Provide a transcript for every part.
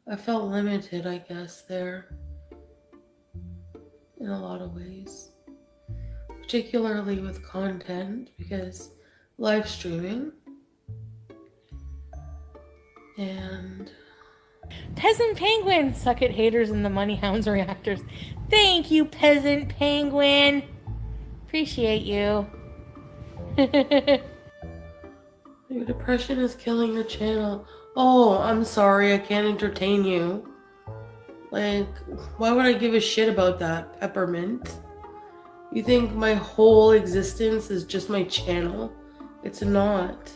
I felt limited, I guess, there in a lot of ways, particularly with content because live streaming and Peasant Penguin! Suck it, haters and the money hounds reactors. Thank you, Peasant Penguin! Appreciate you. your depression is killing your channel. Oh, I'm sorry, I can't entertain you. Like, why would I give a shit about that, Peppermint? You think my whole existence is just my channel? It's not.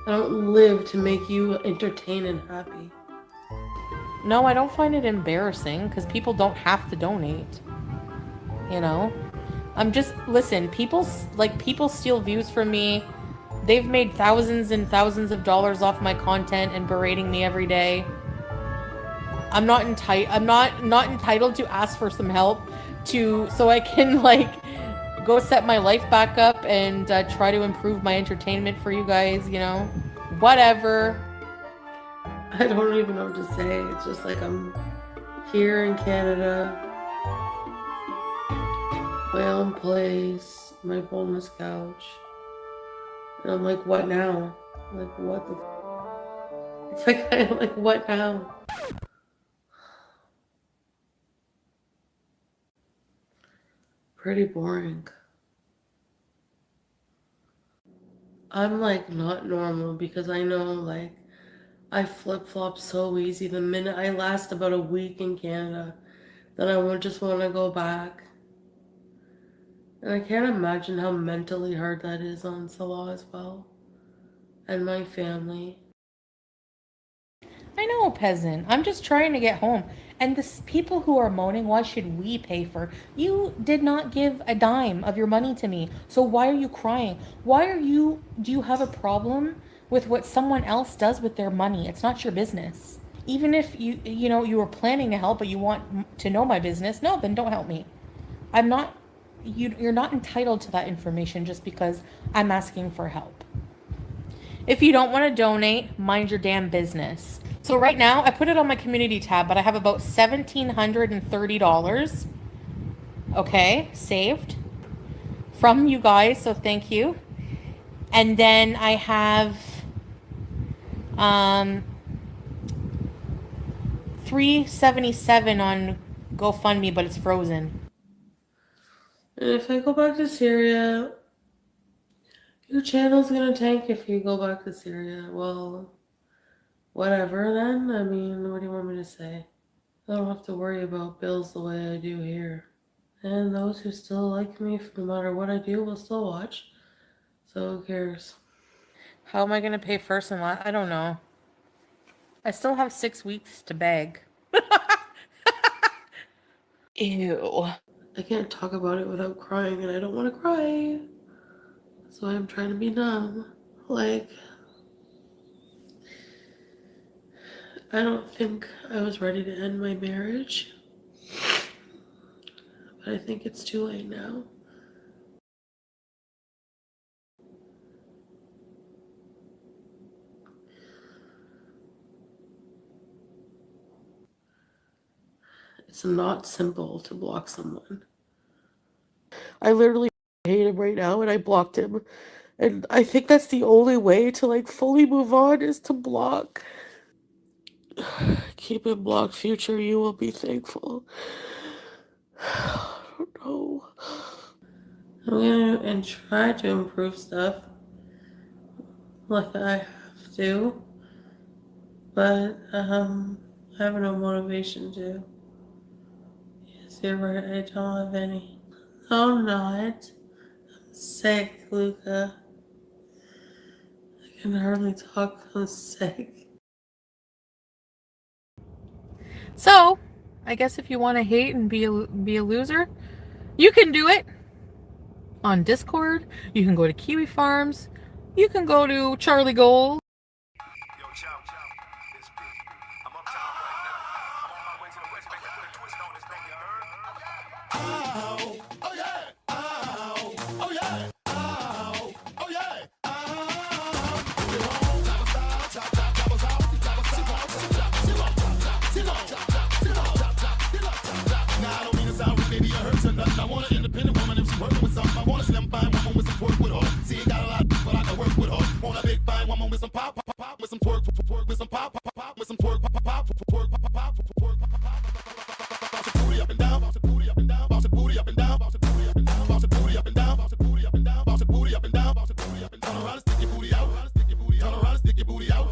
I don't live to make you entertained and happy. No, I don't find it embarrassing because people don't have to donate. You know? Listen, people steal views from me. They've made thousands and thousands of dollars off my content and berating me every day. I'm not entitled to ask for some help so I can go set my life back up and try to improve my entertainment for you guys, you know? Whatever. I don't even know what to say. It's just like I'm here in Canada, my own place, my boneless couch. And I'm like, what now? Like, what the It's like, I'm like, what now? Pretty boring. I'm like not normal because I know like I flip-flop so easy. The minute I last about a week in Canada, then I would just want to go back. And I can't imagine how mentally hard that is on Salah as well. And my family. I know, peasant. I'm just trying to get home. And the people who are moaning, why should we pay for? You did not give a dime of your money to me. So why are you crying? Do you have a problem with what someone else does with their money? It's not your business. Even if you were planning to help, but you want to know my business, no, then don't help me. I'm not, you're not entitled to that information just because I'm asking for help. If you don't want to donate, mind your damn business. So right now, I put it on my community tab, but I have about $1,730, okay, saved from you guys, so thank you. And then I have $377 on GoFundMe, but it's frozen. And if I go back to Syria, your channel's gonna tank if you go back to Syria. Well, whatever then. I mean, what do you want me to say? I don't have to worry about bills the way I do here. And those who still like me, no matter what I do, will still watch. So who cares? How am I going to pay first and last? I don't know. I still have 6 weeks to beg. Ew. I can't talk about it without crying, and I don't want to cry. That's why I'm trying to be numb. Like, I don't think I was ready to end my marriage. But I think it's too late now. It's not simple to block someone. I literally hate him right now, and I blocked him. And I think that's the only way to like fully move on is to block. Keep it blocked, future you will be thankful. I don't know. I'm gonna and try to improve stuff like I have to, but I have no motivation to. Yes, you're right. I don't have any. No, I'm not. I'm sick, Luca. I can hardly talk. I'm sick. So, I guess if you want to hate and be a loser, You can do it on Discord. You can go to Kiwi Farms. You can go to Charlie Gold. Yo, chow, it's P. I'm uptown right now. I'm on my way to the West Bank to put a twist on this thing, you heard? Oh, yeah. Oh, yeah. Oh, yeah. Now, I don't mean to sound rude, baby, or hurt or nothing. I want an independent woman if she working with something. I want a slim, fine woman with some twerk with her. See, got a lot, but I can work with her. Want a big, fine woman with some pop, with some twerk, with some pop, with some twerk, twerk, twerk, bounce your booty up and down, bounce your booty up and down, bounce your booty up and down, bounce your booty up and down, bounce your booty up and down, bounce your booty up and down, bounce your booty up and down, bounce your booty up and down. Turn around and stick your booty out, stick your booty, turn around and stick your booty out,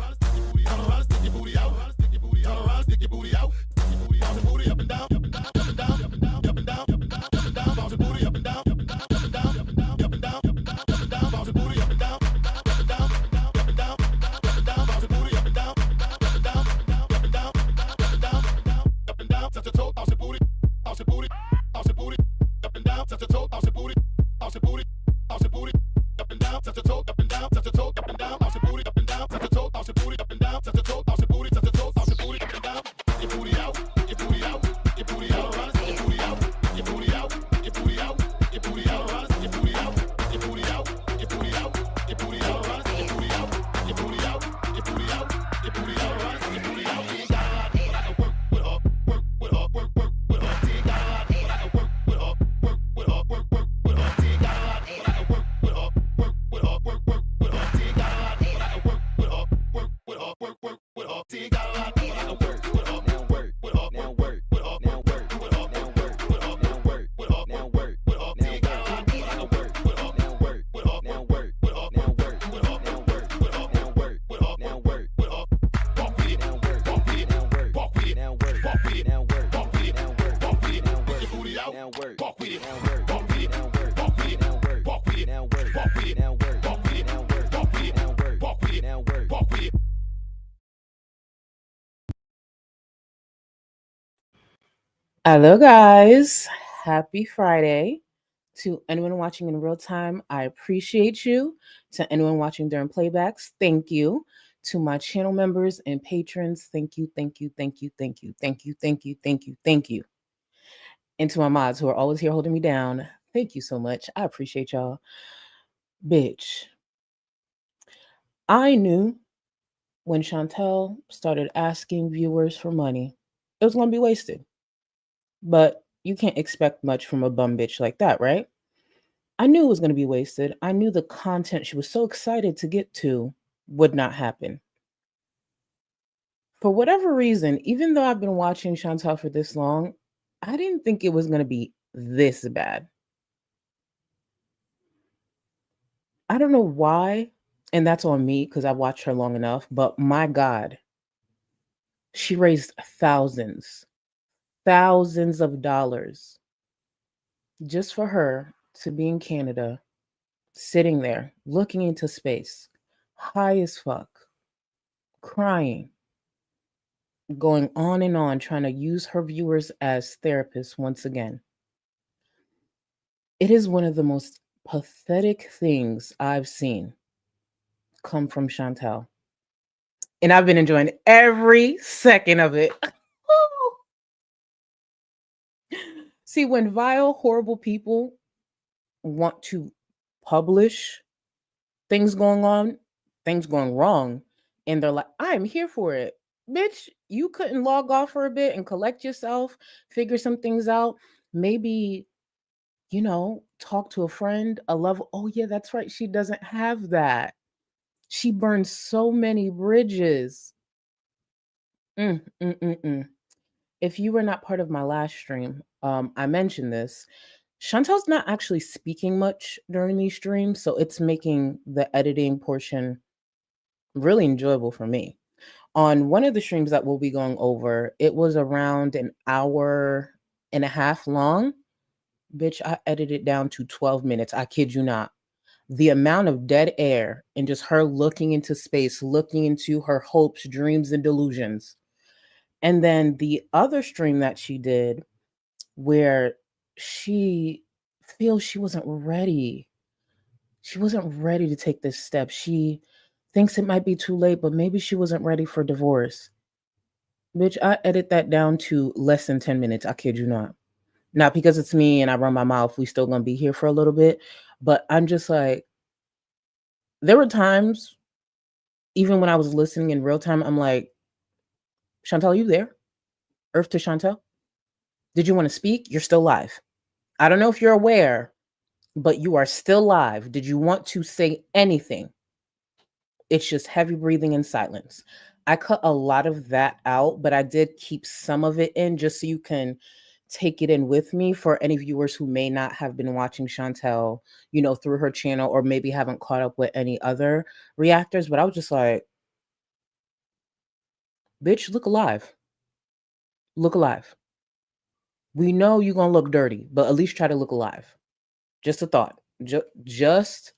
turn around and stick your booty out, stick your booty, turn around and stick your booty out, stick your booty, bounce your booty up and down, up and down, up and down, up and down, up and down, up and down, up and down, bounce your booty up and down, up and down, up and down, up and down, up and down, up and down, up and down, bounce your booty up and down, up and down, up and down, up and down, up and down, up and down, bounce your booty up and down, up and down, up and down, up and down, up and down, up and down, touch your toe, bounce your booty. Bounce your booty, bounce your booty, up and down, touch your toe, bounce your booty, bounce your booty, bounce your booty, up and down, touch your toe, up and down, touch your toe, up and down, bounce your booty, up and down, touch your toe, bounce your booty, up and down, touch your toe, bounce your booty, touch your toe, bounce your booty, up and down, your booty out, your booty out, your booty out, around, your booty out, your booty out, your booty out, your booty out, around, your booty out, your booty out, your booty out, your booty out, around, your booty out, your booty out, your booty out, your booty out, around, your booty out. You ain't got a lot, but I can work with her, work with her, work with her. You ain't got a lot, but I can work with her, work with her, work with her. You ain't got a lot, but I can work with her, work with her, work with her. You ain't got a lot, but I can work with her, work with her, work with her. You ain't got a lot, but I can work with her, work with her, work with her, work with her, work with her, work with her, now work with her. You ain't got a lot, but I can work with her, now work with her, now work with her, now work with her, now work with her, now work with her, now work with her. Walk with it, now work, walk with it, now work, walk with it, now work, walk with it, now work, walk with it, now work, walk with it, now work. Your booty out, now work, walk with it, now work, walk with it, now work, walk with it, now work, walk with it, now work, walk with it, now work, walk with it, now work, walk with it, now work, walk with it, now work, walk with it. Hello, guys. Happy Friday. To anyone watching in real time, I appreciate you. To anyone watching during playbacks, thank you. To my channel members and patrons, thank you, thank you, thank you, thank you, thank you, thank you, thank you, thank you. And to my mods who are always here holding me down, thank you so much. I appreciate y'all. Bitch, I knew when Chantel started asking viewers for money, it was going to be wasted. But you can't expect much from a bum bitch like that, right? I knew it was going to be wasted. I knew the content she was so excited to get to would not happen. For whatever reason, even though I've been watching Chantal for this long, I didn't think it was going to be this bad. I don't know why, and that's on me because I've watched her long enough, but my God, she raised thousands of dollars just for her to be in Canada, sitting there, looking into space, high as fuck, crying, going on and on, trying to use her viewers as therapists once again. It is one of the most pathetic things I've seen come from Chantal. And I've been enjoying every second of it. See, when vile, horrible people want to publish things going on, things going wrong, and they're like, I'm here for it. Bitch, you couldn't log off for a bit and collect yourself, figure some things out, maybe, talk to a friend, a level. Oh, yeah, that's right. She doesn't have that. She burned so many bridges. Mm, mm, mm, mm. If you were not part of my last stream, I mentioned this. Chantel's not actually speaking much during these streams, so it's making the editing portion really enjoyable for me. On one of the streams that we'll be going over, it was around an hour and a half long. Bitch, I edited it down to 12 minutes. I kid you not. The amount of dead air and just her looking into space, looking into her hopes, dreams, and delusions. And then the other stream that she did, where she feels she wasn't ready. She wasn't ready to take this step. She thinks it might be too late, but maybe she wasn't ready for divorce. Bitch, I edit that down to less than 10 minutes. I kid you not. Not because it's me and I run my mouth. We still gonna be here for a little bit. But I'm just like, there were times, even when I was listening in real time, I'm like, Chantal, you there? Earth to Chantal? Did you want to speak? You're still live. I don't know if you're aware, but you are still live. Did you want to say anything? It's just heavy breathing and silence. I cut a lot of that out, but I did keep some of it in just so you can take it in with me for any viewers who may not have been watching Chantel, through her channel or maybe haven't caught up with any other reactors. But I was just like, bitch, look alive. Look alive. We know you're going to look dirty, but at least try to look alive. Just a thought. Just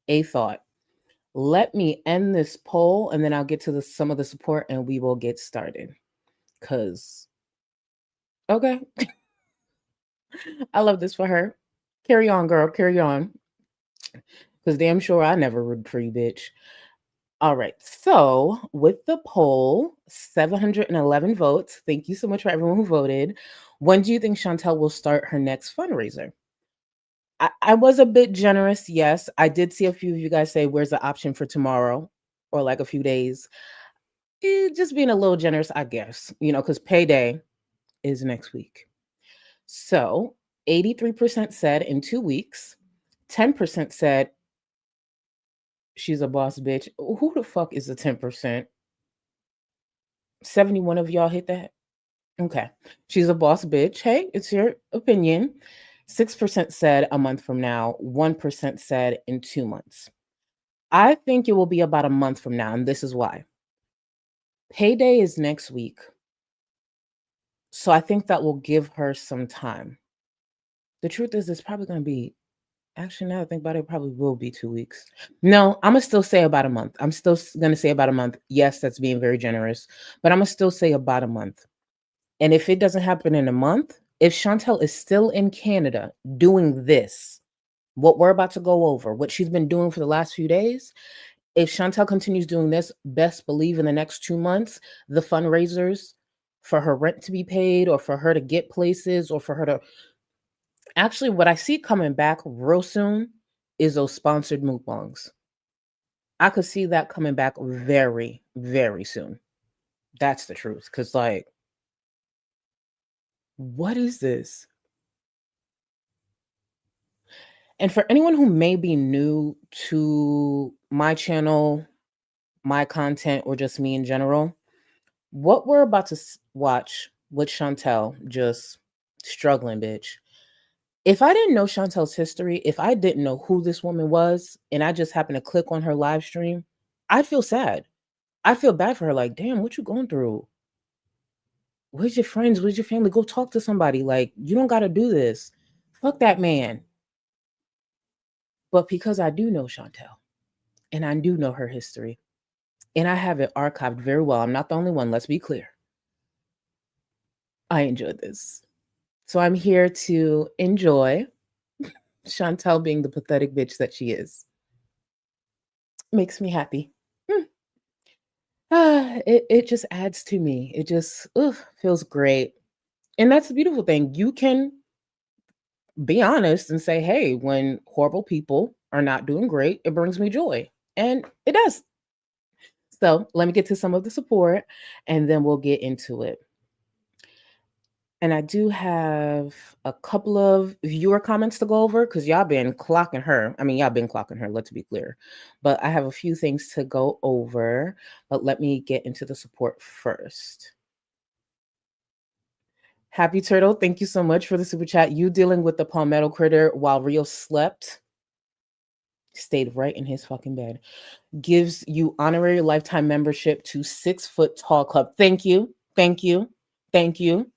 a thought. Let me end this poll and then I'll get to some of the support and we will get started. Cause okay. I love this for her. Carry on, girl. Carry on. Cause damn sure I never rooted for you, bitch. All right. So with the poll, 711 votes. Thank you so much for everyone who voted. When do you think Chantel will start her next fundraiser? I was a bit generous. Yes. I did see a few of you guys say, where's the option for tomorrow or like a few days? Just being a little generous, I guess, because payday is next week. So 83% said in 2 weeks, 10% said she's a boss bitch. Who the fuck is the 10%? 71 of y'all hit that? Okay. She's a boss bitch. Hey, it's your opinion. 6% said a month from now. 1% said in 2 months. I think it will be about a month from now, and this is why. Payday is next week. So I think that will give her some time. The truth is, it's probably going to be, actually, now I think about it, probably will be 2 weeks. No, I'm going to still say about a month. I'm still going to say about a month. Yes, that's being very generous, but I'm going to still say about a month. And if it doesn't happen in a month, if Chantel is still in Canada doing this, what we're about to go over, what she's been doing for the last few days, if Chantel continues doing this, best believe in the next 2 months, the fundraisers for her rent to be paid or for her to get places or for her to... Actually, what I see coming back real soon is those sponsored mukbangs. I could see that coming back very, very soon. That's the truth. Because, like, what is this? And for anyone who may be new to my channel, my content, or just me in general, what we're about to watch with Chantel, just struggling, bitch. If I didn't know Chantel's history, if I didn't know who this woman was, and I just happened to click on her live stream, I'd feel sad. I feel bad for her. Like, damn, what you going through? Where's your friends? Where's your family? Go talk to somebody. Like, you don't got to do this. Fuck that man. But because I do know Chantel, and I do know her history, and I have it archived very well, I'm not the only one, let's be clear. I enjoyed this. So I'm here to enjoy Chantel being the pathetic bitch that she is. Makes me happy. It just adds to me. It just feels great. And that's the beautiful thing. You can be honest and say, hey, when horrible people are not doing great, it brings me joy. And it does. So let me get to some of the support and then we'll get into it. And I do have a couple of viewer comments to go over because y'all been clocking her. I mean, y'all been clocking her, let's be clear. But I have a few things to go over. But let me get into the support first. Happy Turtle, thank you so much for the super chat. You dealing with the palmetto critter while Rio slept. Stayed right in his fucking bed. Gives you honorary lifetime membership to 6 Foot Tall Club. Thank you. Thank you. Thank you.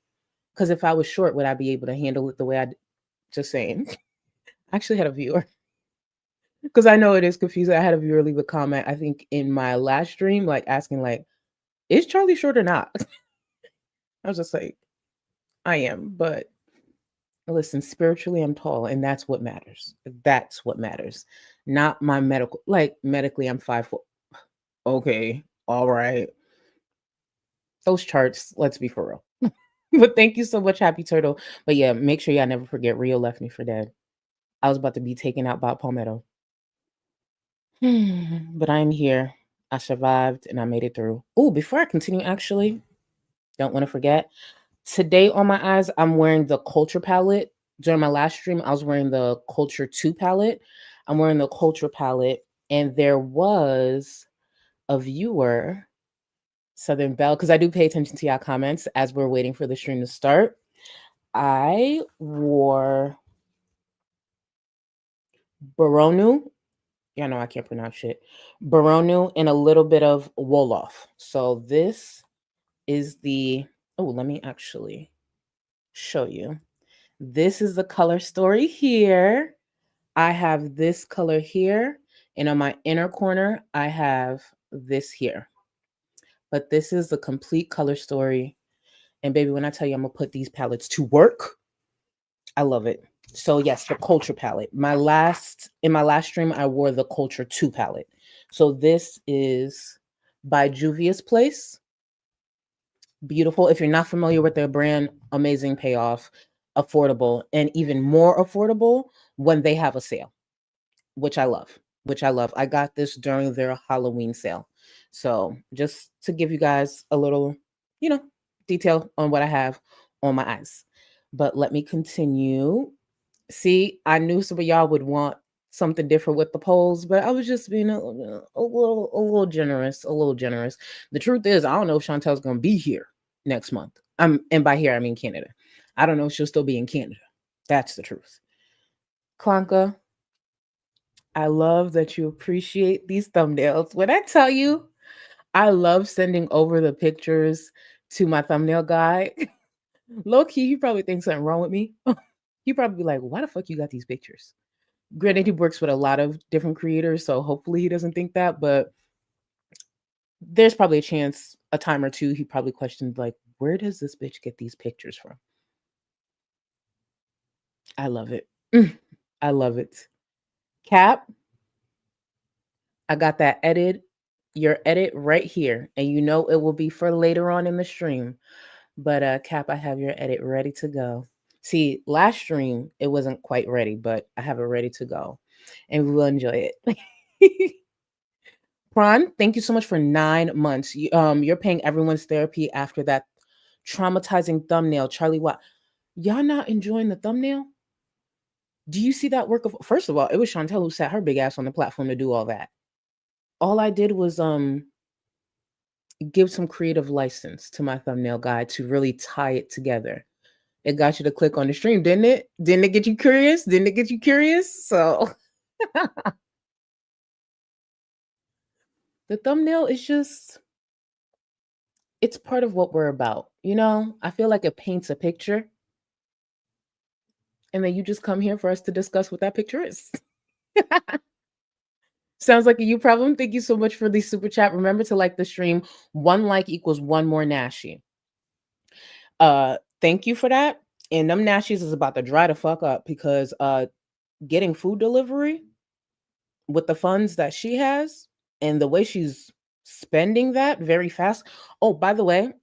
Because if I was short, would I be able to handle it the way I did? Just saying. I actually had a viewer. Because I know it is confusing. I had a viewer leave a comment, I think, in my last stream, like asking, like, is Charlie short or not? I was just like, I am, but Listen, spiritually, I'm tall, and that's what matters. That's what matters. Not my medical, like medically, I'm 5 foot. Okay, all right. Those charts, let's be for real. But thank you so much, Happy Turtle. But yeah, make sure y'all never forget Rio left me for dead. I was about to be taken out by a palmetto. But I'm here. I survived and I made it through. Oh, before I continue, actually, don't want to forget. Today on my eyes, I'm wearing the Culture palette. During my last stream, I was wearing the Culture 2 palette. I'm wearing the Culture palette. And there was a viewer, Southern Belle, because I do pay attention to y'all comments as we're waiting for the stream to start. I wore Baronu. Yeah, no, I can't pronounce shit. Baronu and a little bit of Wolof. So this is the, oh, let me actually show you. This is the color story here. I have this color here. And on my inner corner, I have this here. But this is the complete color story. And baby, when I tell you I'm going to put these palettes to work, I love it. So yes, the Culture palette. In my last stream, I wore the Culture 2 palette. So this is by Juvia's Place. Beautiful. If you're not familiar with their brand, amazing payoff, affordable, and even more affordable when they have a sale, which I love. I got this during their Halloween sale. So just to give you guys a little, detail on what I have on my eyes. But let me continue. See, I knew some of y'all would want something different with the polls, but I was just being a little generous, The truth is, I don't know if Chantel's gonna be here next month. And by here I mean Canada. I don't know if she'll still be in Canada. That's the truth. Klanka, I love that you appreciate these thumbnails. When I tell you, I love sending over the pictures to my thumbnail guy. Low key, he probably thinks something wrong with me. He probably be like, why the fuck you got these pictures? Granted, he works with a lot of different creators, so hopefully he doesn't think that, but there's probably a chance, a time or two, he probably questioned, like, where does this bitch get these pictures from? I love it. I love it. Cap, I got that your edit right here, and you know it will be for later on in the stream. But Cap, I have your edit ready to go. See, last stream it wasn't quite ready, but I have it ready to go, and we will enjoy it. Prawn, thank you so much for 9 months. You're paying everyone's therapy after that traumatizing thumbnail. Charlie Watt, y'all not enjoying the thumbnail? Do you see that work of? First of all, it was Chantel who sat her big ass on the platform to do all that. All I did was give some creative license to my thumbnail guy to really tie it together. It got you to click on the stream, didn't it? Didn't it get you curious? So the thumbnail is just, it's part of what we're about. I feel like it paints a picture. And then you just come here for us to discuss what that picture is. Sounds like a you problem. Thank you so much for the super chat. Remember to like the stream. 1 like equals 1 more Nashi. Thank you for that. And them Nashis is about to dry the fuck up because getting food delivery with the funds that she has and the way she's spending that very fast. Oh, by the way,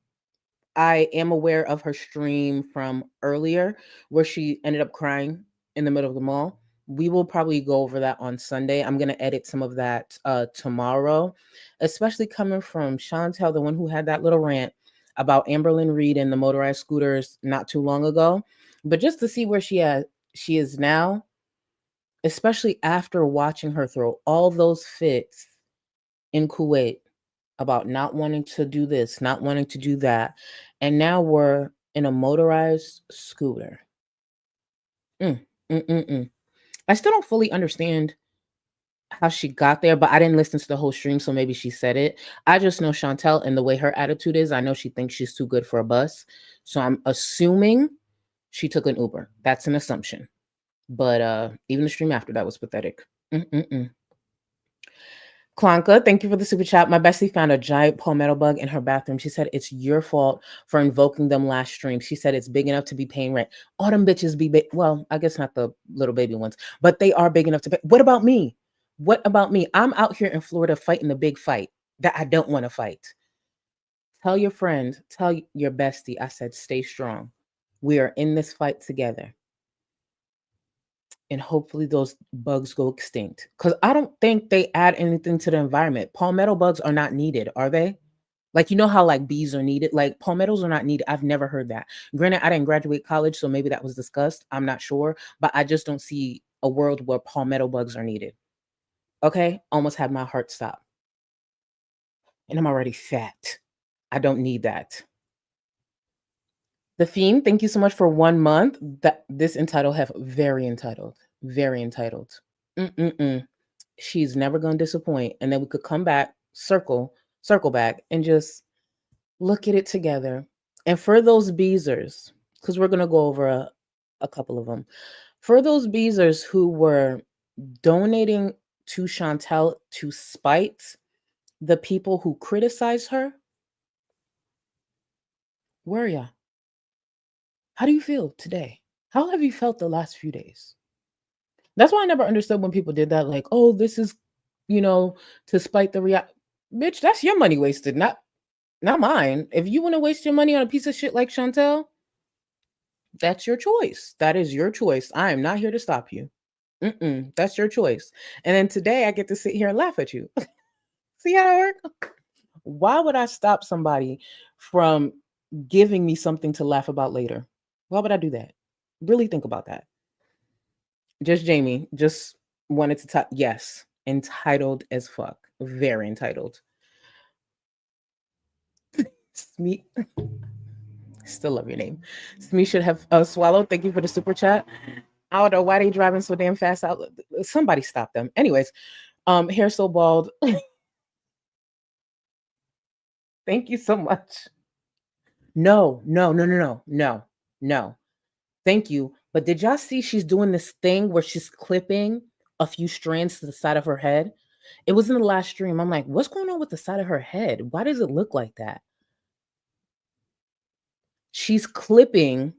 I am aware of her stream from earlier where she ended up crying in the middle of the mall. We will probably go over that on Sunday. I'm going to edit some of that tomorrow, especially coming from Chantel, the one who had that little rant about Amberlynn Reed and the motorized scooters not too long ago. But just to see where she is now, especially after watching her throw all those fits in Kuwait about not wanting to do this, not wanting to do that. And now we're in a motorized scooter. I still don't fully understand how she got there, but I didn't listen to the whole stream, so maybe she said it. I just know Chantel and the way her attitude is. I know she thinks she's too good for a bus. So I'm assuming she took an Uber. That's an assumption. But even the stream after that was pathetic. Klanka, thank you for the super chat. My bestie found a giant palmetto bug in her bathroom. She said it's your fault for invoking them last stream. She said it's big enough to be paying rent. All them bitches be big. Well, I guess not the little baby ones, but they are big enough to pay. What about me? What about me? I'm out here in Florida fighting the big fight that I don't want to fight. Tell your friend, tell your bestie, I said, stay strong. We are in this fight together. And hopefully those bugs go extinct. Because I don't think they add anything to the environment. Palmetto bugs are not needed, are they? Like, you know how like bees are needed? Like palmettos are not needed. I've never heard that. Granted, I didn't graduate college, so maybe that was discussed. I'm not sure. But I just don't see a world where palmetto bugs are needed. Okay? Almost had my heart stop. And I'm already fat. I don't need that. The Fiend, thank you so much for 1 month. That this entitled have very entitled. Very entitled. Mm-mm-mm. She's never gonna disappoint. And then we could come back, circle back, and just look at it together. And for those beezers, because we're gonna go over a couple of them. For those beezers who were donating to Chantal to spite the people who criticize her, where are ya? How do you feel today? How have you felt the last few days? That's why I never understood when people did that. Like, oh, this is, to spite the bitch. That's your money wasted, not mine. If you want to waste your money on a piece of shit like Chantel, that's your choice. That is your choice. I am not here to stop you. That's your choice. And then today I get to sit here and laugh at you. See how that works? Why would I stop somebody from giving me something to laugh about later? Why would I do that? Really think about that. Just Jamie, just wanted to talk. Yes, entitled as fuck. Very entitled. Smee, still love your name. Smee should have swallowed. Thank you for the super chat. I don't know why they driving so damn fast out. Somebody stop them. Anyways, hair so bald. Thank you so much. No. Thank you. But did y'all see she's doing this thing where she's clipping a few strands to the side of her head? It was in the last stream. I'm like, what's going on with the side of her head? Why does it look like that? She's clipping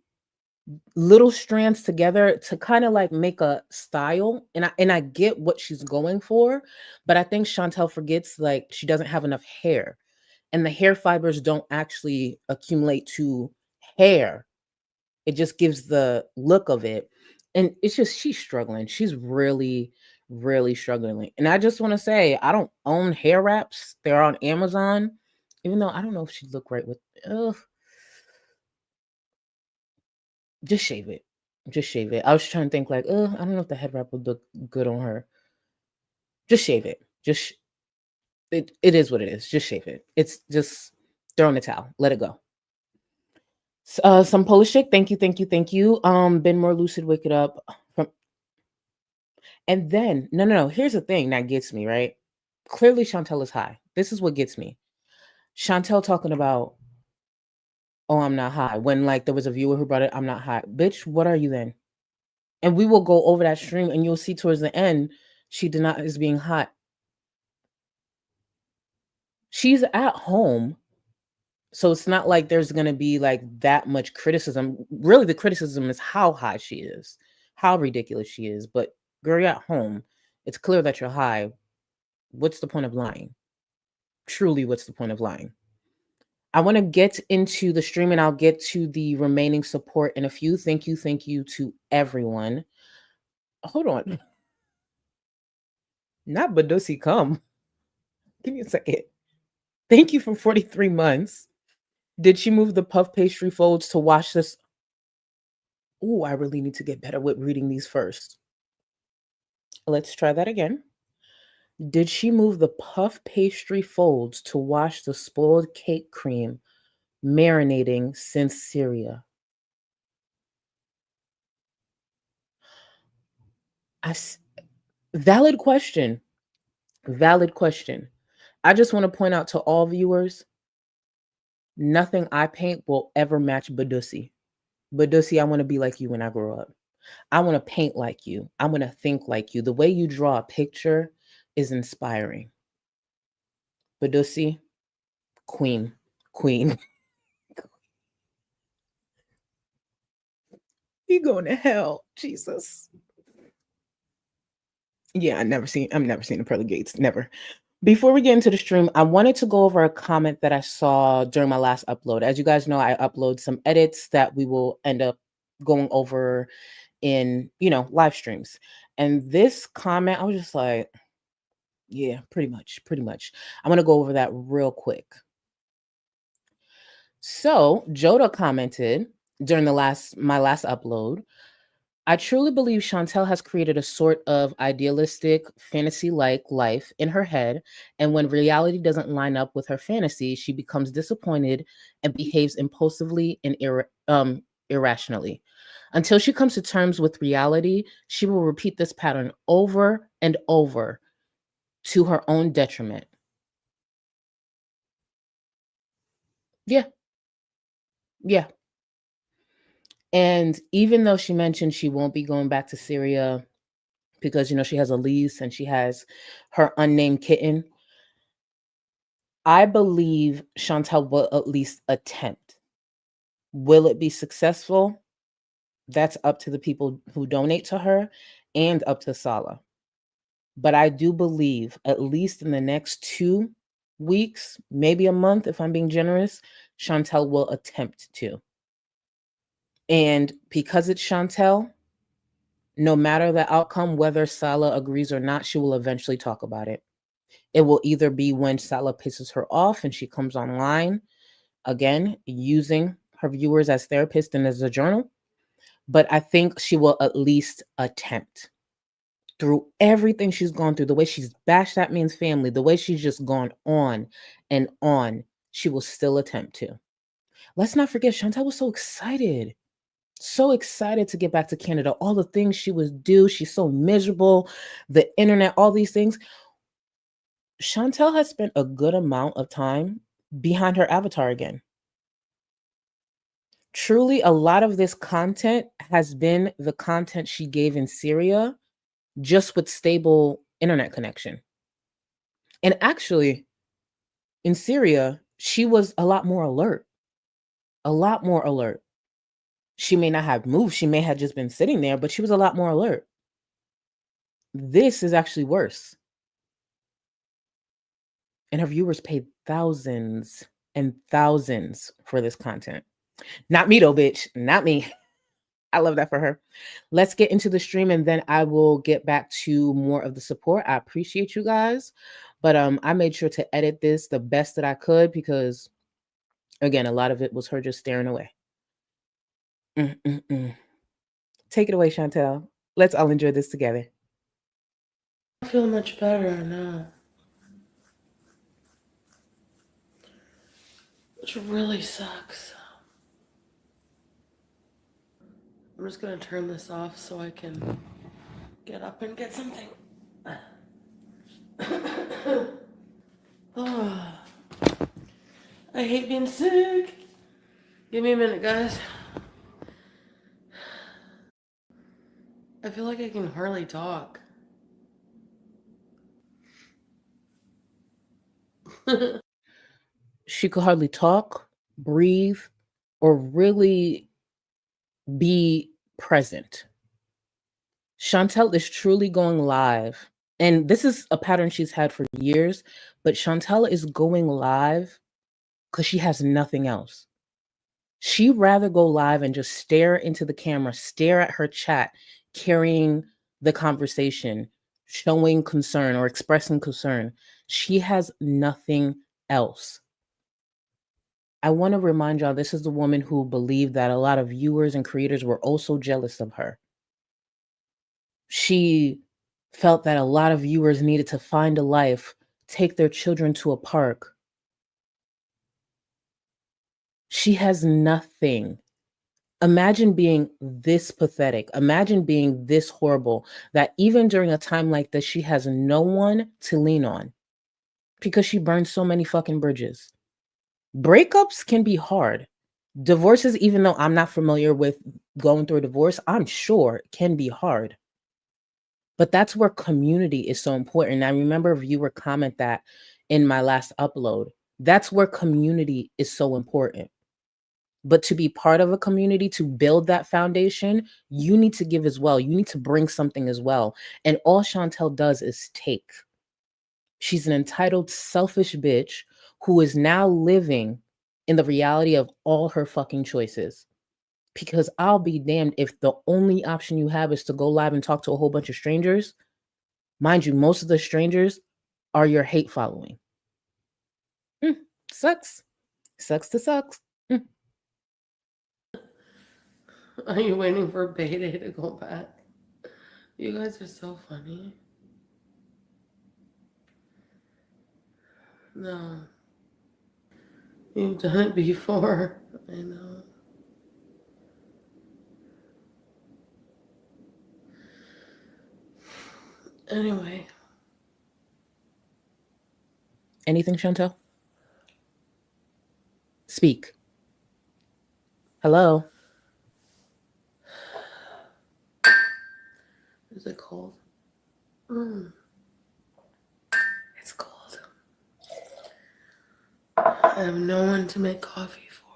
little strands together to kind of like make a style. And I get what she's going for, but I think Chantel forgets like she doesn't have enough hair. And the hair fibers don't actually accumulate to hair. It just gives the look of it. And it's just she's struggling. She's really, really struggling. And I just want to say, I don't own hair wraps. They're on Amazon. Even though I don't know if she'd look right with just shave it. Just shave it. I was trying to think like, I don't know if the head wrap would look good on her. Just shave it. It is what it is. Just shave it. It's just throw in the towel. Let it go. Some Polish chick. Thank you. Been more lucid. Wake it up. And then no. Here's the thing that gets me right. Clearly, Chantel is high. This is what gets me. Chantel talking about, oh, I'm not high. When like there was a viewer who brought it, I'm not high. Bitch, what are you then? And we will go over that stream, and you'll see towards the end, she denies being hot. She's at home. So it's not like there's going to be like that much criticism. Really, the criticism is how high she is, how ridiculous she is. But girl, you're at home. It's clear that you're high. What's the point of lying? Truly, what's the point of lying? I want to get into the stream and I'll get to the remaining support in a few. Thank you to everyone. Hold on. Not Badusi, come. Give me a second. Thank you for 43 months. Did she move the puff pastry folds to wash this? Oh, I really need to get better with reading these first. Let's try that again. Did she move the puff pastry folds to wash the spoiled cake cream marinating since Syria? Valid question. Valid question. I just want to point out to all viewers, nothing I paint will ever match Badusi. Badusi, I want to be like you when I grow up. I want to paint like you. I want to think like you. The way you draw a picture is inspiring. Badusi, queen. He going to hell, Jesus. Yeah, I've never seen the pearly gates, never. Before we get into the stream, I wanted to go over a comment that I saw during my last upload. As you guys know, I upload some edits that we will end up going over in, live streams. And this comment, I was just like, yeah, pretty much. I'm going to go over that real quick. So, Joda commented during my last upload, I truly believe Chantal has created a sort of idealistic, fantasy-like life in her head, and when reality doesn't line up with her fantasy, she becomes disappointed and behaves impulsively and irrationally. Until she comes to terms with reality, she will repeat this pattern over and over to her own detriment. Yeah. And even though she mentioned she won't be going back to Syria because, she has a lease and she has her unnamed kitten, I believe Chantal will at least attempt. Will it be successful? That's up to the people who donate to her and up to Salah. But I do believe at least in the next 2 weeks, maybe a month, if I'm being generous, Chantal will attempt to. And because it's Chantal, no matter the outcome, whether Salah agrees or not, she will eventually talk about it. It will either be when Salah pisses her off and she comes online, again, using her viewers as therapists and as a journal. But I think she will at least attempt. Through everything she's gone through, the way she's bashed that man's family, the way she's just gone on and on, she will still attempt to. Let's not forget, Chantal was so excited to get back to Canada. All the things she was due. She's so miserable. The internet, all these things. Chantal has spent a good amount of time behind her avatar again. Truly, a lot of this content has been the content she gave in Syria, just with stable internet connection. And actually, in Syria, she was a lot more alert. She may not have moved. She may have just been sitting there, but she was a lot more alert. This is actually worse. And her viewers paid thousands and thousands for this content. Not me though, bitch. Not me. I love that for her. Let's get into the stream and then I will get back to more of the support. I appreciate you guys. But I made sure to edit this the best that I could because, again, a lot of it was her just staring away. Take it away, Chantal. Let's all enjoy this together. I feel much better now. Which really sucks. I'm just gonna turn this off so I can get up and get something. Oh, I hate being sick. Give me a minute, guys. I feel like I can hardly talk. She could hardly talk, breathe, or really be present. Chantal is truly going live. And this is a pattern she's had for years, but Chantal is going live because she has nothing else. She'd rather go live and just stare into the camera, stare at her chat, carrying the conversation, showing concern or expressing concern. She has nothing else. I want to remind y'all, this is the woman who believed that a lot of viewers and creators were also jealous of her. She felt that a lot of viewers needed to find a life, take their children to a park. She has nothing. Imagine being this pathetic. Imagine being this horrible that even during a time like this, she has no one to lean on because she burned so many fucking bridges. Breakups can be hard. Divorces, even though I'm not familiar with going through a divorce, I'm sure can be hard. But that's where community is so important. I remember a viewer comment that in my last upload. That's where community is so important. But to be part of a community, to build that foundation, you need to give as well. You need to bring something as well. And all Chantel does is take. She's an entitled, selfish bitch who is now living in the reality of all her fucking choices. Because I'll be damned if the only option you have is to go live and talk to a whole bunch of strangers. Mind you, most of the strangers are your hate following. Sucks. Sucks to sucks. Are you waiting for Beta to go back? You guys are so funny. No. You've done it before. I know. Anyway. Anything, Chantel? Speak. Hello? Is it cold? It's cold. I have no one to make coffee for.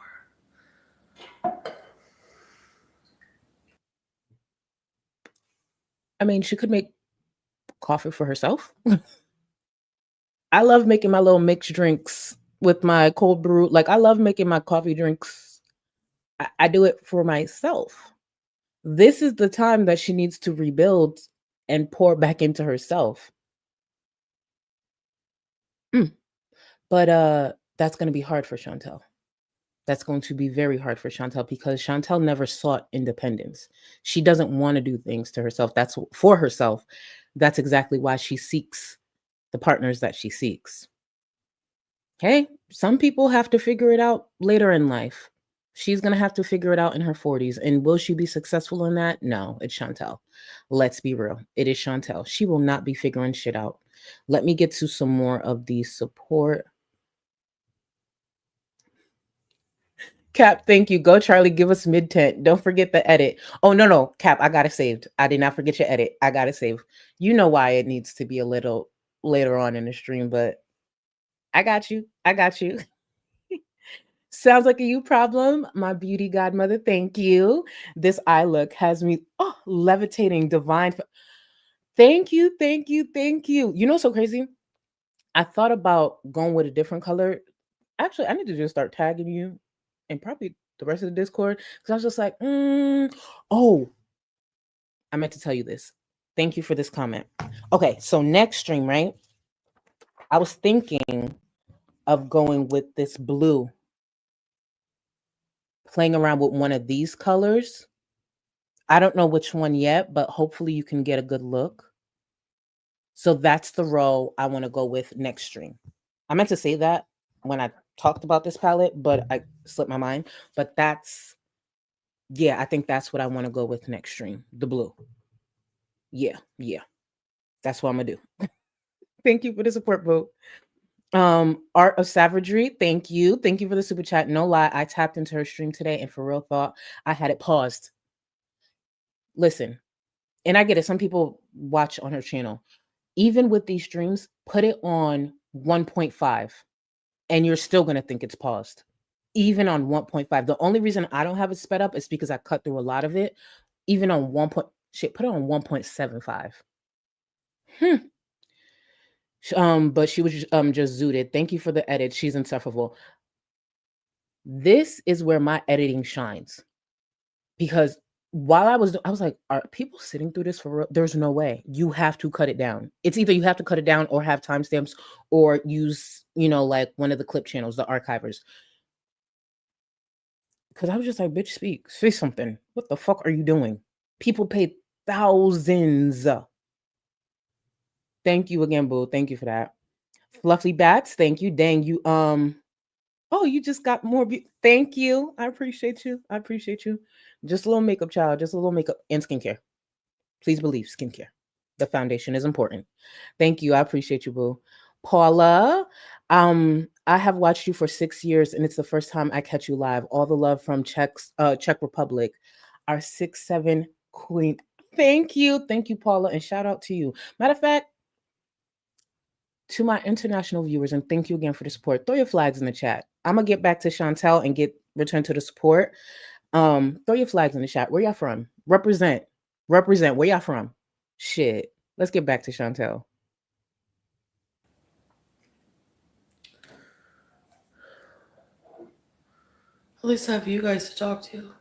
I mean, she could make coffee for herself. I love making my little mixed drinks with my cold brew. Like, I love making my coffee drinks. I do it for myself. This is the time that she needs to rebuild and pour back into herself. But that's going to be hard for Chantel. That's going to be very hard for Chantel because Chantel never sought independence. She doesn't want to do things to herself. That's for herself. That's exactly why she seeks the partners that she seeks. Okay, some people have to figure it out later in life. She's going to have to figure it out in her 40s. And will she be successful in that? No, it's Chantel. Let's be real. It is Chantel. She will not be figuring shit out. Let me get to some more of the support. Cap, thank you. Go, Charlie. Give us mid-tent. Don't forget the edit. Oh, no. Cap, I got it saved. I did not forget your edit. I got it saved. You know why it needs to be a little later on in the stream, but I got you. I got you. Sounds like a you problem. My beauty godmother, thank you. This eye look has me levitating divine. Thank you, thank you, thank you. You know what's so crazy? I thought about going with a different color. Actually, I need to just start tagging you and probably the rest of the Discord because I was just like, oh, I meant to tell you this. Thank you for this comment. Okay, so next stream, right? I was thinking of going with this blue, playing around with one of these colors. I don't know which one yet, but hopefully you can get a good look. So that's the row I want to go with next stream. I meant to say that when I talked about this palette, but I slipped my mind. But I think that's what I want to go with next stream. The blue. Yeah. That's what I'm gonna do. Thank you for the support, boo. Art of Savagery, thank you. Thank you for the super chat. No lie, I tapped into her stream today and for real thought I had it paused. Listen, and I get it. Some people watch on her channel. Even with these streams, put it on 1.5 and you're still going to think it's paused. Even on 1.5. The only reason I don't have it sped up is because I cut through a lot of it. Even on put it on 1.75. But she was just zooted. Thank you for the edit. She's insufferable. This is where my editing shines. Because while I was like, are people sitting through this for real? There's no way. You have to cut it down. It's either you have to cut it down or have timestamps or use, like one of the clip channels, the archivers. Because I was just like, bitch, say something. What the fuck are you doing? People pay thousands. Thank you again, boo. Thank you for that. Fluffy Bats, thank you. Dang, you oh, you just got more thank you. I appreciate you. Just a little makeup, child. Just a little makeup and skincare. Please believe skincare. The foundation is important. Thank you. I appreciate you, boo. Paula, I have watched you for 6 years and it's the first time I catch you live. All the love from Czech Republic. Our 6'7" queen. Thank you, Paula, and shout out to you. Matter of fact, To my international viewers, and thank you again for the support. Throw your flags in the chat. I'm gonna get back to Chantel and get return to the support. Throw your flags in the chat. Where y'all from? Represent. Represent. Where y'all from? Shit. Let's get back to Chantel. At least I have you guys to talk to.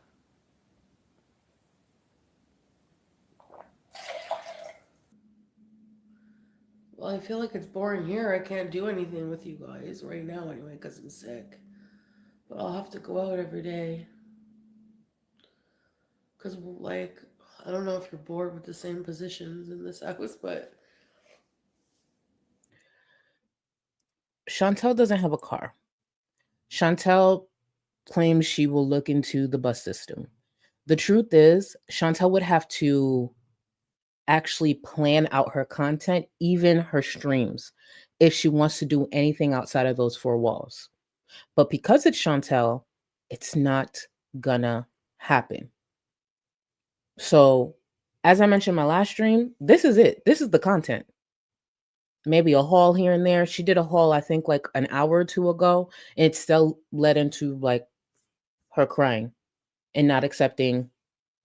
Well, I feel like it's boring here. I can't do anything with you guys right now anyway because I'm sick. But I'll have to go out every day. Because, like, I don't know if you're bored with the same positions in this house, but Chantel doesn't have a car. Chantel claims she will look into the bus system. The truth is, Chantel would have to actually plan out her content, even her streams, if she wants to do anything outside of those four walls. But because it's Chantel, it's not gonna happen. So, as I mentioned in my last stream, this is it. This is the content. Maybe a haul here and there. She did a haul, I think, like an hour or two ago. And it still led into like her crying and not accepting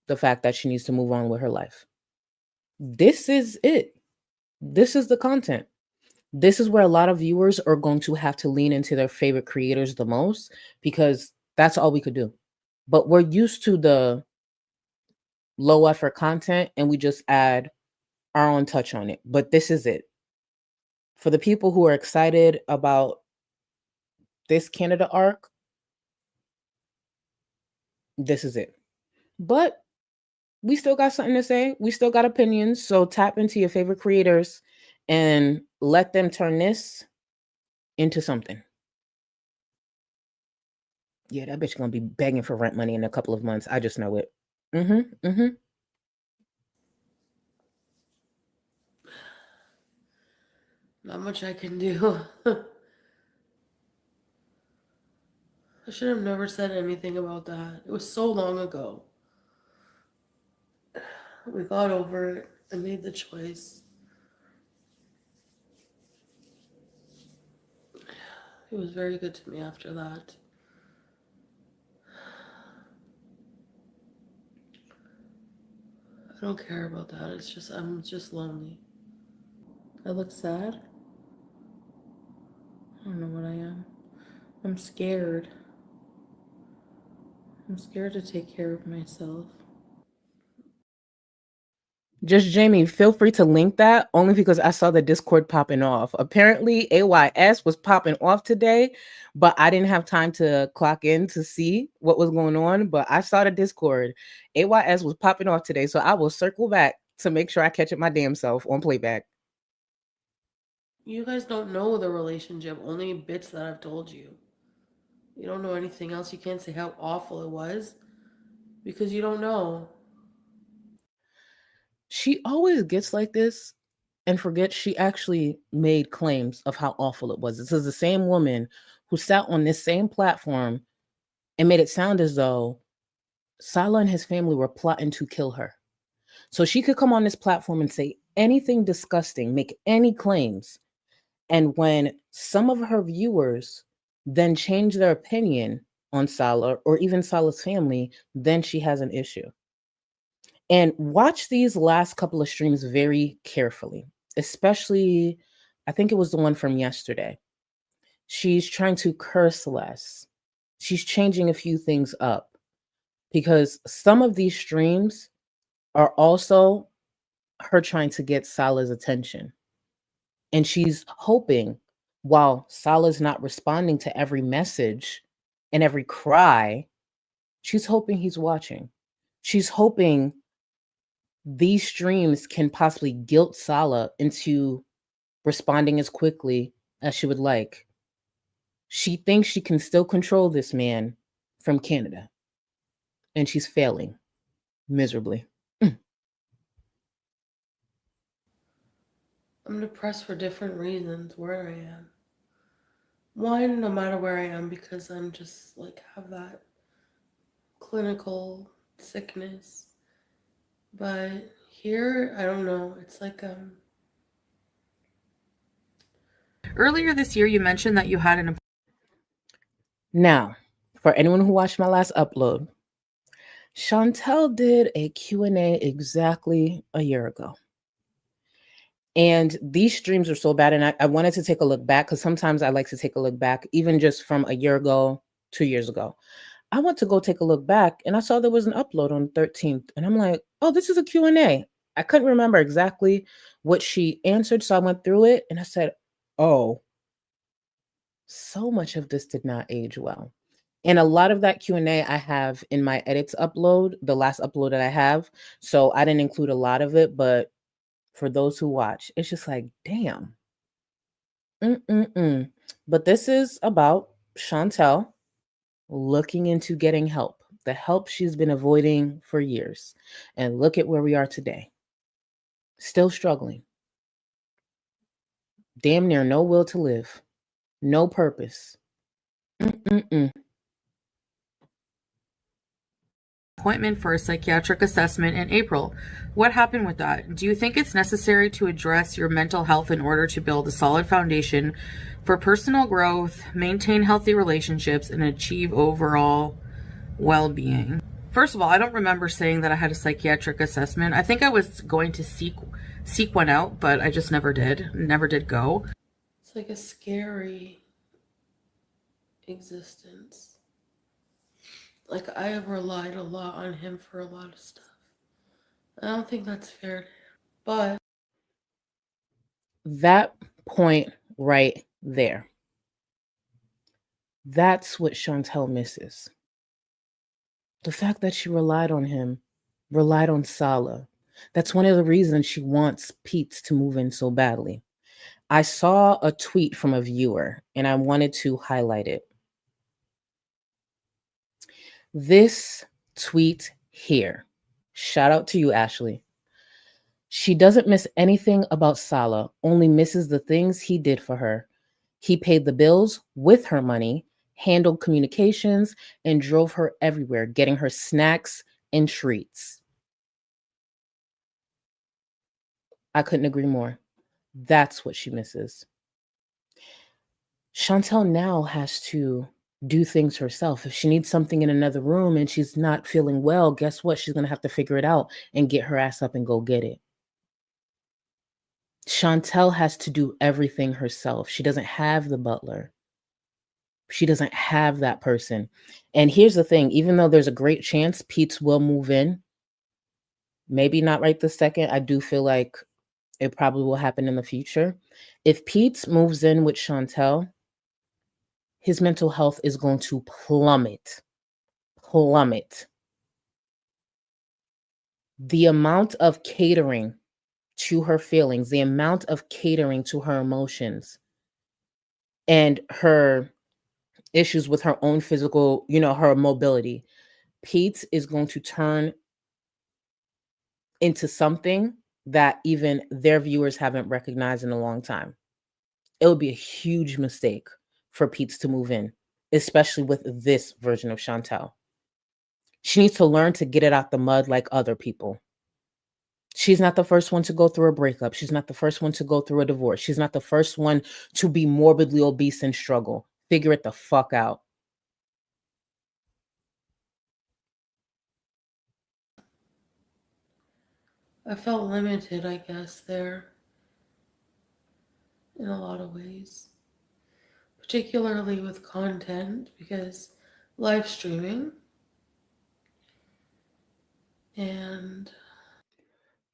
the fact that she needs to move on with her life. This is it. This is the content. This is where a lot of viewers are going to have to lean into their favorite creators the most because that's all we could do. But we're used to the low effort content and we just add our own touch on it. But this is it. For the people who are excited about this Canada arc, this is it. But we still got something to say. We still got opinions. So tap into your favorite creators and let them turn this into something. Yeah, that bitch gonna be begging for rent money in a couple of months. I just know it. not much I can do. I should have never said anything about that. It was so long ago. We got over it and made the choice. He was very good to me after that. I don't care about that. It's just, I'm just lonely. I look sad. I don't know what I am. I'm scared. I'm scared to take care of myself. Just Jamie, feel free to link that only because I saw the Discord popping off. Apparently, AYS was popping off today, but I didn't have time to clock in to see what was going on. But I saw the Discord. AYS was popping off today, so I will circle back to make sure I catch it my damn self on playback. You guys don't know the relationship, only bits that I've told you. You don't know anything else. You can't say how awful it was because you don't know. She always gets like this and forgets she actually made claims of how awful it was. This is the same woman who sat on this same platform and made it sound as though Salah and his family were plotting to kill her. So she could come on this platform and say anything disgusting, make any claims. And when some of her viewers then change their opinion on Salah or even Salah's family, then she has an issue. And watch these last couple of streams very carefully, especially, I think it was the one from yesterday. She's trying to curse less. She's changing a few things up because some of these streams are also her trying to get Salah's attention. And she's hoping while Salah's not responding to every message and every cry, she's hoping he's watching. She's hoping these streams can possibly guilt Salah into responding as quickly as she would like. She thinks she can still control this man from Canada, and she's failing miserably. I'm depressed for different reasons where I am. One, no matter where I am, because I'm just like have that clinical sickness. But here, I don't know. It's like Earlier this year, you mentioned that you had an. Now, for anyone who watched my last upload, Chantel did a Q&A exactly a year ago. And these streams are so bad. And I wanted to take a look back because sometimes I like to take a look back, even just from a year ago, 2 years ago. I went to go take a look back and I saw there was an upload on the 13th. And I'm like, oh, this is a Q&A. I couldn't remember exactly what she answered. So I went through it and I said, oh, so much of this did not age well. And a lot of that Q&A I have in my edits upload, the last upload that I have. So I didn't include a lot of it, but for those who watch, it's just like, damn. But this is about Chantel looking into getting help, the help she's been avoiding for years. And look at where we are today. Still struggling. Damn near no will to live. No purpose. Appointment for a psychiatric assessment in April. What happened with that? Do you think it's necessary to address your mental health in order to build a solid foundation for personal growth, maintain healthy relationships, and achieve overall well-being? First of all, I don't remember saying that I had a psychiatric assessment. I think I was going to seek one out, but I just never did go. It's like a scary existence. Like, I have relied a lot on him for a lot of stuff. I don't think that's fair to him. But that point right there, that's what Chantel misses. The fact that she relied on him, relied on Sala. That's one of the reasons she wants Pete to move in so badly. I saw a tweet from a viewer and I wanted to highlight it. This tweet here, shout out to you, Ashley. She doesn't miss anything about Sala, only misses the things he did for her. He paid the bills with her money, handled communications, and drove her everywhere, getting her snacks and treats. I couldn't agree more. That's what she misses. Chantel now has to do things herself. If she needs something in another room and she's not feeling well, guess what? She's going to have to figure it out and get her ass up and go get it. Chantel has to do everything herself. She doesn't have the butler. She doesn't have that person. And here's the thing, even though there's a great chance Pete will move in, maybe not right this second, I do feel like it probably will happen in the future. If Pete moves in with Chantel, his mental health is going to plummet. The amount of catering to her feelings, the amount of catering to her emotions, and her issues with her own physical, her mobility, Pete is going to turn into something that even their viewers haven't recognized in a long time. It would be a huge mistake for Pete to move in, especially with this version of Chantel. She needs to learn to get it out the mud like other people. She's not the first one to go through a breakup. She's not the first one to go through a divorce. She's not the first one to be morbidly obese and struggle. Figure it the fuck out. I felt limited, I guess, there in a lot of ways. Particularly with content, because live streaming and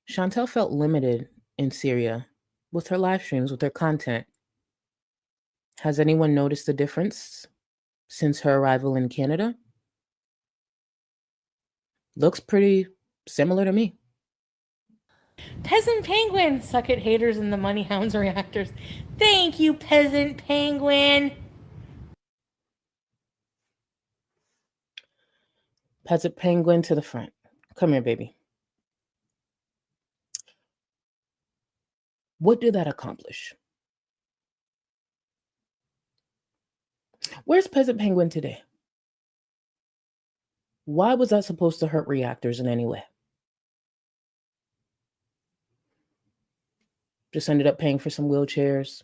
Chantel felt limited in Syria with her live streams, with her content. Has anyone noticed the difference since her arrival in Canada? Looks pretty similar to me. Peasant Penguin! Suck it, haters and the money hounds reactors. Thank you, Peasant Penguin! Peasant Penguin to the front. Come here, baby. What did that accomplish? Where's Peasant Penguin today? Why was that supposed to hurt reactors in any way? Just ended up paying for some wheelchairs,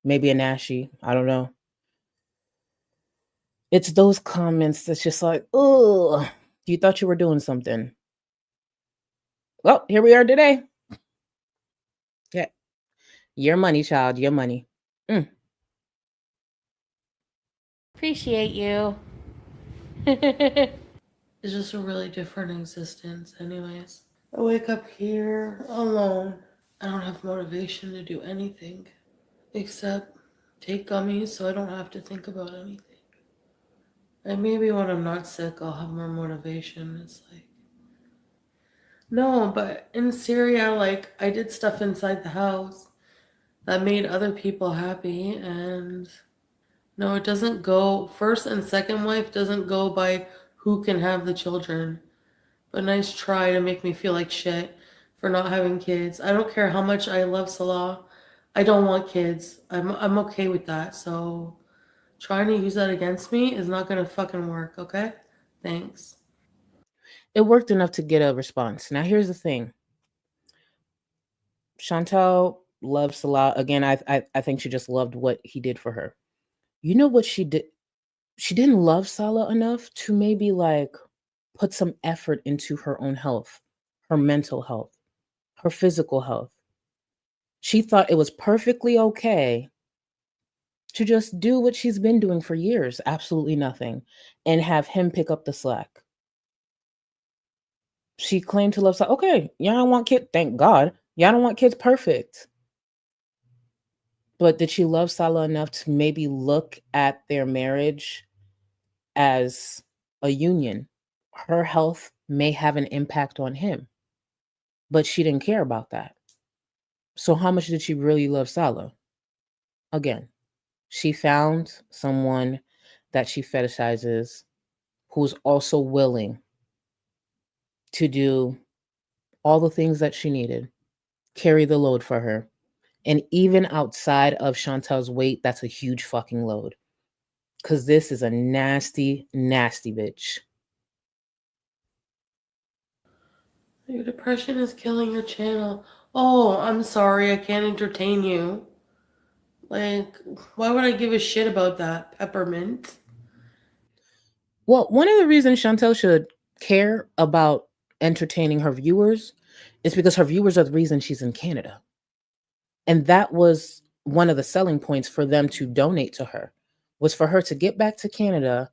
maybe a Nashi. I don't know. It's those comments that's just like, oh, you thought you were doing something. Well, here we are today. Yeah. Your money, child, your money. Mm. Appreciate you. It's just a really different existence, anyways. I wake up here alone. I don't have motivation to do anything except take gummies so I don't have to think about anything. And maybe when I'm not sick, I'll have more motivation. It's like, no, but in Syria, like, I did stuff inside the house that made other people happy. And no, it doesn't go, first and second wife doesn't go by who can have the children. But nice try to make me feel like shit for not having kids. I don't care how much I love Salah. I don't want kids. I'm okay with that. So trying to use that against me is not gonna fucking work, okay? Thanks. It worked enough to get a response. Now, here's the thing. Chantal loves Salah. Again, I think she just loved what he did for her. You know what she did? She didn't love Salah enough to maybe like put some effort into her own health, her mental health, her physical health. She thought it was perfectly okay to just do what she's been doing for years, absolutely nothing, and have him pick up the slack. She claimed to love Salah. Okay, y'all don't want kids. Thank God. Y'all don't want kids perfect. But did she love Salah enough to maybe look at their marriage as a union? Her health may have an impact on him, but she didn't care about that. So how much did she really love Salah? Again, she found someone that she fetishizes who's also willing to do all the things that she needed, carry the load for her. And even outside of Chantal's weight, that's a huge fucking load. Because this is a nasty, nasty bitch. Your depression is killing your channel. Oh, I'm sorry, I can't entertain you. Like, why would I give a shit about that? Peppermint? Well, one of the reasons Chantal should care about entertaining her viewers is because her viewers are the reason she's in Canada. And that was one of the selling points for them to donate to her, was for her to get back to Canada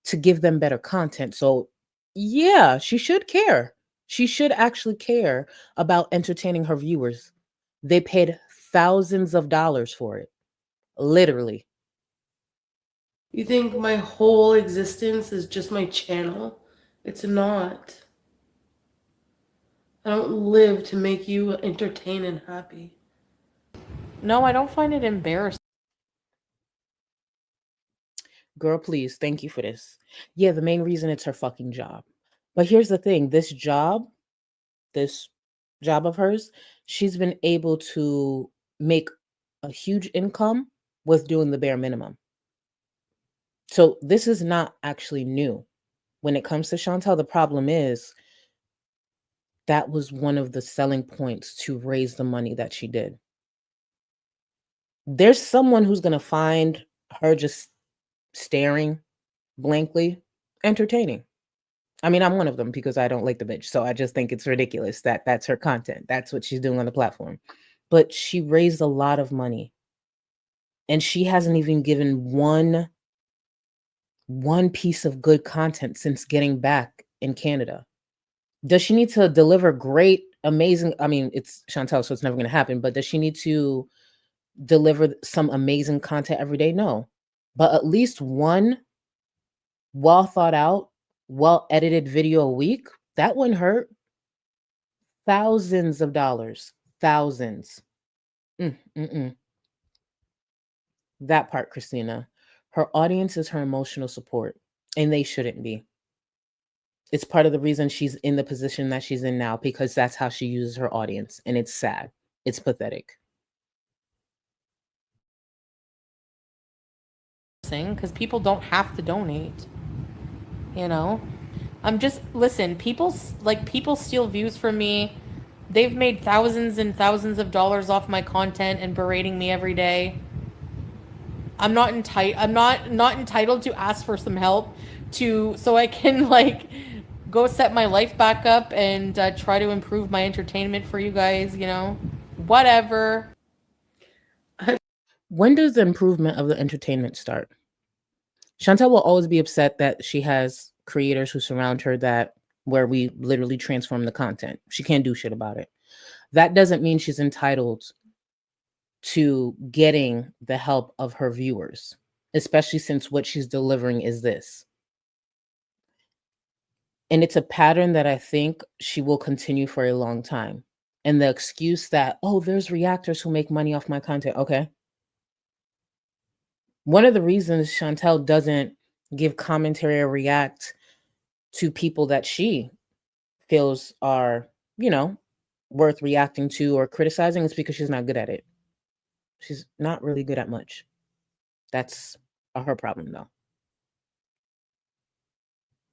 to give them better content. So yeah, she should care. She should actually care about entertaining her viewers. They paid thousands of dollars for it. Literally. You think my whole existence is just my channel? It's not. I don't live to make you entertained and happy. No, I don't find it embarrassing. Girl, please, thank you for this. Yeah, the main reason it's her fucking job. But here's the thing, this job of hers, she's been able to make a huge income with doing the bare minimum. So this is not actually new. When it comes to Chantal, the problem is that was one of the selling points to raise the money that she did. There's someone who's going to find her just staring blankly entertaining. I mean, I'm one of them because I don't like the bitch. So I just think it's ridiculous that that's her content. That's what she's doing on the platform. But she raised a lot of money. And she hasn't even given one piece of good content since getting back in Canada. Does she need to deliver great, amazing? I mean, it's Chantal, so it's never going to happen. But does she need to deliver some amazing content every day? No. But at least one well thought out, well edited video a week, that wouldn't hurt. Thousands of dollars. Thousands. That part, Christina. Her audience is her emotional support, and they shouldn't be. It's part of the reason she's in the position that she's in now, because that's how she uses her audience, and it's sad. It's pathetic. Because people don't have to donate. You know? Listen, people steal views from me. They've made thousands and thousands of dollars off my content and berating me every day. I'm not entitled to ask for some help to so I can like go set my life back up and try to improve my entertainment for you guys, whatever. When does the improvement of the entertainment start? Chantel will always be upset that she has creators who surround her that where we literally transform the content. She can't do shit about it. That doesn't mean she's entitled to getting the help of her viewers, especially since what she's delivering is this. And it's a pattern that I think she will continue for a long time. And the excuse that, oh, there's reactors who make money off my content. Okay. One of the reasons Chantel doesn't give commentary or react to people that she feels are, worth reacting to or criticizing is because she's not good at it. She's not really good at much. That's her problem, though.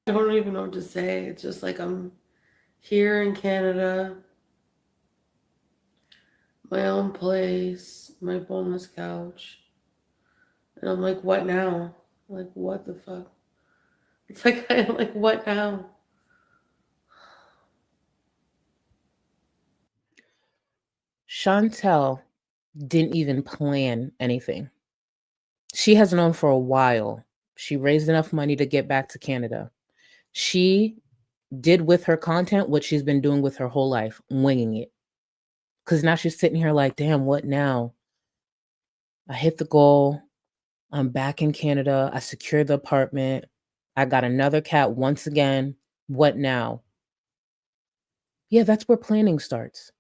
I don't even know what to say. It's just like I'm here in Canada, my own place, my boneless couch. And I'm like, what now? Like, what the fuck? It's like, I'm like, what now? Chantel didn't even plan anything. She has known for a while. She raised enough money to get back to Canada. She did with her content what she's been doing with her whole life, winging it. Because now she's sitting here like, damn, what now? I hit the goal. I'm back in Canada. I secured the apartment. I got another cat once again. What now? Yeah, that's where planning starts.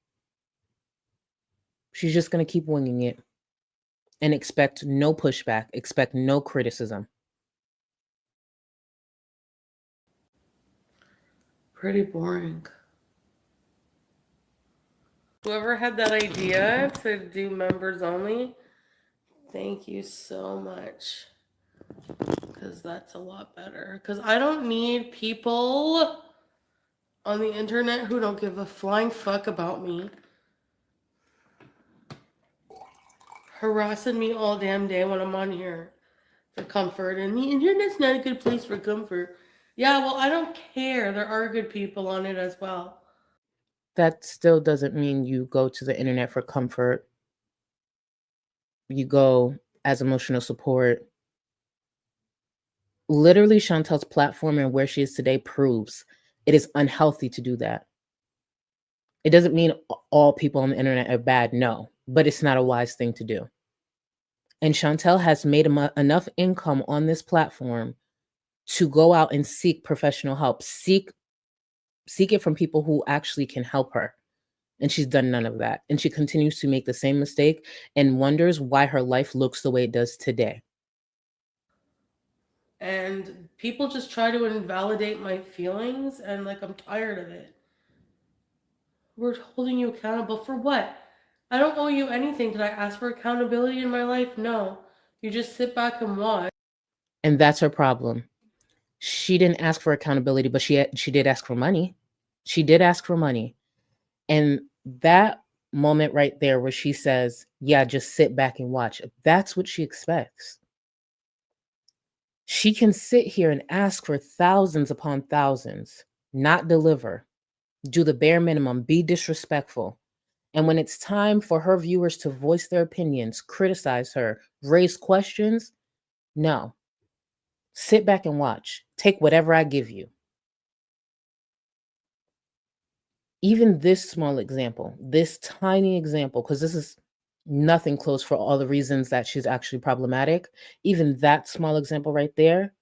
She's just going to keep winging it and expect no pushback, expect no criticism. Pretty boring. Whoever had that idea to do members only, thank you so much. Because that's a lot better. Because I don't need people on the internet who don't give a flying fuck about me harassing me all damn day when I'm on here for comfort. And the internet's not a good place for comfort. Yeah, well, I don't care. There are good people on it as well. That still doesn't mean you go to the internet for comfort. You go as emotional support. Literally, Chantel's platform and where she is today proves it is unhealthy to do that. It doesn't mean all people on the internet are bad, no, but it's not a wise thing to do. And Chantel has made enough income on this platform to go out and seek professional help, seek it from people who actually can help her. And she's done none of that. And she continues to make the same mistake and wonders why her life looks the way it does today. And people just try to invalidate my feelings, and like, I'm tired of it. We're holding you accountable for what? I don't owe you anything. Did I ask for accountability in my life? No. You just sit back and watch. And that's her problem. She didn't ask for accountability, but she did ask for money. She did ask for money. And that moment right there where she says, yeah, just sit back and watch, that's what she expects. She can sit here and ask for thousands upon thousands, not deliver, do the bare minimum, be disrespectful. And when it's time for her viewers to voice their opinions, criticize her, raise questions, no. Sit back and watch. Take whatever I give you. Even this small example, this tiny example, because this is nothing close for all the reasons that she's actually problematic, even that small example right there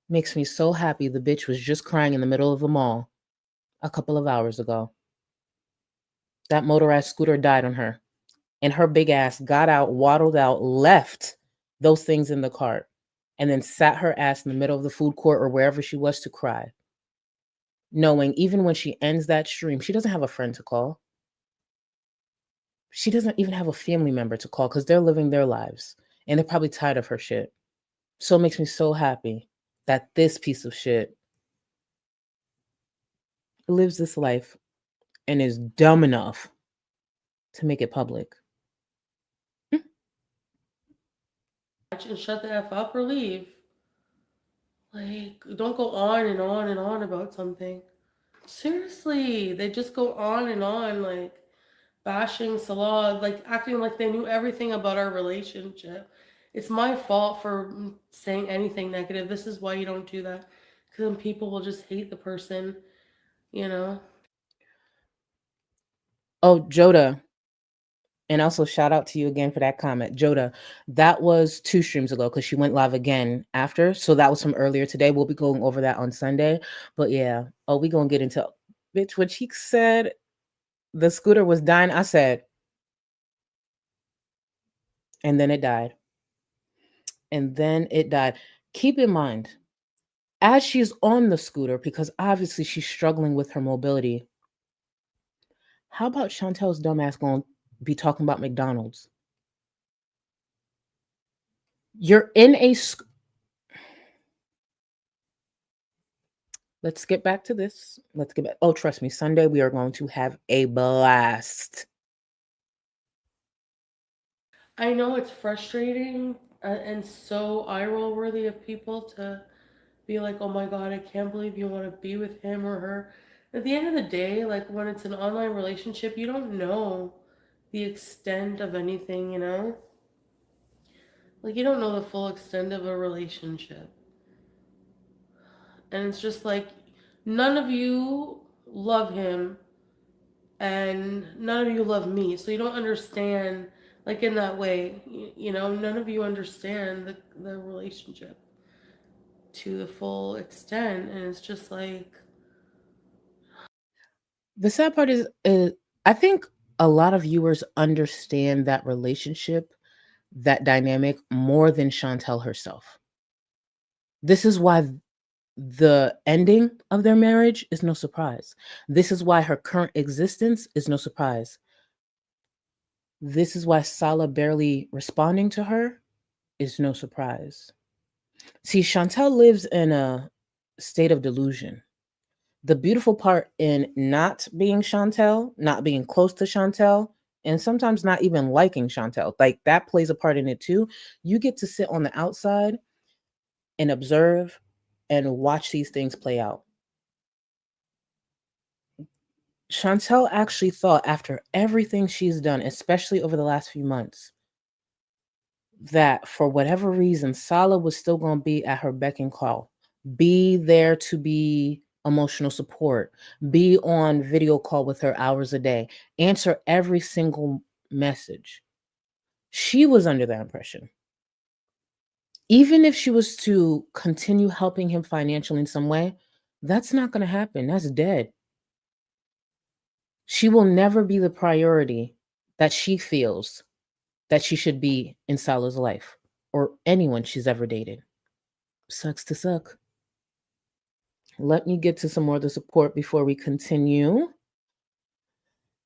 makes me so happy the bitch was just crying in the middle of the mall a couple of hours ago. That motorized scooter died on her, and her big ass got out, waddled out, left those things in the cart, and then sat her ass in the middle of the food court or wherever she was to cry, knowing even when she ends that stream, she doesn't have a friend to call. She doesn't even have a family member to call because they're living their lives and they're probably tired of her shit. So it makes me so happy that this piece of shit lives this life and is dumb enough to make it public. match and shut the F up or leave. Like, don't go on and on and on about something. Seriously, they just go on and on, like, bashing Salah, like, acting like they knew everything about our relationship. It's my fault for saying anything negative. This is why you don't do that. Because then people will just hate the person, you know? Oh, Joda. And also shout out to you again for that comment. Joda, that was 2 streams ago because she went live again after. So that was from earlier today. We'll be going over that on Sunday. But yeah, oh, we gonna get into bitch. What she said, the scooter was dying. I said, and then it died. And then it died. Keep in mind, as she's on the scooter, because obviously she's struggling with her mobility, how about Chantel's dumbass gonna be talking about McDonald's? You're in a let's get back to this. Let's get back. Oh, trust me, Sunday we are going to have a blast. I know it's frustrating and so eye roll worthy of people to be like, oh my God, I can't believe you want to be with him or her. At the end of the day, like when it's an online relationship, you don't know the extent of anything, you know? Like you don't know the full extent of a relationship. And it's just like none of you love him and none of you love me. So you don't understand like in that way, you know, none of you understand the relationship to the full extent and it's just like The sad part is, I think a lot of viewers understand that relationship, that dynamic more than Chantel herself. This is why the ending of their marriage is no surprise. This is why her current existence is no surprise. This is why Salah barely responding to her is no surprise. See, Chantel lives in a state of delusion. The beautiful part in not being Chantel, not being close to Chantel, and sometimes not even liking Chantel, like that plays a part in it too. You get to sit on the outside and observe and watch these things play out. Chantel actually thought after everything she's done, especially over the last few months, that for whatever reason, Salah was still going to be at her beck and call, be there to be emotional support, be on video call with her hours a day, answer every single message. She was under that impression. Even if she was to continue helping him financially in some way, that's not going to happen. That's dead. She will never be the priority that she feels that she should be in Salah's life or anyone she's ever dated. Sucks to suck. Let me get to some more of the support before we continue.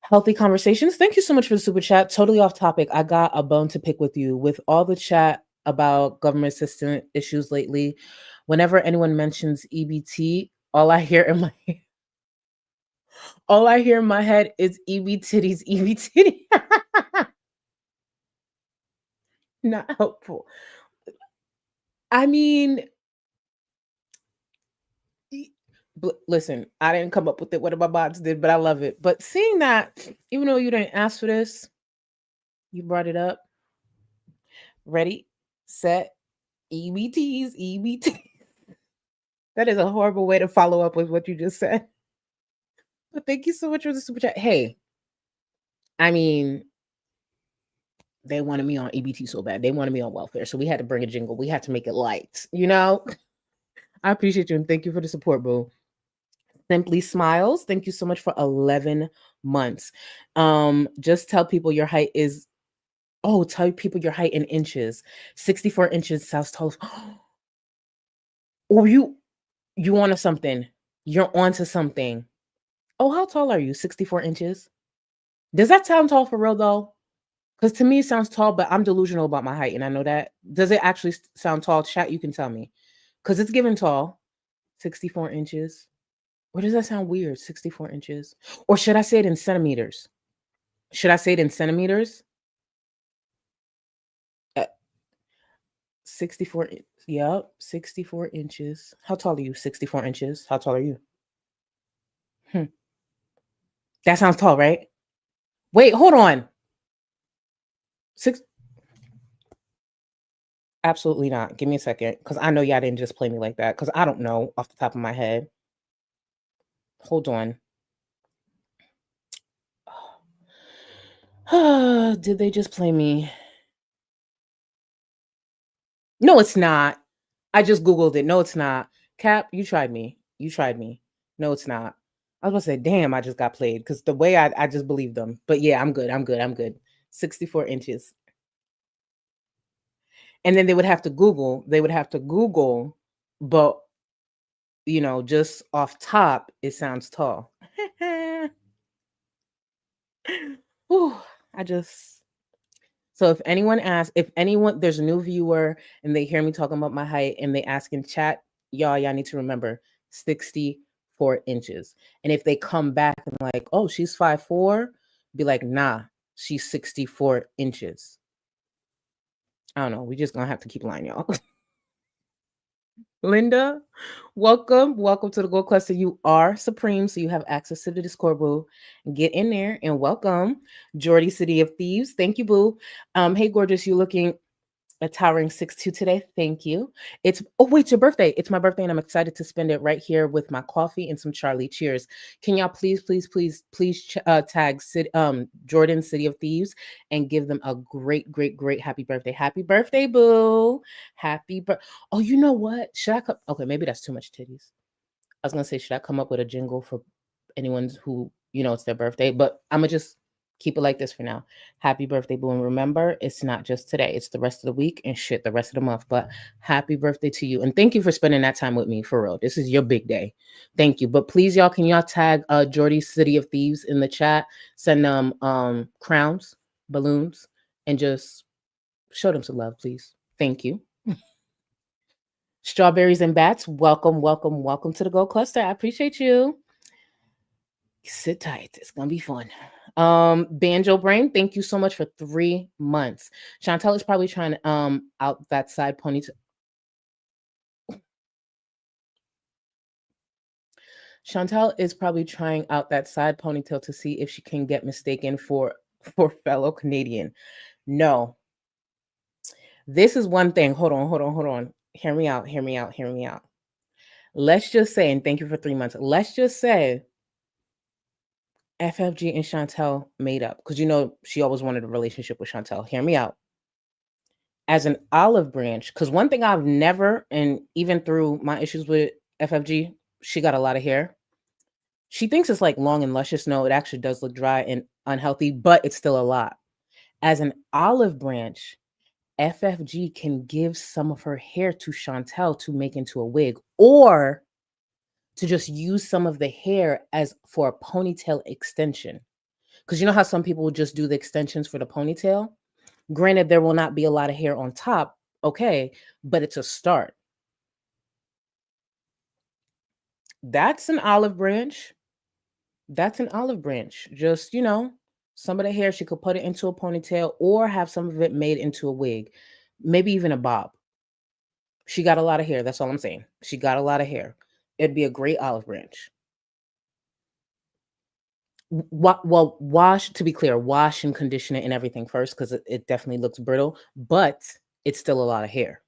Healthy conversations. Thank you so much for the super chat. Totally off topic. I got a bone to pick with you. With all the chat about government assistance issues lately, whenever anyone mentions EBT, all I hear in my head is EB titties, EB titty. Not helpful. I mean, listen, I didn't come up with it. One of my mods did, but I love it. But seeing that, even though you didn't ask for this, you brought it up. Ready, set, EBTs, EBT. That is a horrible way to follow up with what you just said. But thank you so much for the super chat. Hey, I mean, they wanted me on EBT so bad. They wanted me on welfare. So we had to bring a jingle. We had to make it light, you know? I appreciate you and thank you for the support, boo. Simply Smiles, thank you so much for 11 months. Just tell people your height is, tell people your height in inches. 64 inches sounds tall. Or you onto something. You're onto something. Oh, how tall are you? 64 inches? Does that sound tall for real though? Because to me it sounds tall, but I'm delusional about my height and I know that. Does it actually sound tall? Chat, you can tell me. Because it's given tall. 64 inches. Or does that sound weird? 64 inches? Or should I say it in centimeters? Should I say it in centimeters? 64. Yep, 64 inches. How tall are you? 64 inches. How tall are you? Hmm. That sounds tall, right? Wait, hold on. Six. Absolutely not. Give me a second, because I know y'all didn't just play me like that. Because I don't know off the top of my head. Hold on. Did they just play me? No, it's not. I just Googled it. No, it's not. Cap, you tried me. You tried me. No, it's not. I was gonna say, damn, I just got played because the way I just believed them. But yeah, I'm good. I'm good. I'm good. 64 inches. And then they would have to Google. They would have to Google, but just off top, it sounds tall. Whew, I just So if anyone asks, if anyone there's a new viewer and they hear me talking about my height and they ask in chat, y'all need to remember 64 inches. And if they come back and like, oh, she's 5'4", be like, nah, she's 64 inches. I don't know. We just gonna have to keep lying, y'all. Linda, welcome. Welcome to the Gold Cluster. You are supreme, so you have access to the Discord, boo. Get in there and welcome. Jordy, City of Thieves. Thank you, boo. Hey, gorgeous, you looking a towering 6'2" today. Thank you. Wait, your birthday. It's my birthday, and I'm excited to spend it right here with my coffee and some Charlie. Cheers. Can y'all please tag Jordan, City of Thieves, and give them a great, great, great happy birthday. Happy birthday, boo. Oh, you know what? Okay, maybe that's too much titties. I was gonna say, should I come up with a jingle for anyone who it's their birthday? But I'm gonna just keep it like this for now. Happy birthday, boo! And remember, it's not just today; it's the rest of the week and shit, the rest of the month. But happy birthday to you, and thank you for spending that time with me for real. This is your big day. Thank you. But please, y'all, can y'all tag Jordy City of Thieves in the chat? Send them crowns, balloons, and just show them some love, please. Thank you. Strawberries and bats, welcome, welcome, welcome to the Gold Cluster. I appreciate you. Sit tight. It's gonna be fun. Banjo Brain, thank you so much for 3 months. Chantal is probably trying to out that side ponytail. Chantal is probably trying out that side ponytail to see if she can get mistaken for fellow Canadian. No. This is one thing. Hold on. Hear me out. Let's just say, and thank you for 3 months. Let's just say FFG and Chantal made up because she always wanted a relationship with Chantal. Hear me out. As an olive branch, because one thing I've never, and even through my issues with FFG, she got a lot of hair. She thinks it's like long and luscious. No, it actually does look dry and unhealthy, but it's still a lot. As an olive branch, FFG can give some of her hair to Chantal to make into a wig, or to just use some of the hair as for a ponytail extension. Because you know how some people will just do the extensions for the ponytail? Granted, there will not be a lot of hair on top, okay, but it's a start. That's an olive branch. Just, some of the hair, she could put it into a ponytail or have some of it made into a wig, maybe even a bob. She got a lot of hair. That's all I'm saying. She got a lot of hair. It'd be a great olive branch. Well, to be clear, wash and condition it and everything first because it definitely looks brittle, but it's still a lot of hair.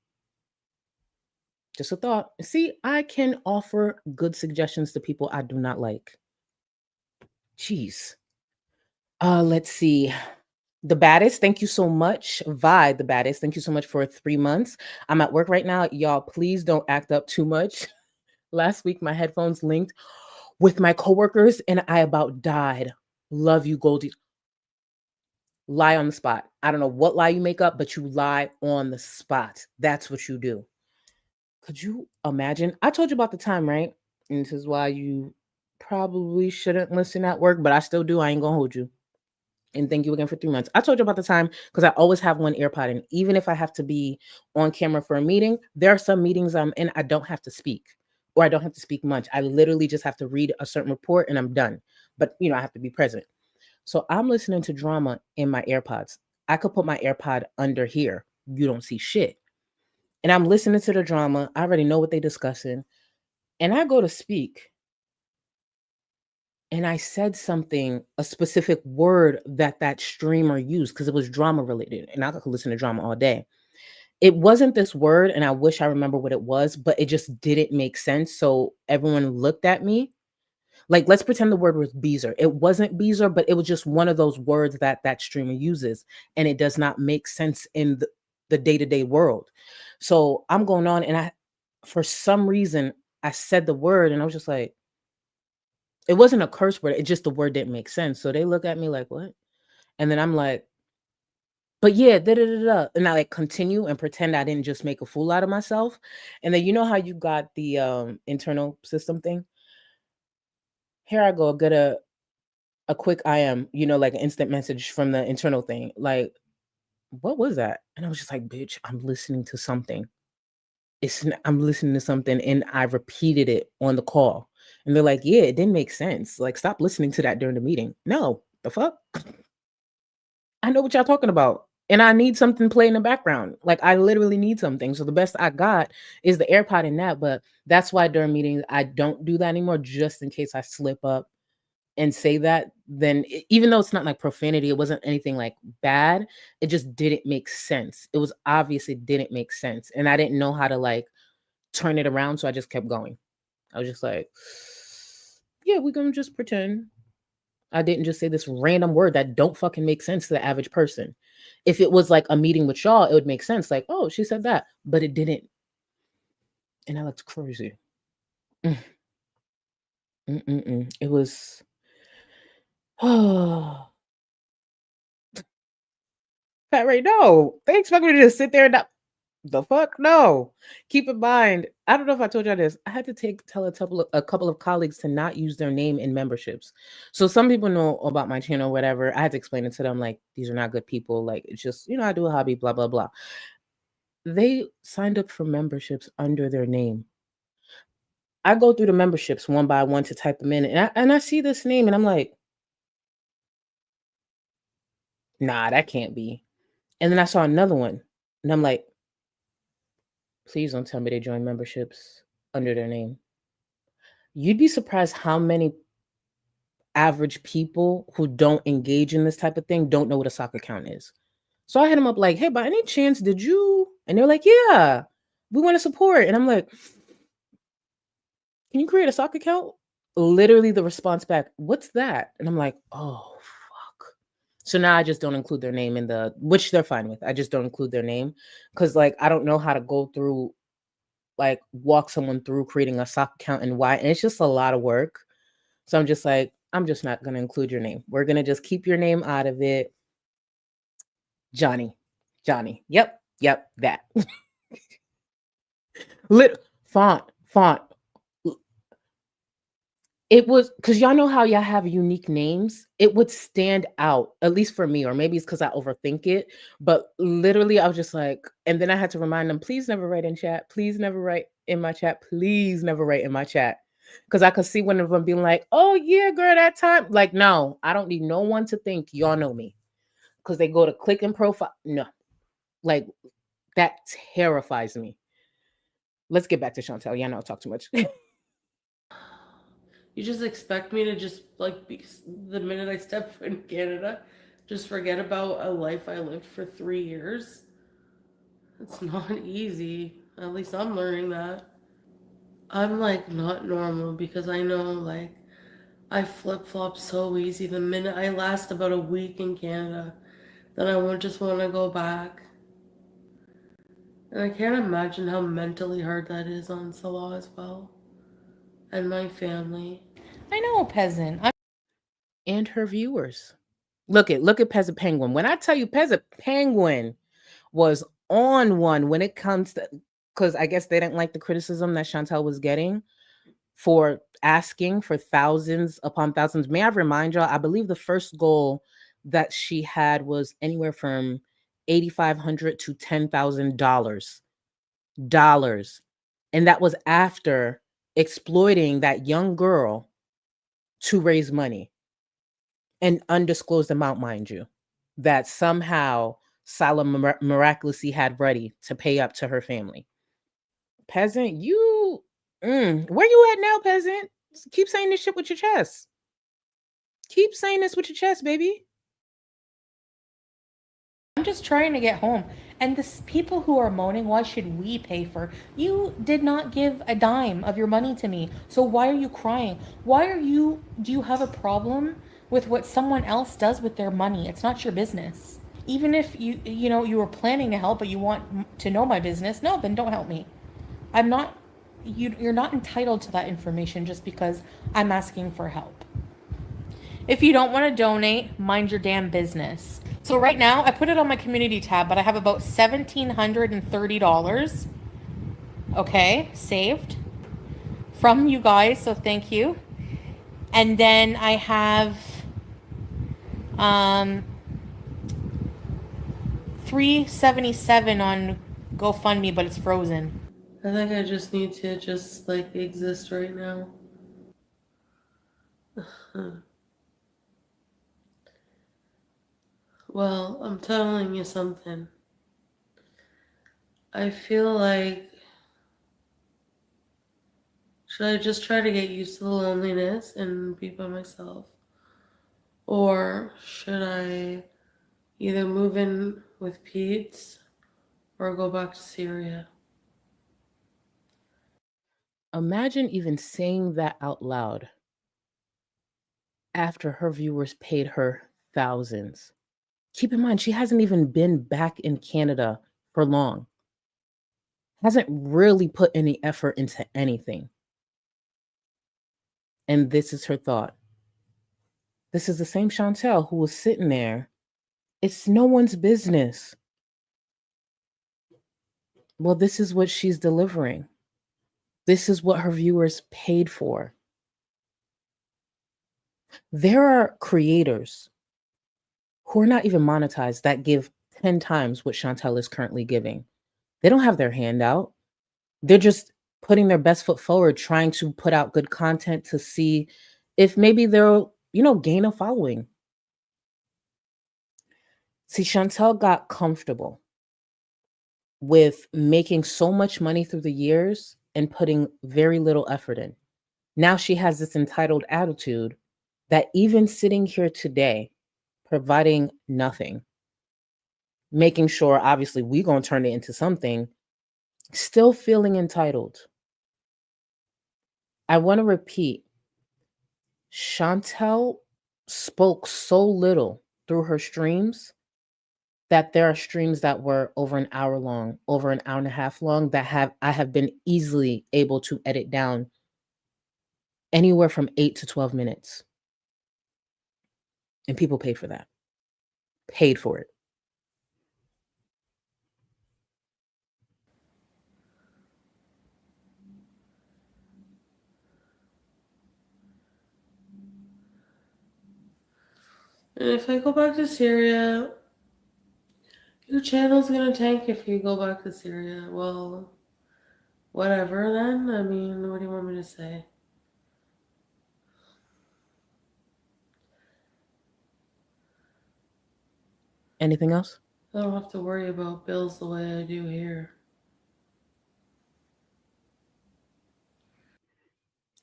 Just a thought. See, I can offer good suggestions to people I do not like. Jeez. Let's see. The baddest, thank you so much. Vi, the baddest, thank you so much for 3 months. I'm at work right now. Y'all, please don't act up too much. Last week, my headphones linked with my coworkers and I about died. Love you, Goldie. Lie on the spot. I don't know what lie you make up, but you lie on the spot. That's what you do. Could you imagine? I told you about the time, right? And this is why you probably shouldn't listen at work, but I still do. I ain't gonna hold you. And thank you again for 3 months. I told you about the time because I always have one AirPod in. Even if I have to be on camera for a meeting, there are some meetings I'm in, I don't have to speak or I don't have to speak much. I literally just have to read a certain report and I'm done. But, I have to be present. So I'm listening to drama in my AirPods. I could put my AirPod under here. You don't see shit. And I'm listening to the drama. I already know what they're discussing. And I go to speak and I said something, a specific word that that streamer used because it was drama related. And I could listen to drama all day. It wasn't this word, and I wish I remember what it was, but it just didn't make sense. So everyone looked at me. Like, let's pretend the word was Beezer. It wasn't Beezer, but it was just one of those words that that streamer uses, and it does not make sense in the day-to-day world. So I'm going on, and for some reason, I said the word, and I was just like, it wasn't a curse word. It just the word didn't make sense. So they look at me like, what? And then I'm like, but yeah, da da da da. And I like continue and pretend I didn't just make a fool out of myself. And then you know how you got the internal system thing? Here I go, get a quick IM, like an instant message from the internal thing. Like, what was that? And I was just like, bitch, I'm listening to something. I'm listening to something, and I repeated it on the call. And they're like, yeah, it didn't make sense. Like, stop listening to that during the meeting. No, the fuck? I know what y'all talking about. And I need something play in the background. Like, I literally need something. So the best I got is the AirPod in that. But that's why during meetings, I don't do that anymore, just in case I slip up and say that. Then even though it's not like profanity, it wasn't anything like bad. It just didn't make sense. It was obviously didn't make sense. And I didn't know how to like turn it around. So I just kept going. I was just like, yeah, we're going to just pretend I didn't just say this random word that don't fucking make sense to the average person. If it was like a meeting with y'all, it would make sense. Like, oh, she said that, but it didn't. And I looked crazy. Mm, It was, oh, Pat Ray, no. They expect me to just sit there and not, the fuck? No. Keep in mind, I don't know if I told y'all this. I had to tell a couple of colleagues to not use their name in memberships. So some people know about my channel, whatever. I had to explain it to them, like, these are not good people. Like, it's just, I do a hobby, blah, blah, blah. They signed up for memberships under their name. I go through the memberships one by one to type them in, and I see this name, and I'm like, nah, that can't be. And then I saw another one, and I'm like, please don't tell me they join memberships under their name. You'd be surprised how many average people who don't engage in this type of thing don't know what a sock account is. So I hit them up like, hey, by any chance, did you? And they're like, yeah, we want to support. And I'm like, can you create a sock account? Literally the response back, what's that? And I'm like, oh, fuck. So now I just don't include their name in which they're fine with. I just don't include their name because like, I don't know how to go through, like walk someone through creating a sock account and why. And it's just a lot of work. So I'm just like, I'm just not going to include your name. We're going to just keep your name out of it. Johnny. Yep, that. Font. It was because y'all know how y'all have unique names. It would stand out, at least for me, or maybe it's because I overthink it. But literally, I was just like, and then I had to remind them, please never write in chat. Please never write in my chat. Please never write in my chat. Because I could see one of them being like, oh, yeah, girl, that time. Like, no, I don't need no one to think y'all know me. Because they go to click and profile. No, like, that terrifies me. Let's get back to Chantal. Y'all know I talk too much. You just expect me to just like be, the minute I step foot in Canada, just forget about a life I lived for 3 years? It's not easy. At least I'm learning that. I'm like not normal because I know like I flip flop so easy. The minute I last about a week in Canada, then I won't just want to go back. And I can't imagine how mentally hard that is on Salah as well. And my family. I know, peasant. And her viewers. Look at Peasant Penguin. When I tell you Peasant Penguin was on one when it comes to, because I guess they didn't like the criticism that Chantal was getting for asking for thousands upon thousands. May I remind y'all, I believe the first goal that she had was anywhere from $8,500 to $10,000. And that was after exploiting that young girl to raise money. An undisclosed amount, mind you, that somehow Salah miraculously had ready to pay up to her family. Peasant, where you at now, peasant? Keep saying this shit with your chest. Keep saying this with your chest, baby. I'm just trying to get home. And the people who are moaning, why should we pay for? You did not give a dime of your money to me. So why are you crying? Do you have a problem with what someone else does with their money? It's not your business. Even if you were planning to help, but you want to know my business, no, then don't help me. I'm not, you're not entitled to that information just because I'm asking for help. If you don't want to donate, mind your damn business. So right now, I put it on my community tab, but I have about $1,730, okay, saved from you guys, so thank you. And then I have $377 on GoFundMe, but it's frozen. I think I just need to just like exist right now. Well, I'm telling you something. I feel like, should I just try to get used to the loneliness and be by myself? Or should I either move in with Pete or go back to Syria? Imagine even saying that out loud after her viewers paid her thousands. Keep in mind, she hasn't even been back in Canada for long. Hasn't really put any effort into anything. And this is her thought. This is the same Chantal who was sitting there. It's no one's business. Well, this is what she's delivering. This is what her viewers paid for. There are creators who are not even monetized that give 10 times what Chantal is currently giving. They don't have their hand out. They're just putting their best foot forward, trying to put out good content to see if maybe they'll, gain a following. See, Chantal got comfortable with making so much money through the years and putting very little effort in. Now she has this entitled attitude that even sitting here today, providing nothing, making sure obviously we're going to turn it into something, still feeling entitled. I want to repeat, Chantal spoke so little through her streams that there are streams that were over an hour long, over an hour and a half long, that I have been easily able to edit down anywhere from 8 to 12 minutes. And people paid for that. Paid for it. And if I go back to Syria, your channel's gonna tank if you go back to Syria. Well, whatever then. I mean, what do you want me to say? Anything else? I don't have to worry about bills the way I do here.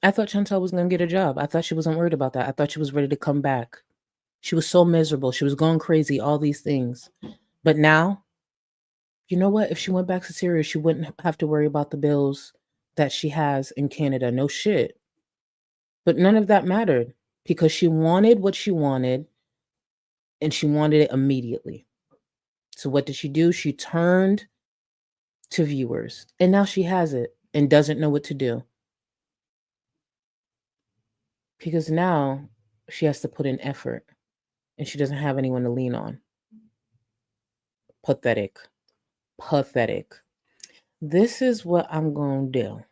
I thought Chantal was going to get a job. I thought she wasn't worried about that. I thought she was ready to come back. She was so miserable. She was going crazy, all these things. But now, you know what? If she went back to Syria, she wouldn't have to worry about the bills that she has in Canada. No shit. But none of that mattered because she wanted what she wanted and she wanted it immediately. So what did she do? She turned to viewers and now she has it and doesn't know what to do. Because now she has to put in effort and she doesn't have anyone to lean on. Pathetic. Pathetic. This is what I'm going to do.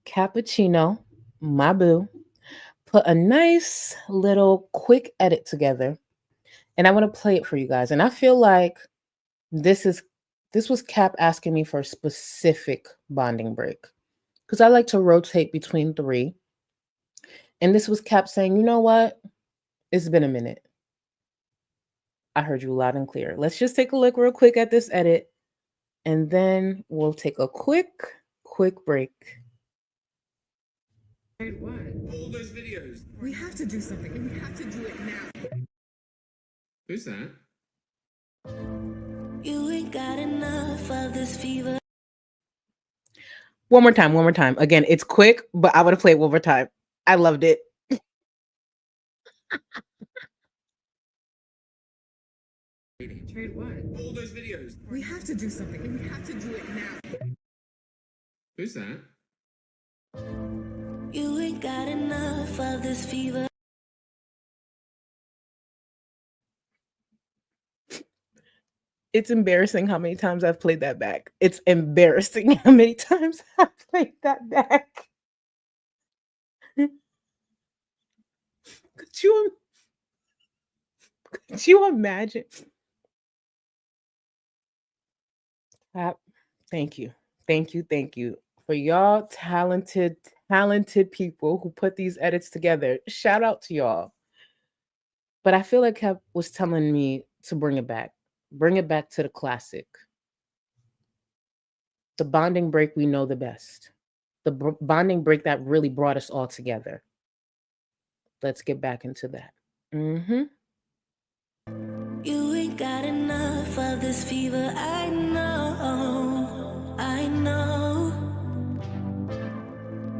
Cappuccino, my boo, put a nice little quick edit together and I want to play it for you guys. And I feel like this was Cap asking me for a specific bonding break because I like to rotate between 3. And this was Cap saying, you know what? It's been a minute. I heard you loud and clear. Let's just take a look real quick at this edit, and then we'll take a quick break. What? All those videos. We have to do something, and we have to do it now. Who's that? You ain't got enough of this fever. One more time. Again, it's quick, but I want to play it one more time. I loved it. Trade what? All those videos. We have to do something, and we have to do it now. Who's that? You ain't got enough of this fever. It's embarrassing how many times I've played that back. It's embarrassing how many times I've played that back. Could you imagine? Thank you for y'all talented people who put these edits together. Shout out to y'all. But I feel like Kev was telling me to bring it back to the classic, the bonding break we know the best, the bonding break that really brought us all together. Let's get back into that. You ain't got enough of this fever. I know.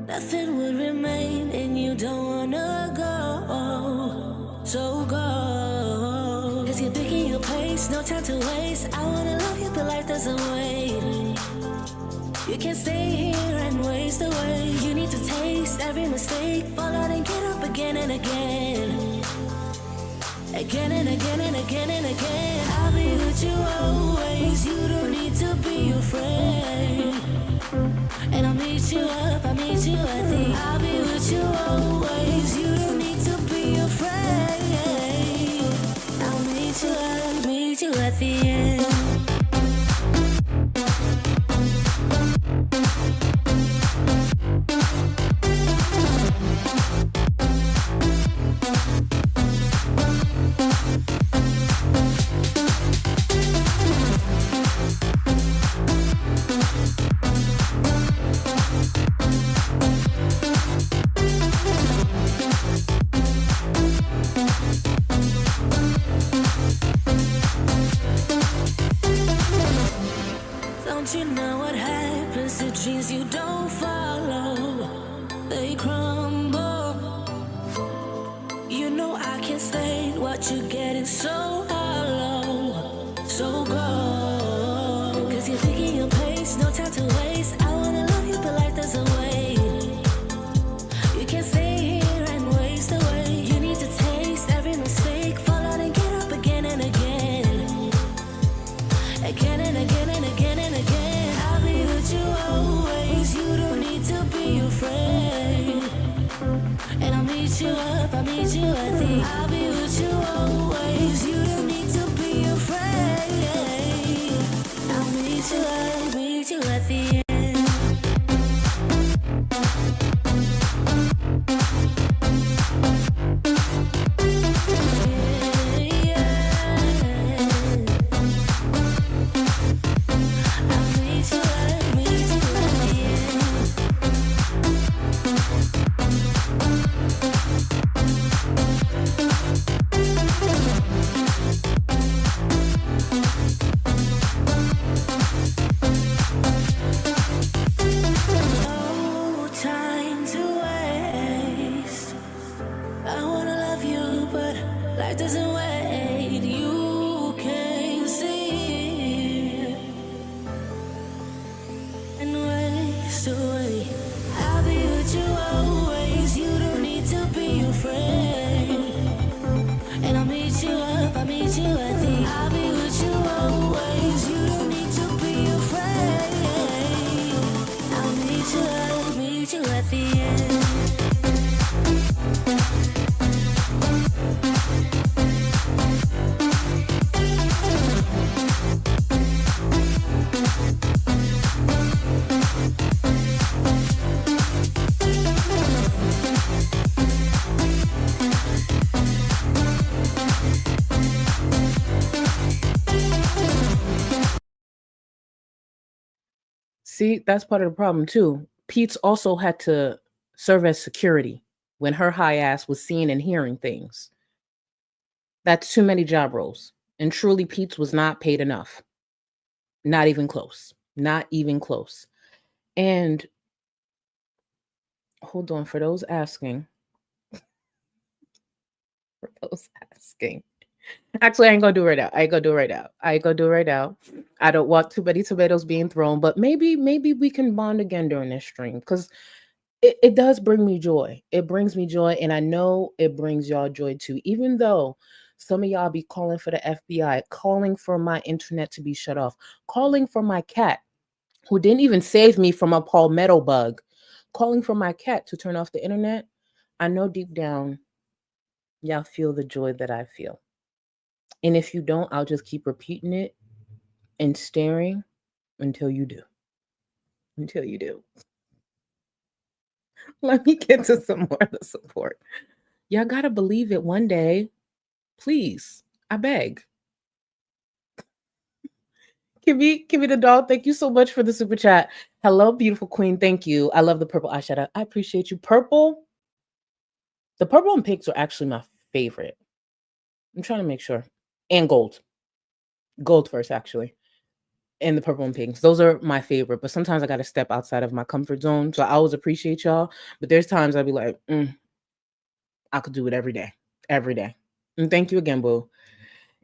Nothing would remain, and you don't wanna go. So go. 'Cause you're picking your pace, no time to waste. I wanna love you, but life doesn't wait. You can't stay here and waste away. You need to taste every mistake, fall out and get up again and again. Again and again and again and again. I'll be with you always. You don't need to be afraid. And I'll meet you up, I'll meet you at the. I'll be with you always. You don't need to be afraid. I'll meet you at the end. Don't you know what happens to dreams you don't follow? They crumble. You know I can't stand what you're getting so hollow. So go. 'Cause you're picking your pace, no time to waste. I wanna love you, but life doesn't wait. You can't stay here and waste away. You need to taste every mistake, fall out and get up again and again. Again and again and again and again. I'll be with you always. You don't need to be afraid. And I'll meet you up, I'll meet you at the. I'll be with you always. You See, that's part of the problem too. Pete's also had to serve as security when her high ass was seeing and hearing things. That's too many job roles. And truly, Pete's was not paid enough. Not even close. Not even close. And hold on, for those asking, for those asking. Actually, I ain't gonna do it right now. I ain't gonna do it right now. I ain't gonna do it right now. I don't want too many tomatoes being thrown, but maybe we can bond again during this stream because it does bring me joy. It brings me joy, and I know it brings y'all joy too. Even though some of y'all be calling for the FBI, calling for my internet to be shut off, calling for my cat, who didn't even save me from a palmetto bug, calling for my cat to turn off the internet. I know deep down y'all feel the joy that I feel. And if you don't, I'll just keep repeating it and staring until you do. Until you do. Let me get to some more of the support. Y'all gotta believe it one day. Please. I beg. Kimmy the doll, thank you so much for the super chat. Hello, beautiful queen. Thank you. I love the purple eyeshadow. I appreciate you. Purple. The purple and pinks are actually my favorite. I'm trying to make sure. And gold. Gold first, actually. And the purple and pinks. Those are my favorite. But sometimes I got to step outside of my comfort zone. So I always appreciate y'all. But there's times I'll be like, I could do it every day. Every day. And thank you again, boo.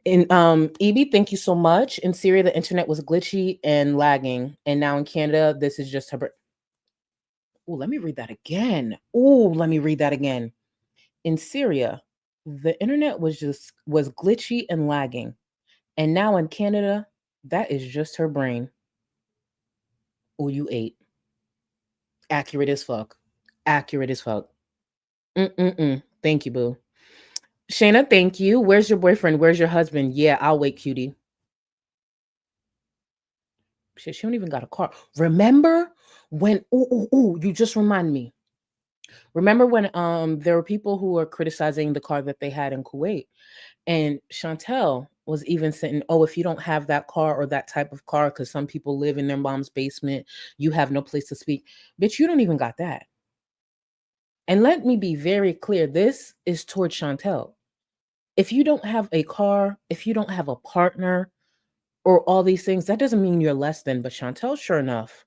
In EB, thank you so much. In Syria, the internet was glitchy and lagging. And now in Canada, this is just her. Oh, let me read that again. Oh, let me read that again. In Syria, the internet was glitchy and lagging. And now in Canada, that is just her brain. Oh, you ate. Accurate as fuck. Accurate as fuck. Thank you, boo. Shayna, thank you. Where's your boyfriend? Where's your husband? Yeah, I'll wait, cutie. Shit, she don't even got a car. Remember when? You just remind me. Remember when there were people who were criticizing the car that they had in Kuwait, and Chantel was even saying, "Oh, if you don't have that car or that type of car, because some people live in their mom's basement, you have no place to speak. Bitch, you don't even got that." And let me be very clear: this is towards Chantel. If you don't have a car, if you don't have a partner, or all these things, that doesn't mean you're less than. But Chantel, sure enough,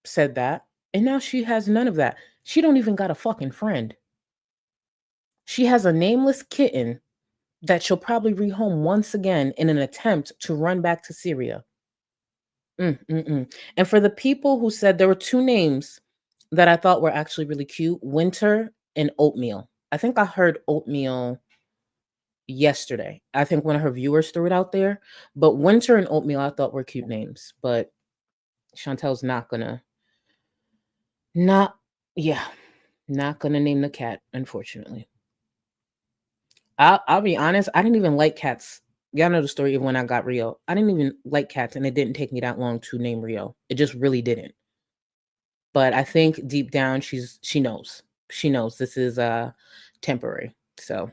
said that. And now she has none of that. She don't even got a fucking friend. She has a nameless kitten that she'll probably rehome once again in an attempt to run back to Syria. And for the people who said there were two names that I thought were actually really cute, Winter and Oatmeal. I think I heard Oatmeal yesterday. I think one of her viewers threw it out there. But Winter and Oatmeal I thought were cute names. But Chantel's not gonna name the cat, unfortunately. I'll be honest, I didn't even like cats. Y'all know the story of when I got Rio. I didn't even like cats, and it didn't take me that long to name Rio. It just really didn't. But I think deep down she knows. She knows this is temporary. So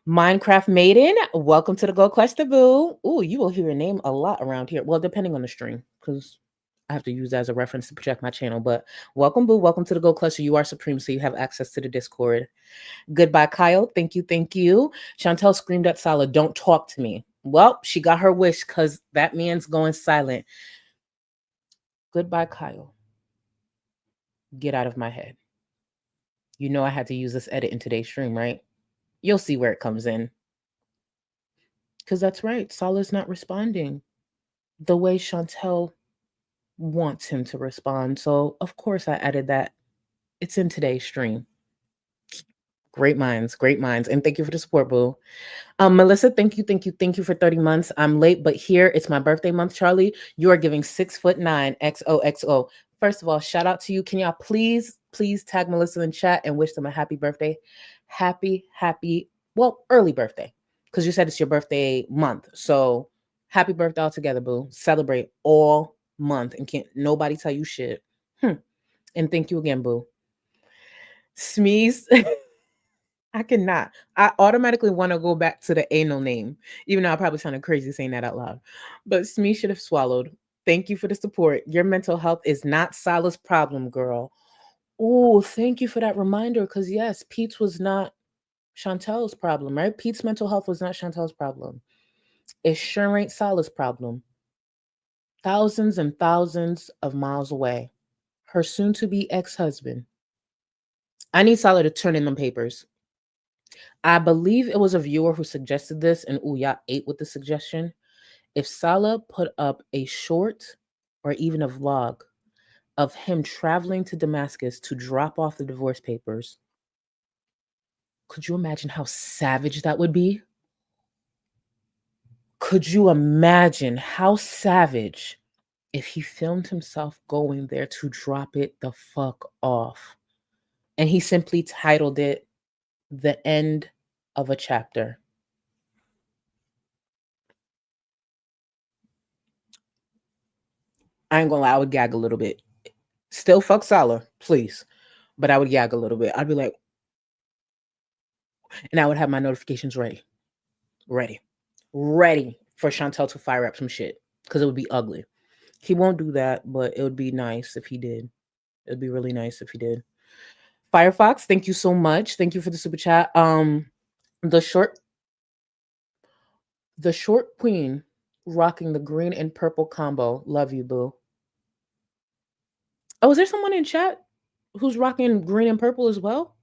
Minecraft Maiden, welcome to the Gold Cluster, boo. Ooh, you will hear your name a lot around here. Well, depending on the stream, because I have to use that as a reference to project my channel. But welcome, boo. Welcome to the Gold Cluster. You are supreme, so you have access to the Discord. Goodbye, Kyle. Thank you. Thank you. Chantel screamed at Salah, don't talk to me. Well, she got her wish because that man's going silent. Goodbye, Kyle. Get out of my head. You know I had to use this edit in today's stream, right? You'll see where it comes in. Because that's right. Salah's not responding the way Chantel wants him to respond. So, of course, I added that. It's in today's stream. Great minds, great minds. And thank you for the support, boo. Melissa, thank you for 30 months. I'm late, but here it's my birthday month, Charlie. You are giving 6'9" XOXO. First of all, shout out to you. Can y'all please tag Melissa in chat and wish them a happy birthday? Early birthday. Because you said it's your birthday month. So happy birthday all together, boo. Celebrate all month and can't nobody tell you shit. And thank you again, boo. Smeeze. I cannot. I automatically want to go back to the anal name, even though I probably sounded crazy saying that out loud. But Smee should have swallowed. Thank you for the support. Your mental health is not Salah's problem, girl. Oh, thank you for that reminder. Because yes, Pete's was not Chantel's problem, right? Pete's mental health was not Chantel's problem. It sure ain't Salah's problem. Thousands and thousands of miles away. Her soon to be ex husband. I need Salah to turn in them papers. I believe it was a viewer who suggested this, and Ouya ate with the suggestion. If Salah put up a short or even a vlog of him traveling to Damascus to drop off the divorce papers, could you imagine how savage that would be? Could you imagine how savage if he filmed himself going there to drop it the fuck off? And he simply titled it The End of a Chapter. I ain't gonna lie, I would gag a little bit. Still fuck Salah, please. But I would gag a little bit. I'd be like, and I would have my notifications ready for Chantel to fire up some shit because it would be ugly. He won't do that, but it would be nice if he did. It would be really nice if he did. Firefox, thank you so much. Thank you for the super chat. The short queen rocking the green and purple combo. Love you, boo. Oh, is there someone in chat who's rocking green and purple as well?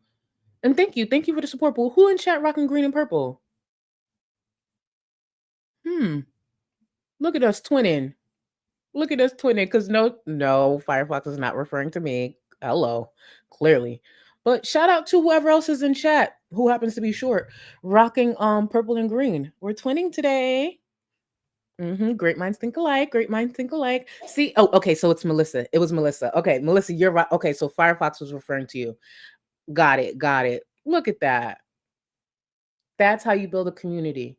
And thank you for the support, boo. Who in chat rocking green and purple? Look at us twinning. Because no, Firefox is not referring to me. Hello, clearly. But shout out to whoever else is in chat who happens to be short, rocking purple and green. We're twinning today. Great minds think alike. See, okay, so it's Melissa. It was Melissa. Okay, Melissa, you're right. Okay, so Firefox was referring to you. Got it. Look at that. That's how you build a community.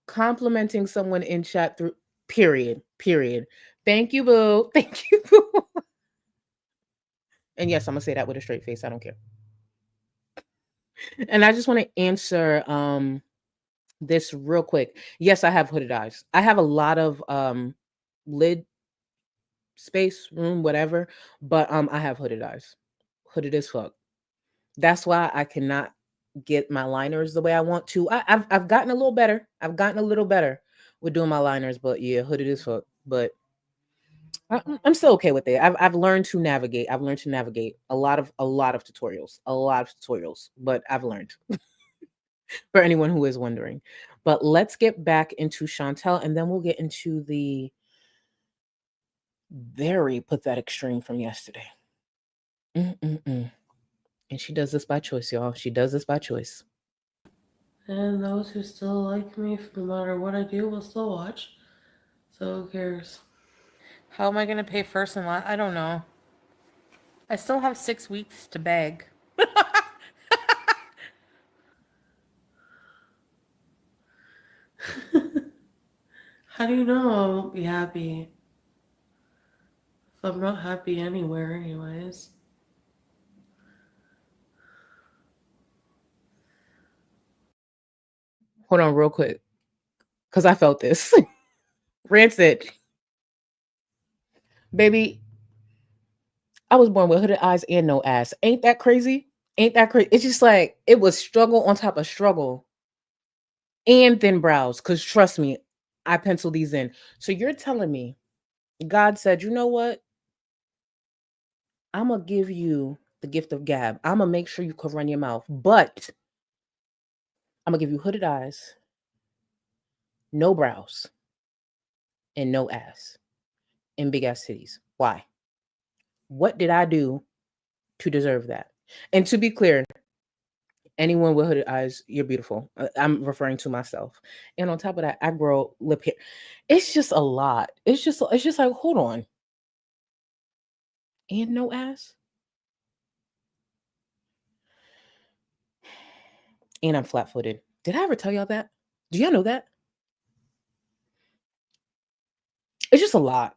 Complimenting someone in chat through period. Thank you, boo. And yes, I'm gonna say that with a straight face. I don't care. And I just want to answer this real quick. Yes, I have hooded eyes. I have a lot of lid space, room, whatever, but I have hooded eyes. Hooded as fuck. That's why I cannot get my liners the way I want to. I've gotten a little better. With doing my liners, but yeah, hooded as fuck. But I'm still okay with it. I've learned to navigate. A lot of tutorials, but I've learned. For anyone who is wondering. But let's get back into Chantal, and then we'll get into the very pathetic stream from yesterday. And she does this by choice, y'all. She does this by choice. And those who still like me, no matter what I do, will still watch. So who cares? How am I going to pay first and last? I don't know. I still have 6 weeks to beg. How do you know I won't be happy? If I'm not happy anywhere, anyways. Hold on real quick. Because I felt this. Rancid. Baby, I was born with hooded eyes and no ass. Ain't that crazy? It's just like, it was struggle on top of struggle. And thin brows. Because trust me, I pencil these in. So you're telling me God said, you know what? I'm going to give you the gift of gab. I'm going to make sure you can run your mouth. But I'm going to give you hooded eyes, no brows, and no ass, and big ass titties. Why? What did I do to deserve that? And to be clear, anyone with hooded eyes, you're beautiful. I'm referring to myself. And on top of that, I grow lip hair. It's just a lot. It's just like, hold on. And no ass? And I'm flat-footed. Did I ever tell y'all that? Do y'all know that? It's just a lot.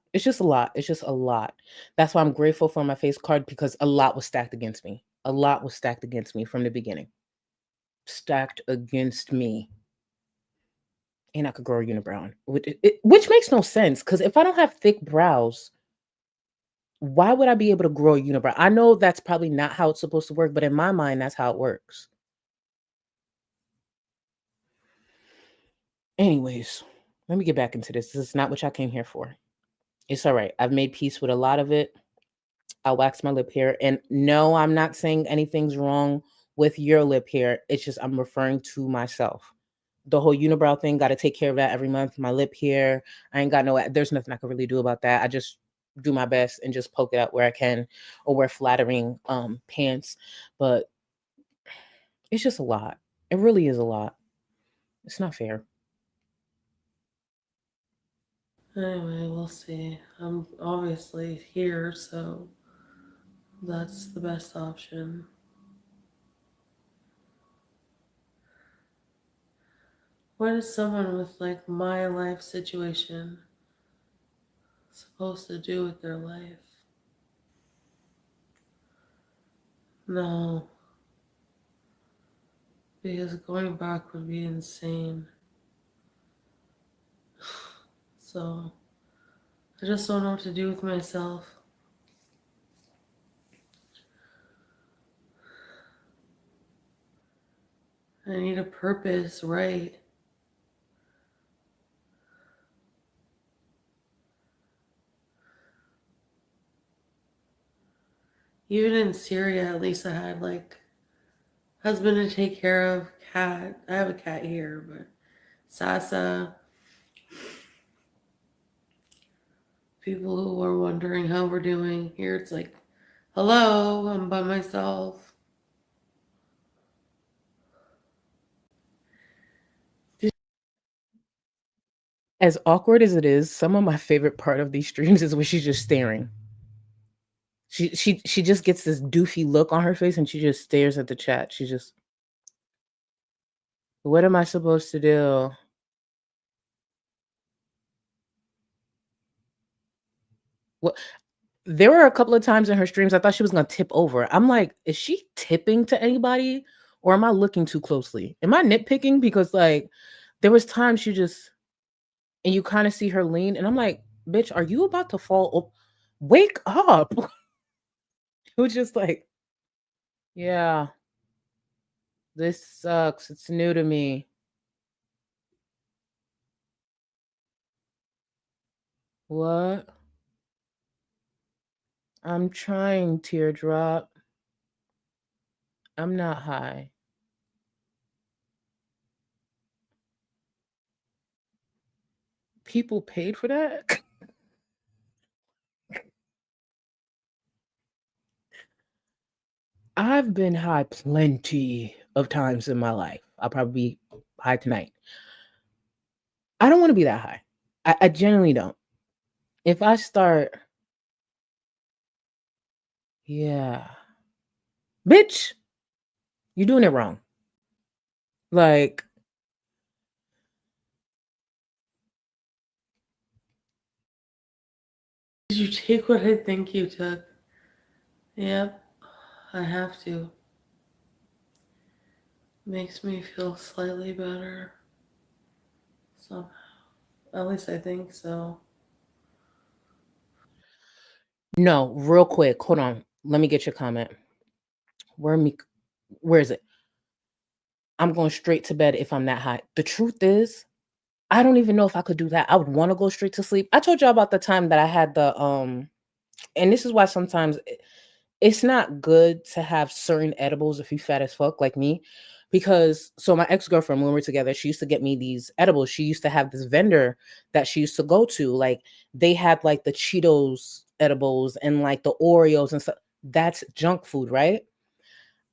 That's why I'm grateful for my face card, because a lot was stacked against me. From the beginning. stacked against me, and I could grow a unibrow, which makes no sense. Because if I don't have thick brows, why would I be able to grow a unibrow? I know that's probably not how it's supposed to work, but in my mind, that's how it works. Anyways, let me get back into this. This is not what I came here for. It's all right. I've made peace with a lot of it. I'll wax my lip hair. And no, I'm not saying anything's wrong with your lip hair. It's just I'm referring to myself. The whole unibrow thing, got to take care of that every month. My lip hair, I ain't got there's nothing I can really do about that. I just do my best and just poke it out where I can, or wear flattering pants. But it's just a lot. It really is a lot. It's not fair. Anyway, we'll see. I'm obviously here, so that's the best option. What is someone with like my life situation supposed to do with their life? No, because going back would be insane. So I just don't know what to do with myself. I need a purpose, right? Even in Syria, at least I had like husband to take care of, cat. I have a cat here, but Sasa, people who are wondering how we're doing. Here it's like, hello, I'm by myself. As awkward as it is, some of my favorite part of these streams is when she's just staring. She just gets this doofy look on her face and she just stares at the chat. She just, what am I supposed to do? What? There were a couple of times in her streams I thought she was gonna tip over. I'm like, is she tipping to anybody, or am I looking too closely? Am I nitpicking? Because like, there was times she just, and you kind of see her lean, and I'm like, bitch, are you about to fall? Wake up! It was just like, yeah, this sucks. It's new to me. What? I'm trying, teardrop. I'm not high. People paid for that? I've been high plenty of times in my life. I'll probably be high tonight. I don't want to be that high. I genuinely don't. If I start, yeah, bitch, you're doing it wrong. Like, Did you take what I think you took? Yep, I have to. Makes me feel slightly better. Somehow. At least I think so. no, real quick. Hold on. Let me get your comment. Where is it? I'm going straight to bed if I'm that high. The truth is, I don't even know if I could do that. I would want to go straight to sleep. I told y'all about the time that I had the and this is why sometimes it's not good to have certain edibles if you fat as fuck like me. Because so my ex-girlfriend, when we were together, she used to get me these edibles. She used to have this vendor that she used to go to. Like they had like the Cheetos edibles and like the Oreos and stuff. That's junk food, right?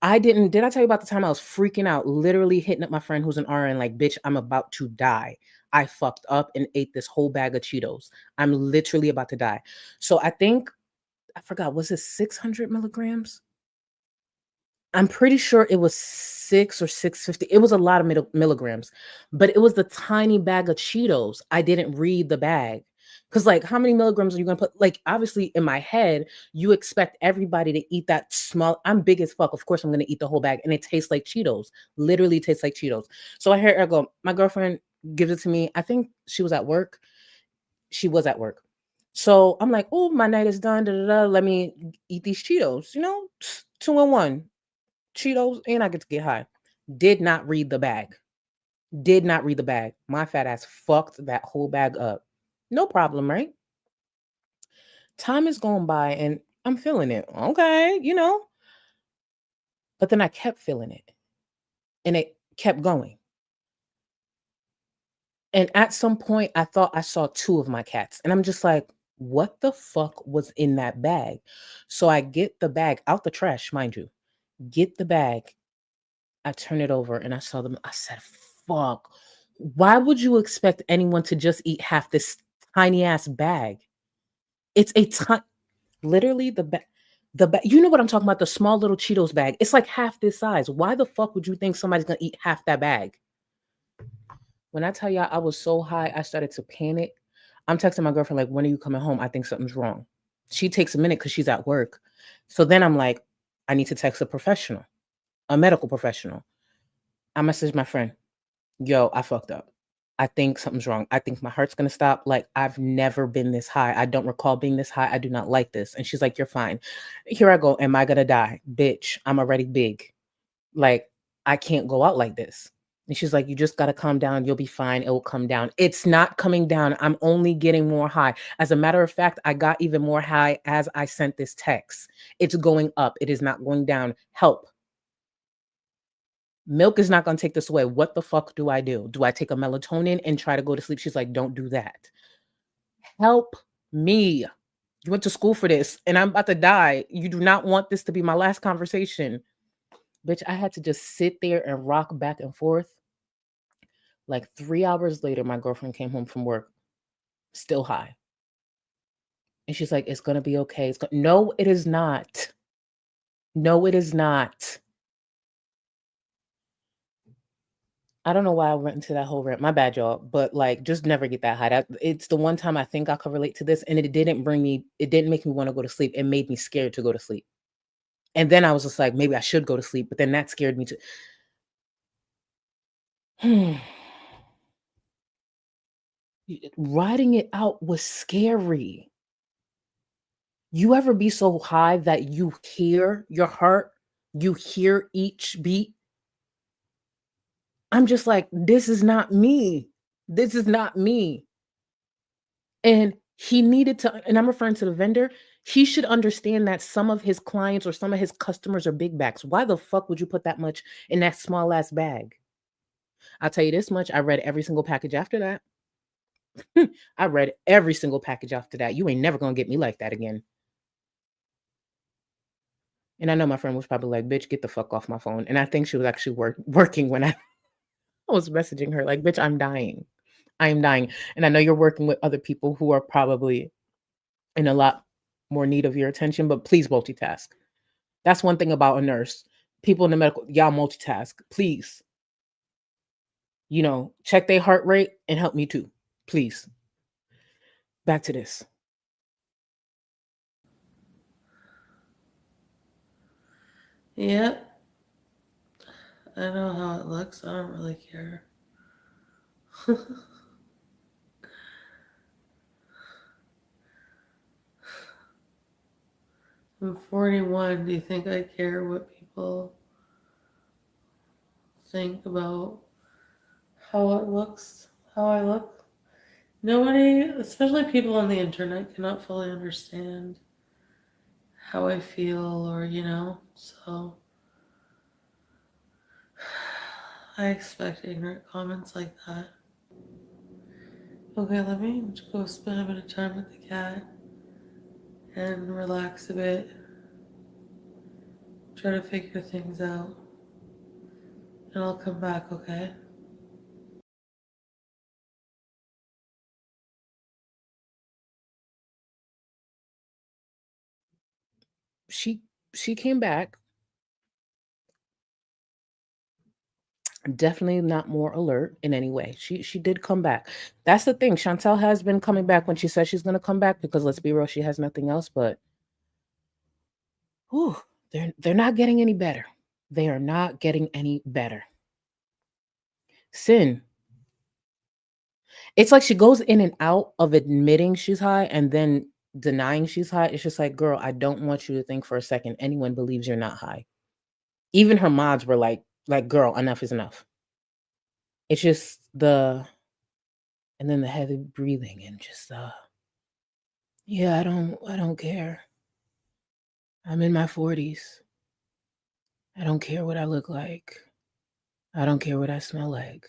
Did I tell you about the time I was freaking out, literally hitting up my friend who's an RN, like, bitch, I'm about to die. I fucked up and ate this whole bag of Cheetos. I'm literally about to die. So I think, I forgot, was it 600 milligrams? I'm pretty sure it was 6 or 650. It was a lot of milligrams, but it was the tiny bag of Cheetos. I didn't read the bag Because, like, how many milligrams are you gonna put? Like, obviously, in my head, you expect everybody to eat that small. I'm big as fuck. Of course, I'm gonna eat the whole bag, and it tastes like Cheetos. Literally tastes like Cheetos. So I hear her go. My girlfriend gives it to me. I think she was at work. She was at work. So I'm like, oh, my night is done. Da, da, da. Let me eat these Cheetos. You know, 2 in 1. Cheetos, and I get to get high. Did not read the bag. Did not read the bag. My fat ass fucked that whole bag up. No problem, right? Time is going by and I'm feeling it. Okay, But then I kept feeling it and it kept going. And at some point, I thought I saw two of my cats. And I'm just like, what the fuck was in that bag? So I get the bag out the trash, mind you. Get the bag. I turn it over and I saw them. I said, fuck. Why would you expect anyone to just eat half this tiny ass bag? It's a ton. Literally, the bag. You know what I'm talking about? The small little Cheetos bag. It's like half this size. Why the fuck would you think somebody's gonna eat half that bag? When I tell y'all I was so high, I started to panic. I'm texting my girlfriend, like, when are you coming home? I think something's wrong. She takes a minute because she's at work. So then I'm like, I need to text a professional, a medical professional. I messaged my friend, yo, I fucked up. I think something's wrong. I think my heart's gonna stop. Like, I've never been this high. I don't recall being this high. I do not like this. And she's like, you're fine. Here I go. Am I gonna die? Bitch, I'm already big. Like, I can't go out like this. And she's like, you just gotta calm down. You'll be fine. It will come down. It's not coming down. I'm only getting more high. As a matter of fact, I got even more high as I sent this text. It's going up. It is not going down. Help. Milk is not going to take this away. What the fuck do I do? Do I take a melatonin and try to go to sleep? She's like, don't do that. Help me. You went to school for this and I'm about to die. You do not want this to be my last conversation. Bitch, I had to just sit there and rock back and forth. Like 3 hours later, my girlfriend came home from work, still high. And she's like, it's going to be okay. No, it is not. No, it is not. I don't know why I went into that whole rant. My bad, y'all. But like, just never get that high. It's the one time I think I could relate to this, and it didn't make me want to go to sleep. It made me scared to go to sleep. And then I was just like, maybe I should go to sleep, but then that scared me too. Writing it out was scary. You ever be so high that you hear your heart, you hear each beat? I'm just like, this is not me. This is not me. And he needed to, and I'm referring to the vendor, he should understand that some of his clients or some of his customers are big bags. Why the fuck would you put that much in that small ass bag? I'll tell you this much. I read every single package after that. I read every single package after that. You ain't never gonna get me like that again. And I know my friend was probably like, bitch, get the fuck off my phone. And I think she was actually working when I was messaging her, like, bitch, I'm dying. I am dying. And I know you're working with other people who are probably in a lot more need of your attention, but please multitask. That's one thing about a nurse. People in the medical, y'all multitask. Please, check their heart rate and help me too. Please. Back to this. Yep. I know how it looks. I don't really care. I'm 41. Do you think I care what people think about how it looks, how I look? Nobody, especially people on the internet, cannot fully understand how I feel so I expect ignorant comments like that. Okay, let me go spend a bit of time with the cat and relax a bit. Try to figure things out. And I'll come back, okay? She came back. Definitely not more alert in any way. She did come back. That's the thing. Chantel has been coming back when she says she's gonna come back because let's be real, she has nothing else. But whew, they're not getting any better. They are not getting any better. Sin. It's like she goes in and out of admitting she's high and then denying she's high. It's just like, girl, I don't want you to think for a second anyone believes you're not high. Even her mods were like, girl, enough is enough. It's just and then the heavy breathing and just yeah, I don't care. I'm in my 40s. I don't care what I look like. I don't care what I smell like.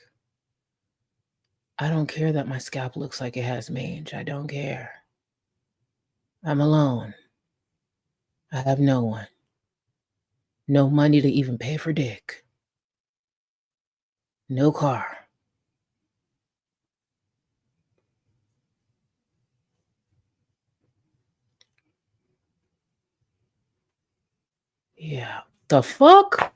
I don't care that my scalp looks like it has mange. I don't care. I'm alone. I have no one. No money to even pay for dick. No car. Yeah. The fuck?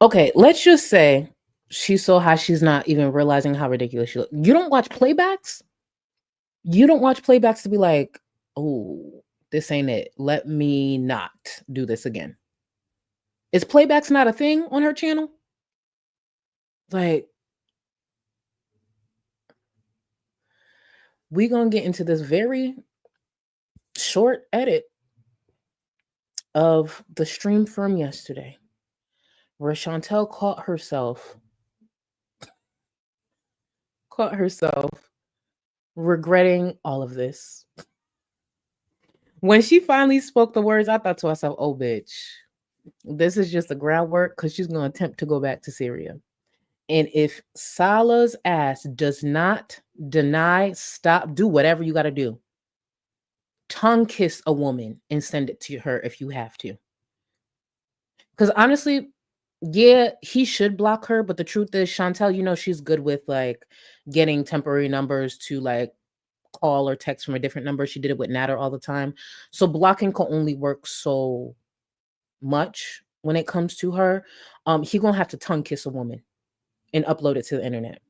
Okay, let's just say she's so high she's not even realizing how ridiculous she looks. You don't watch playbacks? You don't watch playbacks to be like, oh, this ain't it. Let me not do this again. Is playbacks not a thing on her channel? Like, we gonna get into this very short edit of the stream from yesterday where Chantel caught herself regretting all of this. When she finally spoke the words, I thought to myself, oh, bitch, this is just the groundwork because she's going to attempt to go back to Syria. And if Salah's ass does not deny, stop, do whatever you got to do, tongue kiss a woman and send it to her if you have to. Because honestly, yeah, he should block her. But the truth is, Chantel, she's good with like getting temporary numbers to like call or text from a different number. She did it with Natter all the time. So blocking can only work so much when it comes to her. He gonna have to tongue kiss a woman and upload it to the internet.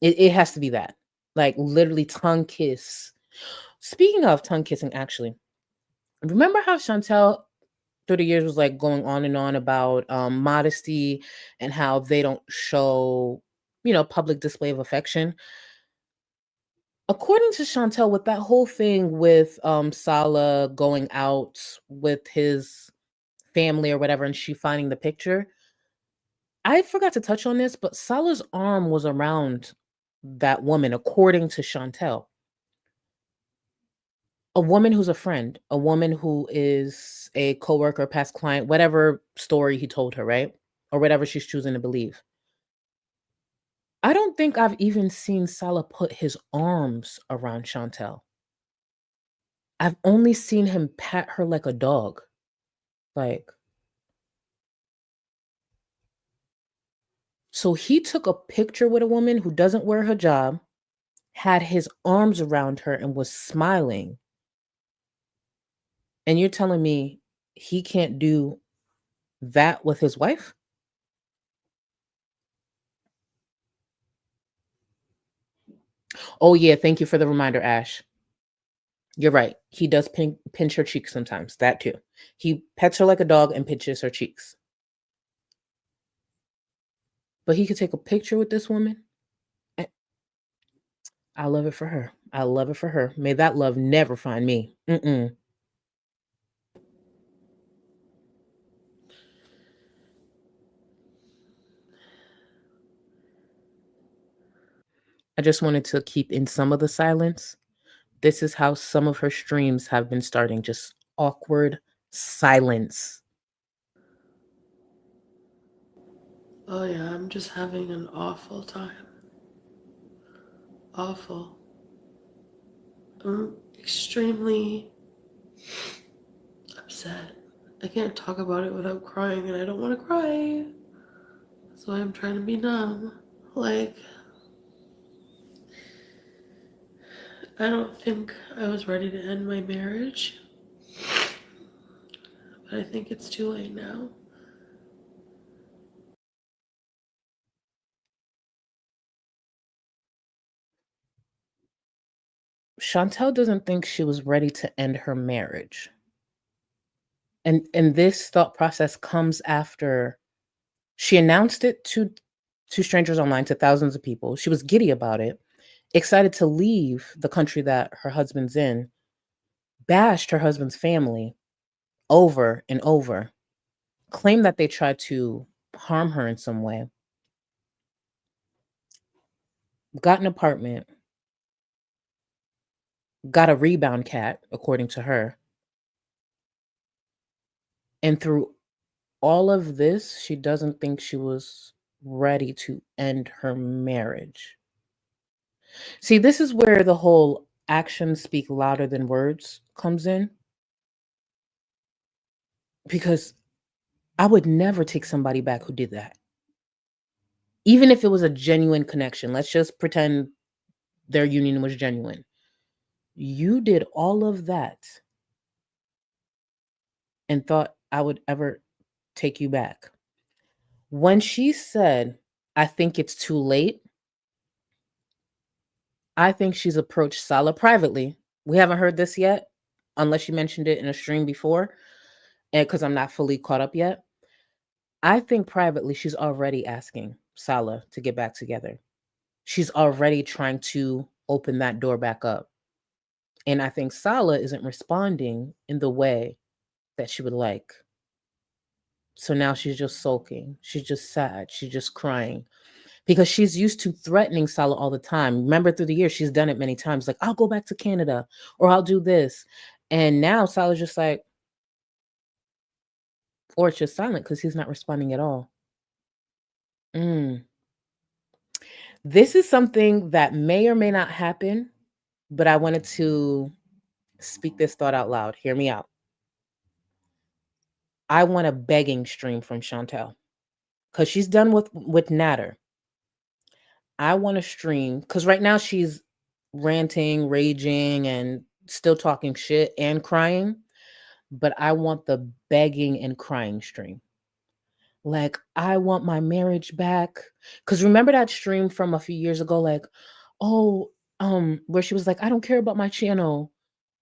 It has to be that. Like literally tongue kiss. Speaking of tongue kissing, actually, remember how Chantel through the years was like going on and on about modesty and how they don't show, public display of affection. According to Chantel, with that whole thing with Salah going out with his family or whatever, and she finding the picture, I forgot to touch on this, but Salah's arm was around that woman, according to Chantel. A woman who's a friend, a woman who is a coworker, past client, whatever story he told her, right? Or whatever she's choosing to believe. I don't think I've even seen Salah put his arms around Chantel. I've only seen him pat her like a dog. Like, so he took a picture with a woman who doesn't wear her hijab, had his arms around her, and was smiling. And you're telling me he can't do that with his wife? Oh, yeah. Thank you for the reminder, Ash. You're right. He does pinch her cheeks sometimes. That too. He pets her like a dog and pinches her cheeks. But he could take a picture with this woman. I love it for her. I love it for her. May that love never find me. I just wanted to keep in some of the silence. This is how some of her streams have been starting. Just awkward silence. Oh yeah, I'm just having an awful time. Awful. I'm extremely upset. I can't talk about it without crying, and I don't want to cry. That's why I'm trying to be numb. Like, I don't think I was ready to end my marriage, but I think it's too late now. Chantel doesn't think she was ready to end her marriage. And this thought process comes after she announced it to strangers online, to thousands of people. She was giddy about it, excited to leave the country that her husband's in, bashed her husband's family over and over, claimed that they tried to harm her in some way, got an apartment, got a rebound cat, according to her. And through all of this, she doesn't think she was ready to end her marriage. See, this is where the whole actions speak louder than words comes in. Because I would never take somebody back who did that. Even if it was a genuine connection, let's just pretend their union was genuine. You did all of that and thought I would ever take you back. When she said, I think it's too late, I think she's approached Salah privately. We haven't heard this yet, unless you mentioned it in a stream before, and because I'm not fully caught up yet. I think privately she's already asking Salah to get back together. She's already trying to open that door back up. And I think Salah isn't responding in the way that she would like. So now she's just sulking. She's just sad. She's just crying because she's used to threatening Salah all the time. Remember, through the years, she's done it many times. Like, I'll go back to Canada or I'll do this. And now Salah's just like, or it's just silent because he's not responding at all. This is something that may or may not happen, but I wanted to speak this thought out loud. Hear me out. I want a begging stream from Chantel because she's done with Natter. I want to stream because right now she's ranting, raging, and still talking shit and crying. But I want the begging and crying stream. Like, I want my marriage back. Because remember that stream from a few years ago? Like, oh, where she was like, I don't care about my channel.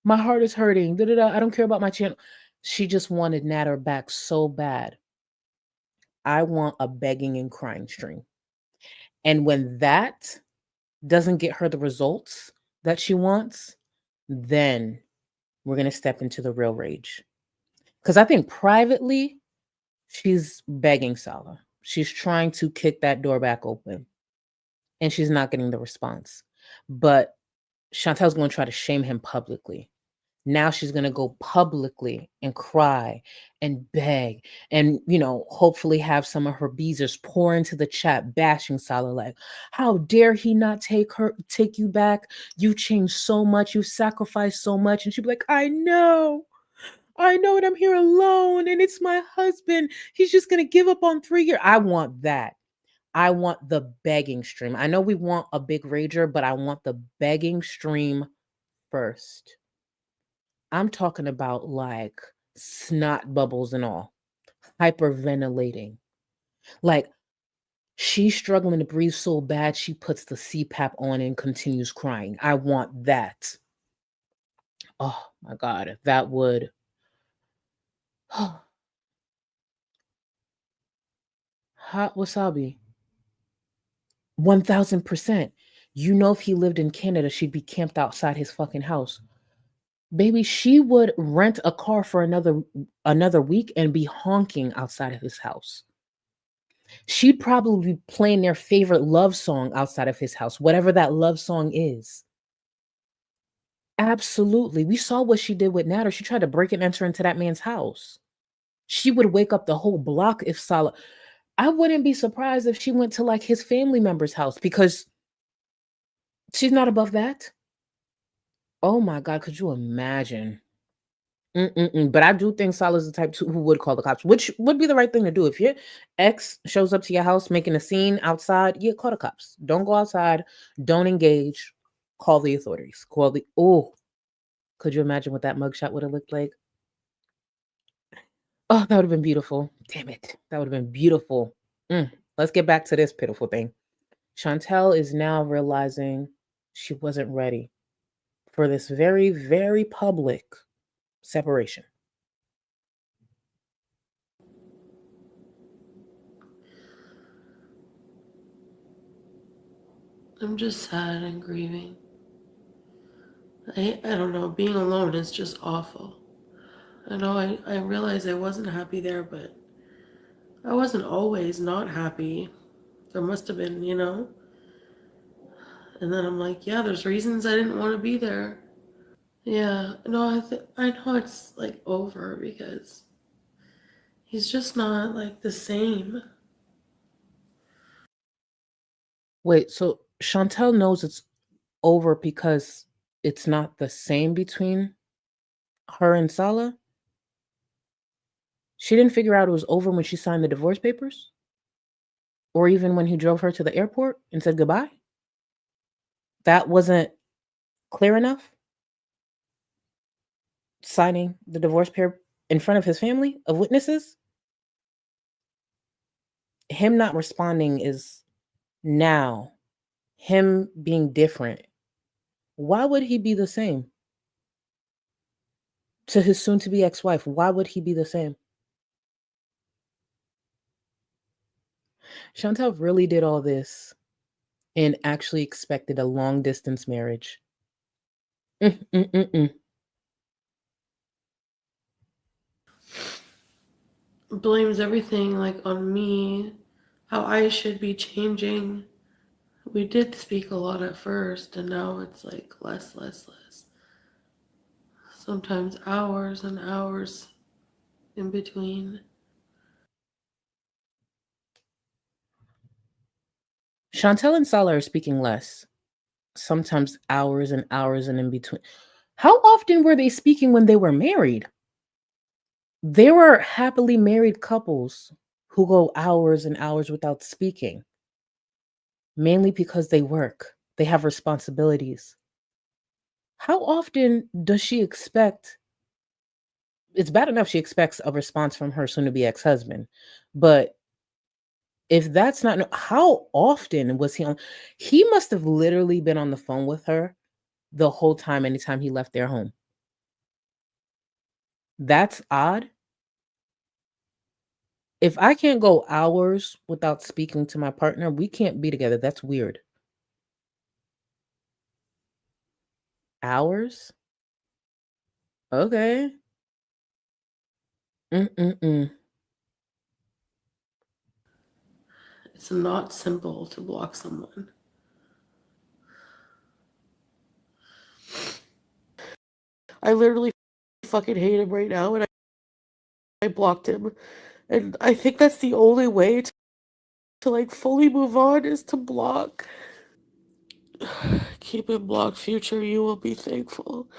My heart is hurting. Da, da, da. I don't care about my channel. She just wanted Natter back so bad. I want a begging and crying stream. And when that doesn't get her the results that she wants, then we're going to step into the real rage. Because I think privately, she's begging Salah. She's trying to kick that door back open. And she's not getting the response. But Chantel's going to try to shame him publicly. Now she's going to go publicly and cry and beg and, hopefully have some of her beezers pour into the chat bashing Salah like, how dare he not take you back? You changed so much. You sacrificed so much. And she'd be like, I know, and I'm here alone and it's my husband. He's just going to give up on 3 years. I want that. I want the begging stream. I know we want a big rager, but I want the begging stream first. I'm talking about like snot bubbles and all, hyperventilating. Like she's struggling to breathe so bad, she puts the CPAP on and continues crying. I want that. Oh my God, that would. Hot wasabi. 1000%. If he lived in Canada, she'd be camped outside his fucking house. Baby, she would rent a car for another week and be honking outside of his house. She'd probably be playing their favorite love song outside of his house, whatever that love song is. Absolutely. We saw what she did with Natter. She tried to break and enter into that man's house. She would wake up the whole block if Salah. I wouldn't be surprised if she went to like his family member's house because she's not above that. Oh my God, could you imagine? But I do think Salah's the type who would call the cops, which would be the right thing to do. If your ex shows up to your house making a scene outside, yeah, call the cops. Don't go outside. Don't engage. Call the authorities. Could you imagine what that mugshot would have looked like? Oh, that would have been beautiful. Damn it. That would have been beautiful. Let's get back to this pitiful thing. Chantel is now realizing she wasn't ready for this very, very public separation. I'm just sad and grieving. I don't know, being alone is just awful. I know I realized I wasn't happy there, but I wasn't always not happy. There must have been, you know? And then I'm like, yeah, there's reasons I didn't want to be there. Yeah, no, I know it's like over because he's just not like the same. Wait, so Chantel knows it's over because it's not the same between her and Salah? She didn't figure out it was over when she signed the divorce papers? Or even when he drove her to the airport and said goodbye? That wasn't clear enough? Signing the divorce paper in front of his family of witnesses? Him not responding is now him being different. Why would he be the same to his soon to be ex wife? Why would he be the same? Chantel really did all this and actually expected a long distance marriage. Mm-mm-mm-mm. Blames everything like on me, how I should be changing. We did speak a lot at first, and now it's like less, less, less. Sometimes hours and hours in between. Chantel and Salah are speaking less, sometimes hours and hours and in between. How often were they speaking when they were married? They were happily married couples who go hours and hours without speaking, mainly because they work, they have responsibilities. How often does she expect? It's bad enough she expects a response from her soon to be ex husband, but if that's not, how often was he on? He must have literally been on the phone with her the whole time, anytime he left their home. That's odd. If I can't go hours without speaking to my partner, we can't be together. That's weird. Hours? Okay. Mm-mm-mm. It's not simple to block someone. I literally fucking hate him right now, and I blocked him. And I think that's the only way to like fully move on is to block. Keep it blocked, future, you will be thankful.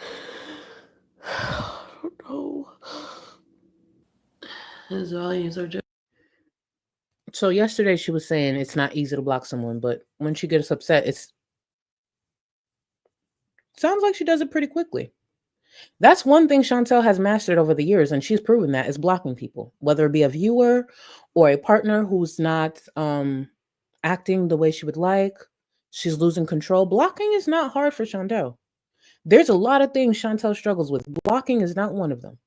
I don't know. His values are just. So yesterday she was saying it's not easy to block someone, but when she gets upset, it's sounds like she does it pretty quickly. That's one thing Chantel has mastered over the years, and she's proven that is blocking people, whether it be a viewer or a partner who's not acting the way she would like. She's losing control. Blocking is not hard for Chantel. There's a lot of things Chantel struggles with. Blocking is not one of them.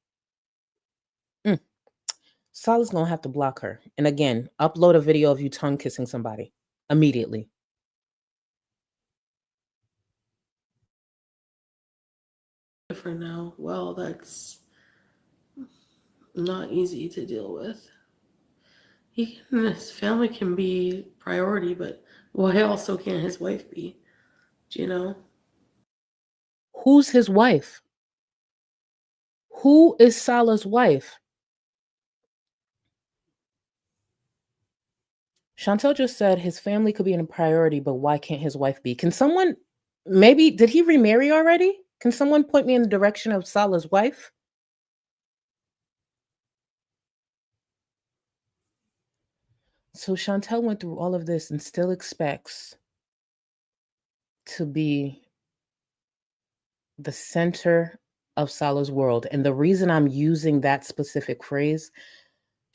Salah's gonna have to block her. And again, upload a video of you tongue kissing somebody immediately. Different now. Well, that's not easy to deal with. His family can be priority, but why also can't his wife be? Do you know? Who's his wife? Who is Salah's wife? Chantel just said his family could be a priority, but why can't his wife be? Can someone maybe did he remarry already? Can someone point me in the direction of Salah's wife? So Chantel went through all of this and still expects to be the center of Salah's world. And the reason I'm using that specific phrase,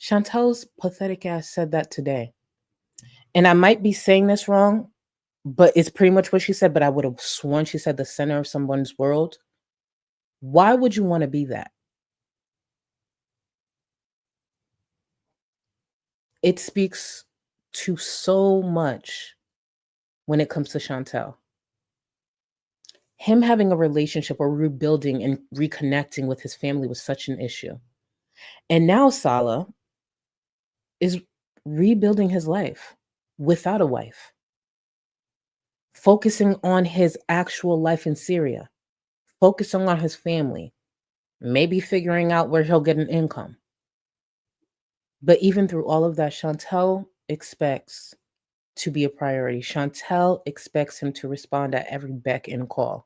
Chantel's pathetic ass said that today. And I might be saying this wrong. but it's pretty much what she said, but I would have sworn she said the center of someone's world. Why would you want to be that? It speaks to so much when it comes to Chantel. Him having a relationship or rebuilding and reconnecting with his family was such an issue. And now Salah is rebuilding his life without a wife, focusing on his actual life in Syria, focusing on his family, maybe figuring out where he'll get an income. But even through all of that, Chantel expects to be a priority. Chantel expects him to respond at every beck and call.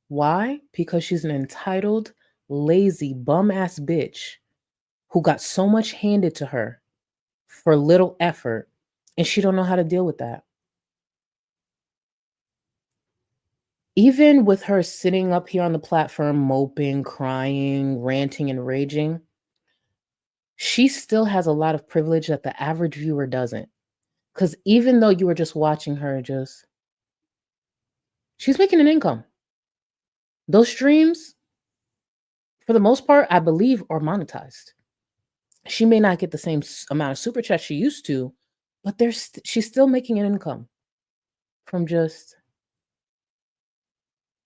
Why? Because she's an entitled, lazy, bum-ass bitch who got so much handed to her for little effort, and she don't know how to deal with that. Even with her sitting up here on the platform, moping, crying, ranting, and raging, she still has a lot of privilege that the average viewer doesn't. Because even though you were just watching her, she's making an income. Those streams, for the most part, I believe, are monetized. She may not get the same amount of super chat she used to, but she's still making an income from just,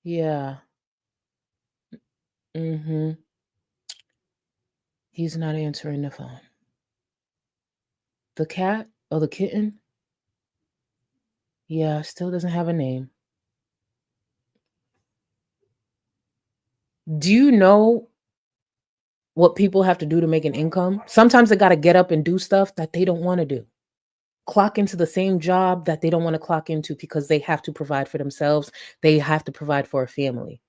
yeah. He's not answering the phone. The cat or the kitten? Yeah, still doesn't have a name. Do you know what people have to do to make an income? Sometimes they got to get up and do stuff that they don't want to do. Clock into the same job that they don't want to clock into because they have to provide for themselves. They have to provide for a family.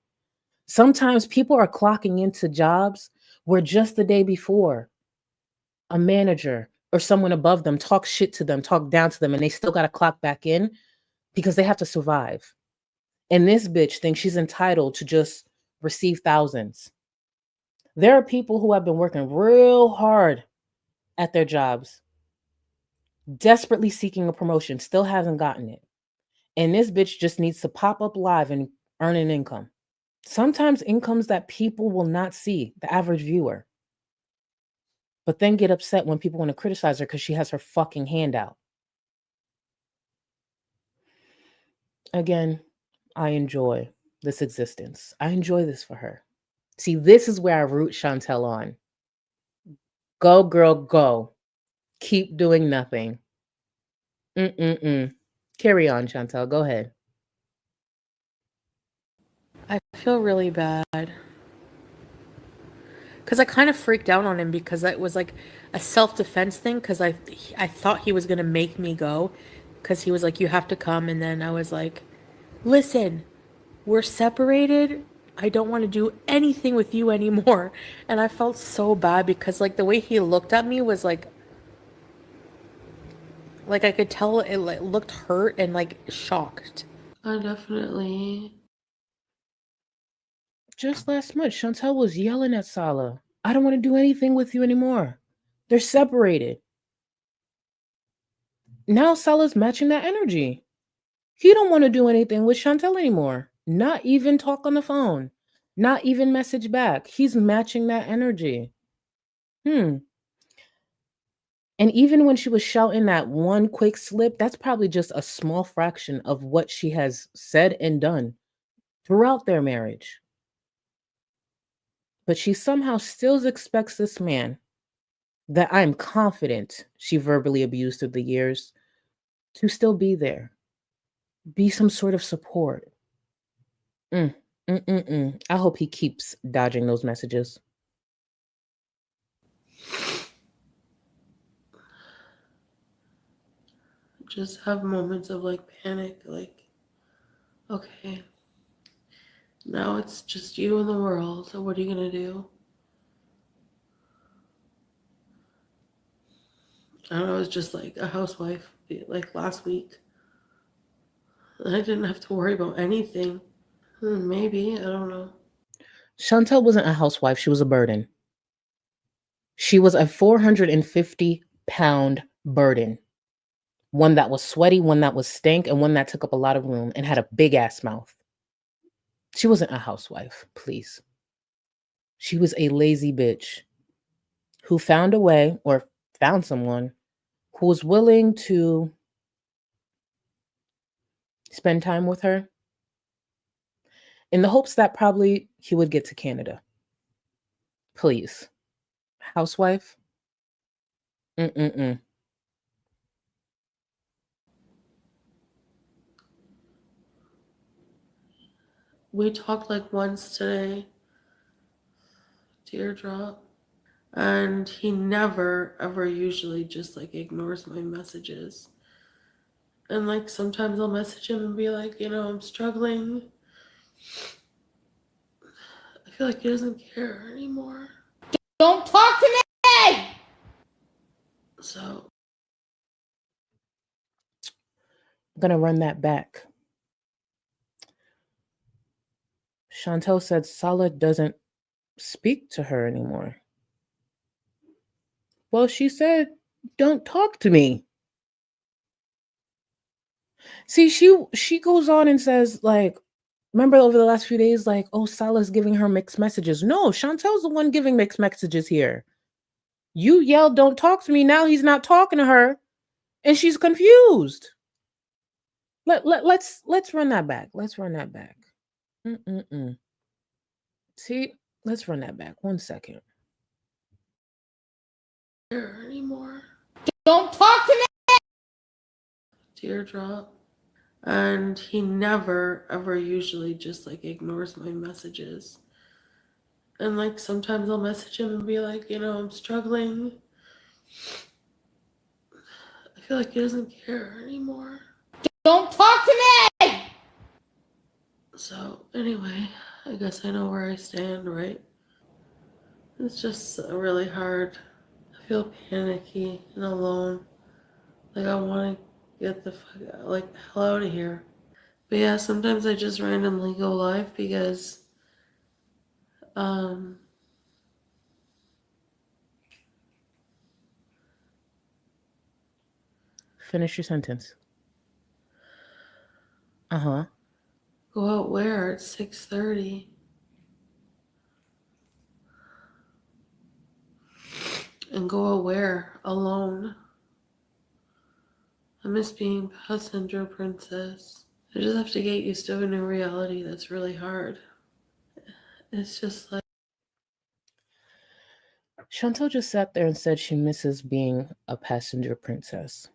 Sometimes people are clocking into jobs where just the day before, a manager or someone above them talks shit to them, talk down to them, and they still got to clock back in because they have to survive. And this bitch thinks she's entitled to just receive thousands. There are people who have been working real hard at their jobs, desperately seeking a promotion, still hasn't gotten it. And this bitch just needs to pop up live and earn an income. Sometimes incomes that people will not see, the average viewer. But then get upset when people want to criticize her because she has her fucking hand out. Again, I enjoy this existence. I enjoy this for her. See, this is where I root Chantel on. Go, girl, go. Keep doing nothing. Carry on, Chantel. Go ahead. I feel really bad. Because I kind of freaked out on him because it was like a self-defense thing because I thought he was going to make me go because he was like, you have to come. And then I was like, listen, we're separated. I don't want to do anything with you anymore. And I felt so bad because like the way he looked at me was like I could tell it like looked hurt and like shocked. I definitely. Just last month, Chantel was yelling at Salah. I don't want to do anything with you anymore. They're separated. Now Salah's matching that energy. He don't want to do anything with Chantel anymore. Not even talk on the phone. Not even message back. He's matching that energy. And even when she was shouting that one quick slip, that's probably just a small fraction of what she has said and done throughout their marriage. But she somehow still expects this man that I'm confident she verbally abused through the years to still be there, be some sort of support. I hope he keeps dodging those messages. Just have moments of like panic, like, okay, now it's just you in the world, so what are you gonna do? I don't know, I was just like a housewife like last week. I didn't have to worry about anything. Maybe, I don't know. Chantel wasn't a housewife, she was a burden. She was a 450-pound burden. One that was sweaty, one that was stank, and one that took up a lot of room and had a big ass mouth. She wasn't a housewife, please. She was a lazy bitch who found a way or found someone who was willing to spend time with her in the hopes that probably he would get to Canada. Please. Housewife? Mm-mm-mm. We talked like once today, teardrop. And he never, ever usually just like ignores my messages. And like sometimes I'll message him and be like, I'm struggling. I feel like he doesn't care anymore. Don't talk to me! So I'm going to run that back. Chantal said Salah doesn't speak to her anymore. Well, she said, don't talk to me. See, she goes on and says, like, remember over the last few days, like, oh, Salah's giving her mixed messages. No, Chantel's the one giving mixed messages here. You yelled, don't talk to me. Now he's not talking to her. And she's confused. Let's run that back. Let's run that back. See, let's run that back. 1 second. anymore. Don't talk to me! Teardrop. And he never, ever usually just like ignores my messages. And like sometimes I'll message him and be like, I'm struggling. I feel like he doesn't care anymore. Don't talk to me! So anyway, I guess I know where I stand, right? It's just really hard. I feel panicky and alone. Like I want to get the fuck out, like hell out of here. But yeah, sometimes I just randomly go live because Finish your sentence. Uh-huh. go out where? It's 6:30. And go out where? Alone. I miss being passenger princess. I just have to get used to a new reality that's really hard. It's just like Chantal just sat there and said she misses being a passenger princess.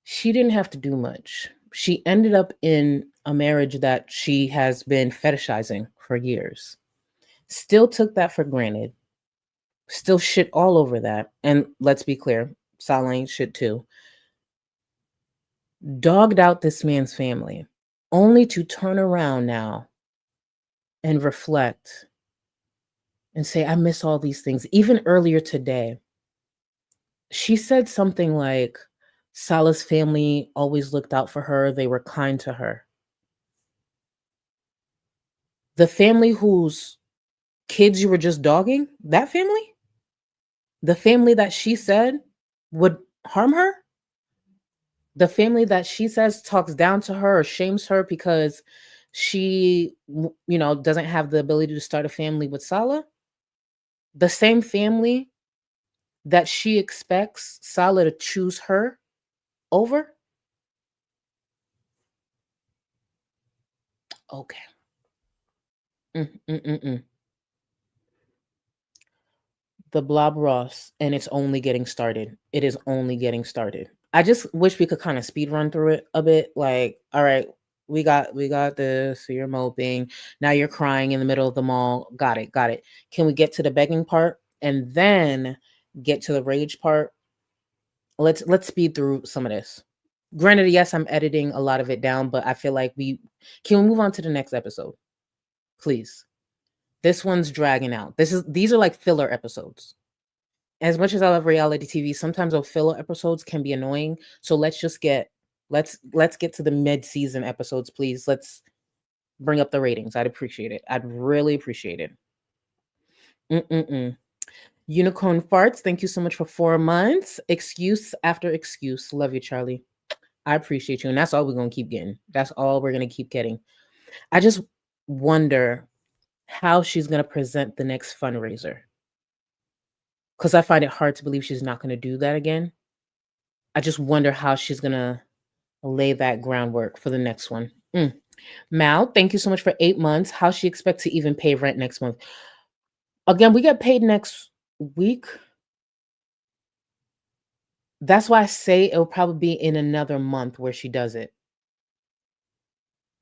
She didn't have to do much. She ended up in a marriage that she has been fetishizing for years. Still took that for granted. Still shit all over that. And let's be clear, Salah ain't shit too. Dogged out this man's family, only to turn around now and reflect and say, I miss all these things. Even earlier today, she said something like, Salah's family always looked out for her. They were kind to her. The family whose kids you were just dogging, that family? The family that she said would harm her? The family that she says talks down to her or shames her because she, doesn't have the ability to start a family with Salah? The same family that she expects Salah to choose her over? Okay. The Blob Ross, and it's only getting started. It is only getting started. I just wish we could kind of speed run through it a bit. Like, all right, we got this. So you're moping. Now you're crying in the middle of the mall. Got it. Can we get to the begging part and then get to the rage part? Let's speed through some of this. Granted, yes, I'm editing a lot of it down, but I feel like can we move on to the next episode, please? This one's dragging out. These are like filler episodes. As much as I love reality TV, sometimes those filler episodes can be annoying. So let's get to the mid-season episodes, please. Let's bring up the ratings. I'd appreciate it. I'd really appreciate it. Unicorn Farts, thank you so much for 4 months. Excuse after excuse. Love you, Charlie. I appreciate you. And that's all we're going to keep getting. That's all we're going to keep getting. I just wonder how she's going to present the next fundraiser. Because I find it hard to believe she's not going to do that again. I just wonder how she's going to lay that groundwork for the next one. Mal, thank you so much for 8 months. How she expect to even pay rent next month? Again, we get paid next week. That's why I say it'll probably be in another month where she does it.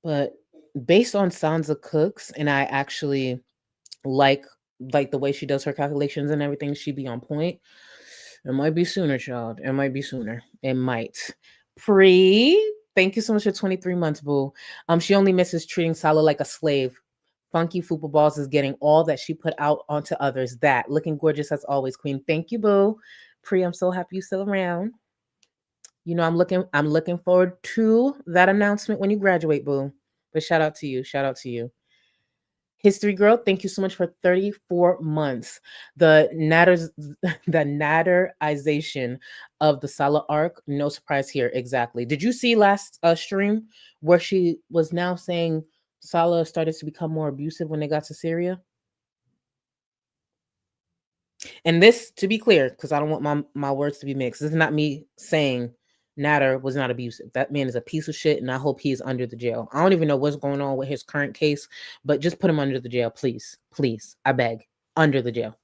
But based on Sansa Cooks, and I actually like the way she does her calculations and everything, she'd be on point. It might be sooner, child. It might be sooner. It might. Thank you so much for 23 months, boo. She only misses treating Sala like a slave. Funky Fupa Balls is getting all that she put out onto others. That looking gorgeous as always, Queen. Thank you, boo. I'm so happy you're still around. You know, I'm looking forward to that announcement when you graduate, boo. But shout out to you. Shout out to you. History Girl, thank you so much for 34 months. The natterization of the Sala arc, no surprise here, exactly. Did you see last stream where she was now saying Sala started to become more abusive when they got to Syria? And this, to be clear, because I don't want my words to be mixed, this is not me saying Natter was not abusive. That man is a piece of shit, and I hope he is under the jail. I don't even know what's going on with his current case, but just put him under the jail, please. Please. I beg. Under the jail.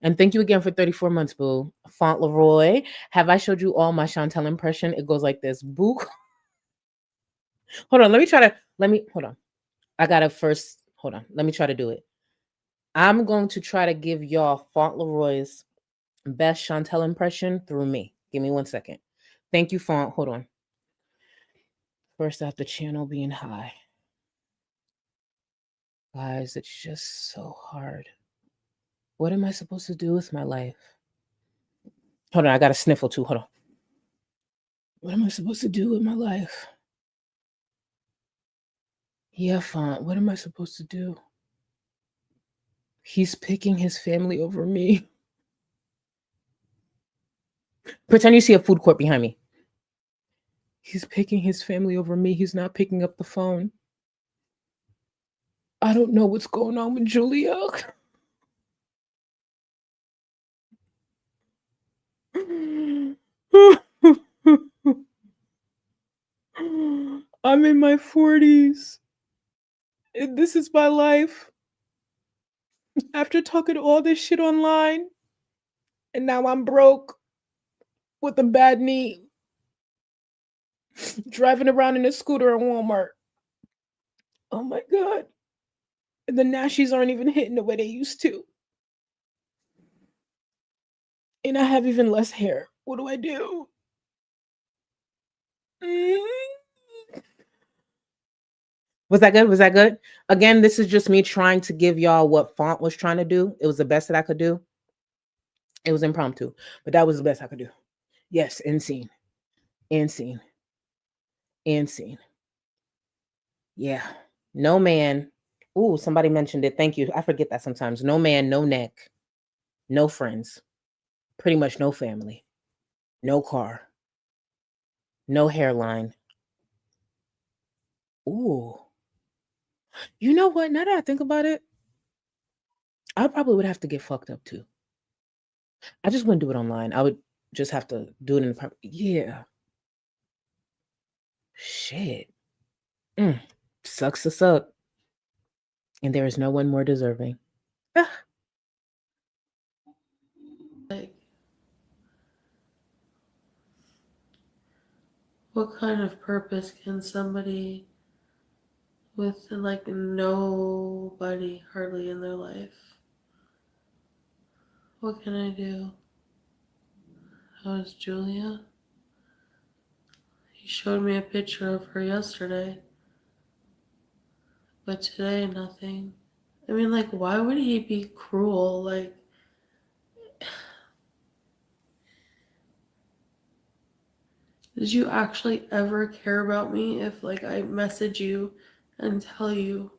And thank you again for 34 months, boo. Fauntleroy, have I showed you all my Chantal impression? It goes like this. Boo. Hold on. Hold on. I gotta first, hold on. Let me try to do it. I'm going to try to give y'all Fauntleroy's best Chantal impression through me. Give me 1 second. Thank you, Font. Hold on. First, I have the channel being high. Guys, it's just so hard. What am I supposed to do with my life? Hold on, I got a sniffle too. Hold on. What am I supposed to do with my life? Yeah, Font, what am I supposed to do? He's picking his family over me. Pretend you see a food court behind me. He's picking his family over me. He's not picking up the phone. I don't know what's going on with Julia. I'm in my 40s. And this is my life. After talking all this shit online, and now I'm broke with a bad knee, driving around in a scooter in Walmart. Oh my God. And the Nashies aren't even hitting the way they used to. And I have even less hair. What do I do? Was that good? Was that good? Again, this is just me trying to give y'all what Font was trying to do. It was the best that I could do. It was impromptu, but that was the best I could do. Yes, end scene. End scene. End scene. Yeah. No man. Ooh, somebody mentioned it. Thank you. I forget that sometimes. No man, no neck, no friends, pretty much no family, no car, no hairline. Ooh. You know what? Now that I think about it, I probably would have to get fucked up too. I just wouldn't do it online. I would just have to do it in the yeah. Shit. Sucks to suck. And there is no one more deserving. Ah. Like, what kind of purpose can somebody with like nobody hardly in their life? What can I do? How is Julia? He showed me a picture of her yesterday, but today nothing. I mean, like, why would he be cruel? Like, did you actually ever care about me if, like, I message you and tell you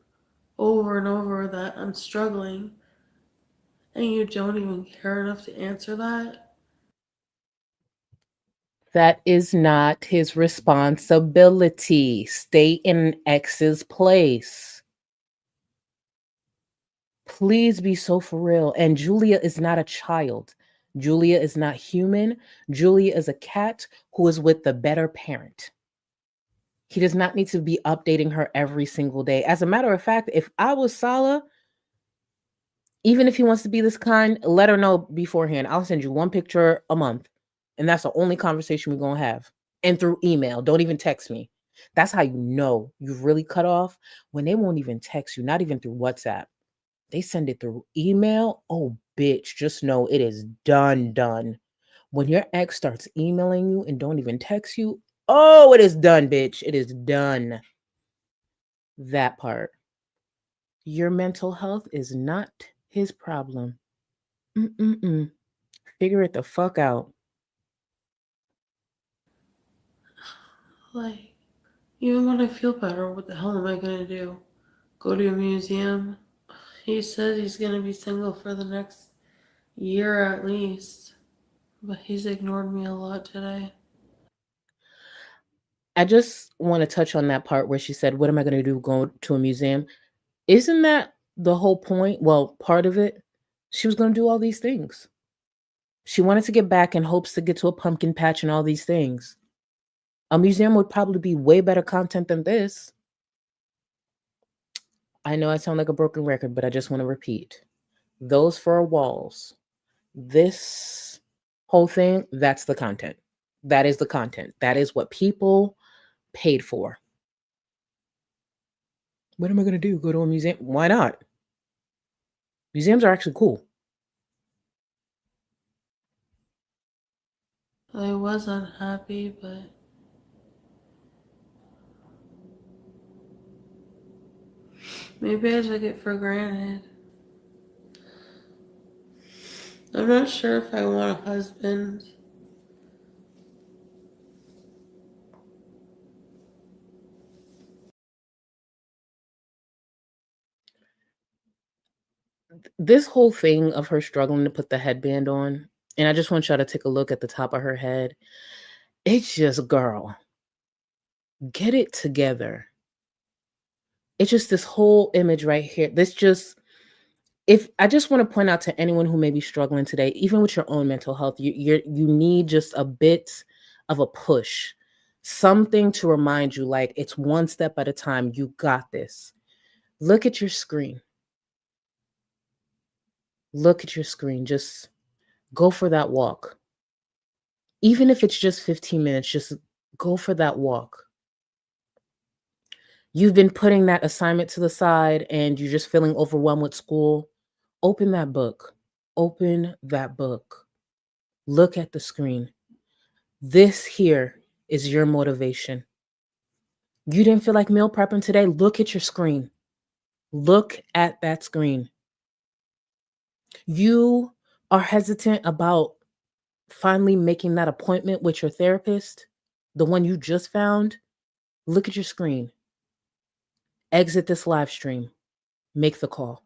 over and over that I'm struggling And you don't even care enough to answer that? That is not his responsibility. Stay in an ex's place. Please be so for real. And Julia is not a child. Julia is not human. Julia is a cat who is with the better parent. He does not need to be updating her every single day. As a matter of fact, if I was Sala, even if he wants to be this kind, let her know beforehand. I'll send you one picture a month. And that's the only conversation we're going to have. And through email. Don't even text me. That's how you know you've really cut off when they won't even text you, not even through WhatsApp. They send it through email. Oh, bitch, just know it is done, done. When your ex starts emailing you and don't even text you, oh, it is done, bitch. It is done. That part. Your mental health is not his problem. Mm-mm-mm. Figure it the fuck out. Like, even when I feel better, what the hell am I gonna do? Go to a museum? He says he's gonna be single for the next year at least. But he's ignored me a lot today. I just want to touch on that part where she said, what am I going to do? Go to a museum? Isn't that the whole point? Well, part of it. She was going to do all these things. She wanted to get back in hopes to get to a pumpkin patch and all these things. A museum would probably be way better content than this. I know I sound like a broken record, but I just want to repeat. Those 4 walls, this whole thing, that's the content. That is the content. That is what people paid for. What am I going to do? Go to a museum? Why not? Museums are actually cool. I was unhappy, but maybe I took it for granted. I'm not sure if I want a husband. This whole thing of her struggling to put the headband on, and I just want y'all to take a look at the top of her head. It's just, girl, get it together. It's just this whole image right here. This just, if I just want to point out to anyone who may be struggling today, even with your own mental health, you need just a bit of a push, something to remind you, like it's one step at a time. You got this. Look at your screen. Look at your screen. Just go for that walk. Even if it's just 15 minutes, just go for that walk. You've been putting that assignment to the side and you're just feeling overwhelmed with school. Open that book. Open that book. Look at the screen. This here is your motivation. You didn't feel like meal prepping today? Look at your screen. Look at that screen. You are hesitant about finally making that appointment with your therapist, the one you just found. Look at your screen. Exit this live stream. Make the call.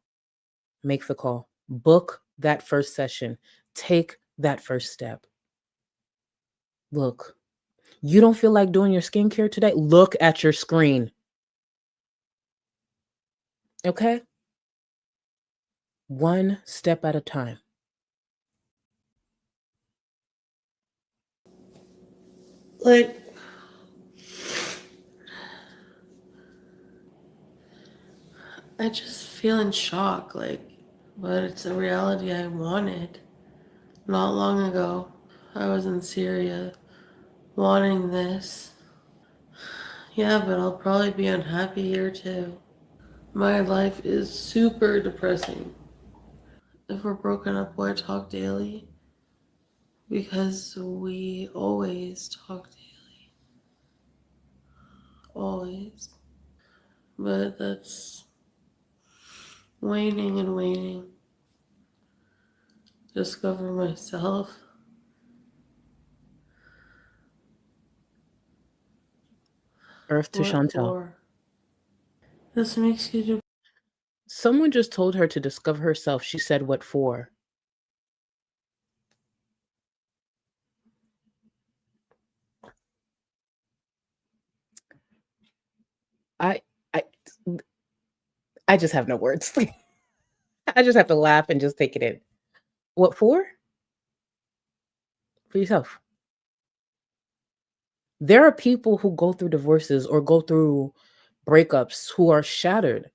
Make the call. Book that first session. Take that first step. Look, you don't feel like doing your skincare today? Look at your screen. Okay? One step at a time. Like, I just feel in shock, like, but it's a reality I wanted. Not long ago, I was in Syria wanting this. Yeah, but I'll probably be unhappy here too. My life is super depressing. If we're broken up, why talk daily? Because we always talk daily. Always. But that's waning and waning. Discover myself. Earth to What Chantal. for? This makes you Someone just told her to discover herself. She said, what for? I I I just have no words. I just have to laugh and just take it in. What for? For yourself. There are people who go through divorces or go through breakups who are shattered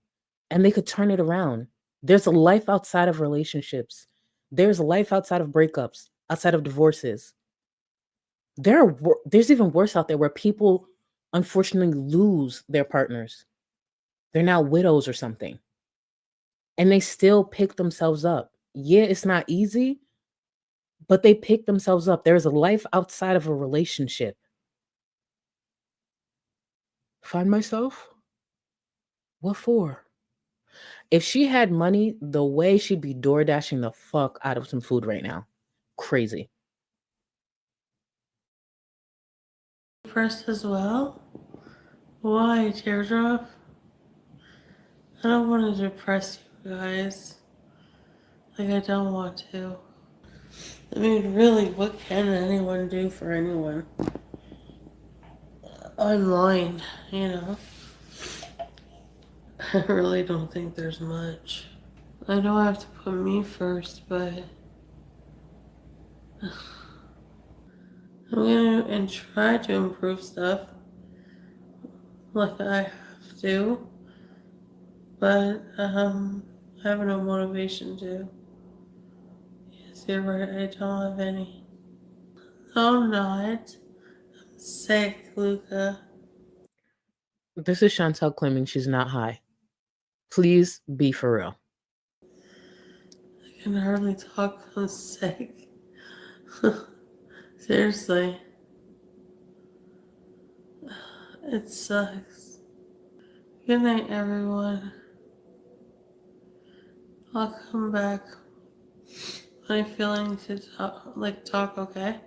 and they could turn it around. There's a life outside of relationships. There's a life outside of breakups, outside of divorces. There's even worse out there where people unfortunately lose their partners. They're now widows or something. And they still pick themselves up. Yeah, it's not easy, but they pick themselves up. There's a life outside of a relationship. Find myself? What for? If she had money, the way she'd be door dashing the fuck out of some food right now. Crazy. Depressed as well? Why, Teardrop? I don't want to depress you guys. Like, I don't want to. I mean, really, what can anyone do for anyone? Online, you know? I really don't think there's much. I know I have to put me first, but I'm gonna and try to improve stuff like I have to, but I have no motivation to. Yes, you're right, I don't have any. No, I'm not. I'm sick, Luca. This is Chantal claiming she's not high. Please be for real. I can hardly talk, I'm sick. Seriously. It sucks. Good night, everyone. I'll come back when I'm feeling to talk, okay?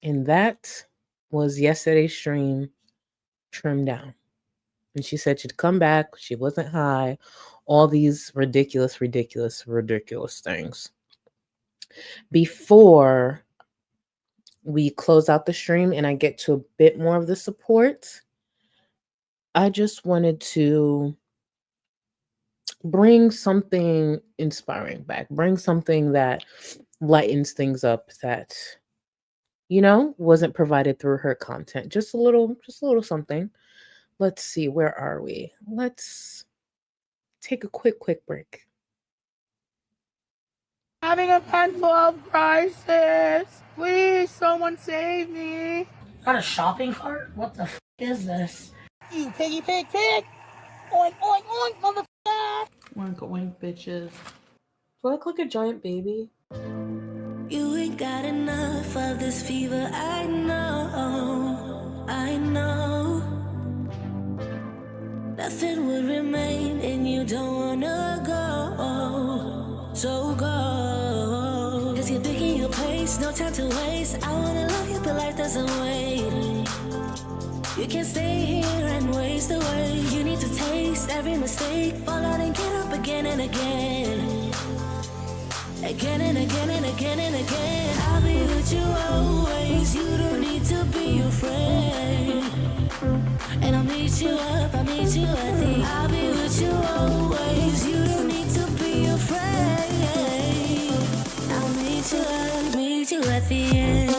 And that was yesterday's stream trimmed down. And she said she'd come back, she wasn't high, all these ridiculous things. Before we close out the stream and I get to a bit more of the support, I just wanted to bring something inspiring back, bring something that lightens things up that, wasn't provided through her content. Just a little something. Let's see, where are we? Let's take a quick break. Having a mental health crisis. Please, someone save me. Got a shopping cart? What the f is this? You piggy pig pig. Oink, oink, oink, motherfucker. Oink, oink, bitches. Do I look like a giant baby? You ain't got enough of this fever, I know. Nothing would remain and you don't wanna go. So go. Cause you're picking your pace, no time to waste. I wanna love you, but life doesn't wait. You can't stay here and waste away. You need to taste every mistake. Fall out and get up again and again. Again and again and again and again. I'll be with you always. You don't need to be afraid. And I'll meet you up, I'll meet you at the. I'll be with you always. You don't need to be afraid. I'll meet you at the end.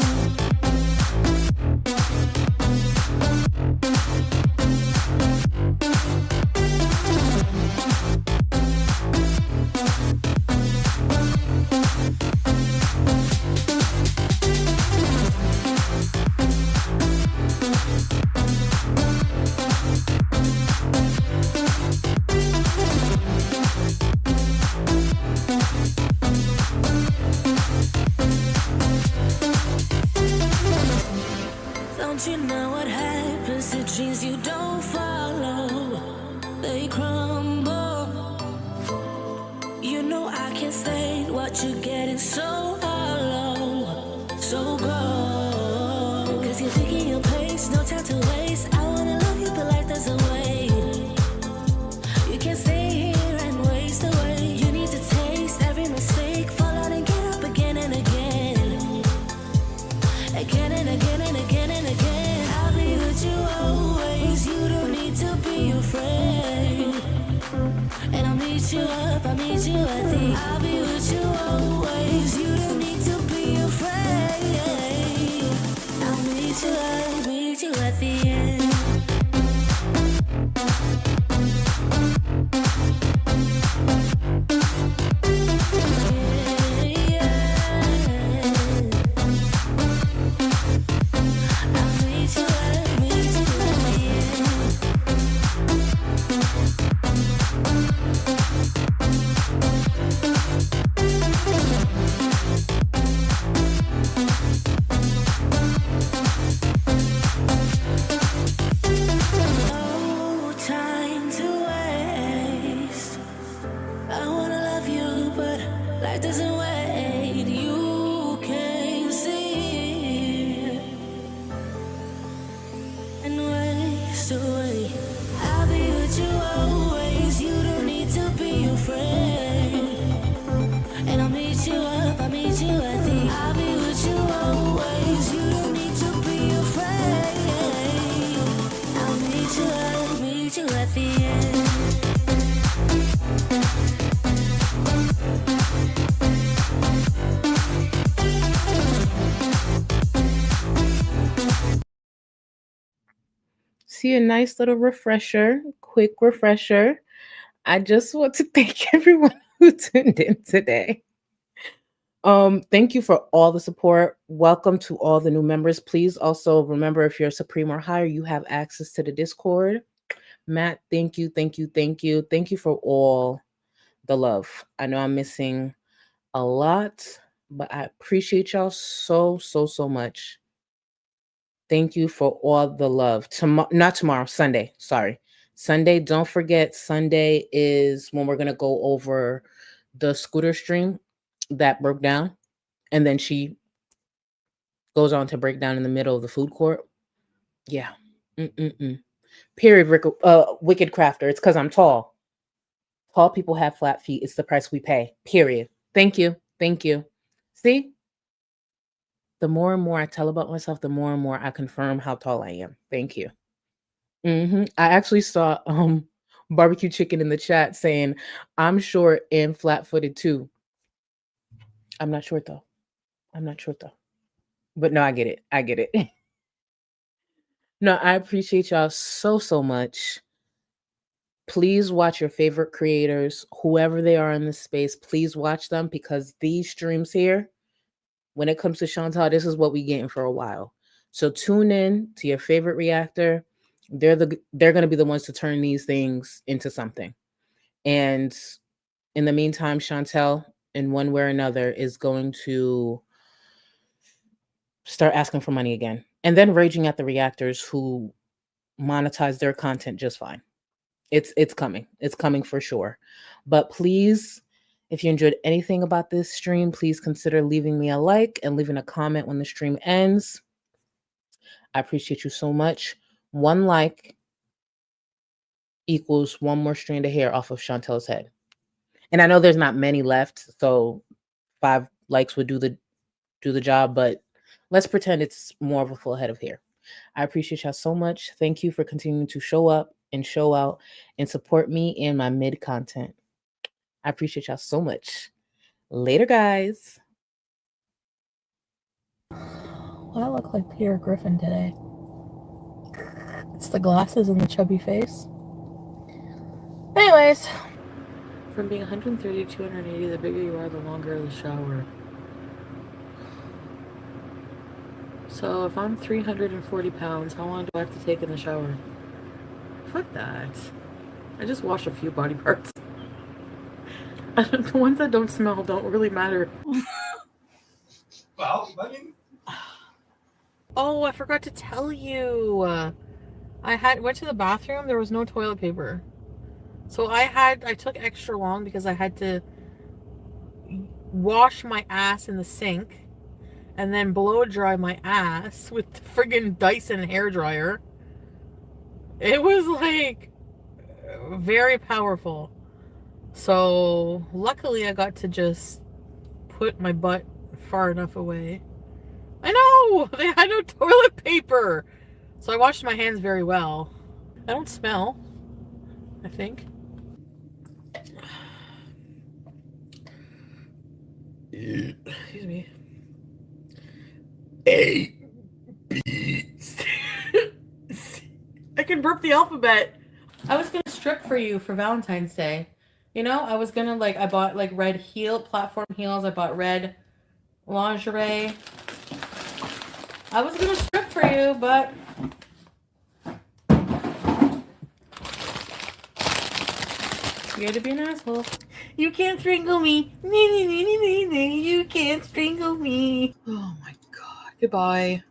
Don't you know what happens to dreams you don't follow? They crumble. You know I can't stay. What you're getting so hollow. So go. Cause you're picking your pace, no time to waste. I wanna love you, but life doesn't wait. You can't stay here and waste away. You need to taste every mistake. Fall out and get up again And I'll meet you up, I'll meet you at the. I'll be with you always. You don't need to be afraid. I'll meet you at the end. See, a nice little refresher, quick refresher. I just want to thank everyone who tuned in today. Thank you for all the support. Welcome to all the new members. Please also remember, if you're a Supreme or higher, you have access to the Discord. Matt, thank you, thank you, thank you. Thank you for all the love. I know I'm missing a lot, but I appreciate y'all so, so, so much. Thank you for all the love. Not tomorrow, Sunday. Sorry. Sunday, don't forget, Sunday is when we're going to go over the scooter stream that broke down. And then she goes on to break down in the middle of the food court. Yeah. Period, Wicked Crafter. It's because I'm tall. Tall people have flat feet. It's the price we pay. Period. Thank you. Thank you. See? The more and more I tell about myself, the more and more I confirm how tall I am. Thank you. I actually saw barbecue chicken in the chat saying I'm short and flat-footed too. I'm not short though. But no, I get it. I get it. No, I appreciate y'all so, so much. Please watch your favorite creators, whoever they are in this space. Please watch them, because these streams here, when it comes to Chantal, this is what we getting for a while. So tune in to your favorite reactor. They're going to be the ones to turn these things into something. And in the meantime, Chantal, in one way or another, is going to start asking for money again, and then raging at the reactors who monetize their content just fine. It's coming. It's coming for sure. But please, if you enjoyed anything about this stream, please consider leaving me a like and leaving a comment when the stream ends. I appreciate you so much. 1 like equals 1 more strand of hair off of Chantel's head. And I know there's not many left, so 5 likes would do the job, but let's pretend it's more of a full head of hair. I appreciate y'all so much. Thank you for continuing to show up and show out and support me in my mid content. I appreciate y'all so much. Later, guys. Well, I look like Peter Griffin today. It's the glasses and the chubby face. Anyways. From being 130 to 280, the bigger you are, the longer the shower. So if I'm 340 pounds, how long do I have to take in the shower? Fuck that. I just wash a few body parts. The ones that don't smell don't really matter. Well, I mean... Oh, I forgot to tell you. I went to the bathroom. There was no toilet paper. So I took extra long because I had to wash my ass in the sink and then blow dry my ass with the friggin' Dyson hairdryer. It was like very powerful. So luckily I got to just put my butt far enough away. I know! They had no toilet paper! So I washed my hands very well. I don't smell, I think. Excuse me. A, B, C. I can burp the alphabet. I was gonna strip for you for Valentine's Day. You know, I was gonna like I bought like red platform heels. I bought red lingerie. I was gonna strip for you, but you're to be an asshole. You can't strangle me. You can't strangle me. Oh my god. Goodbye.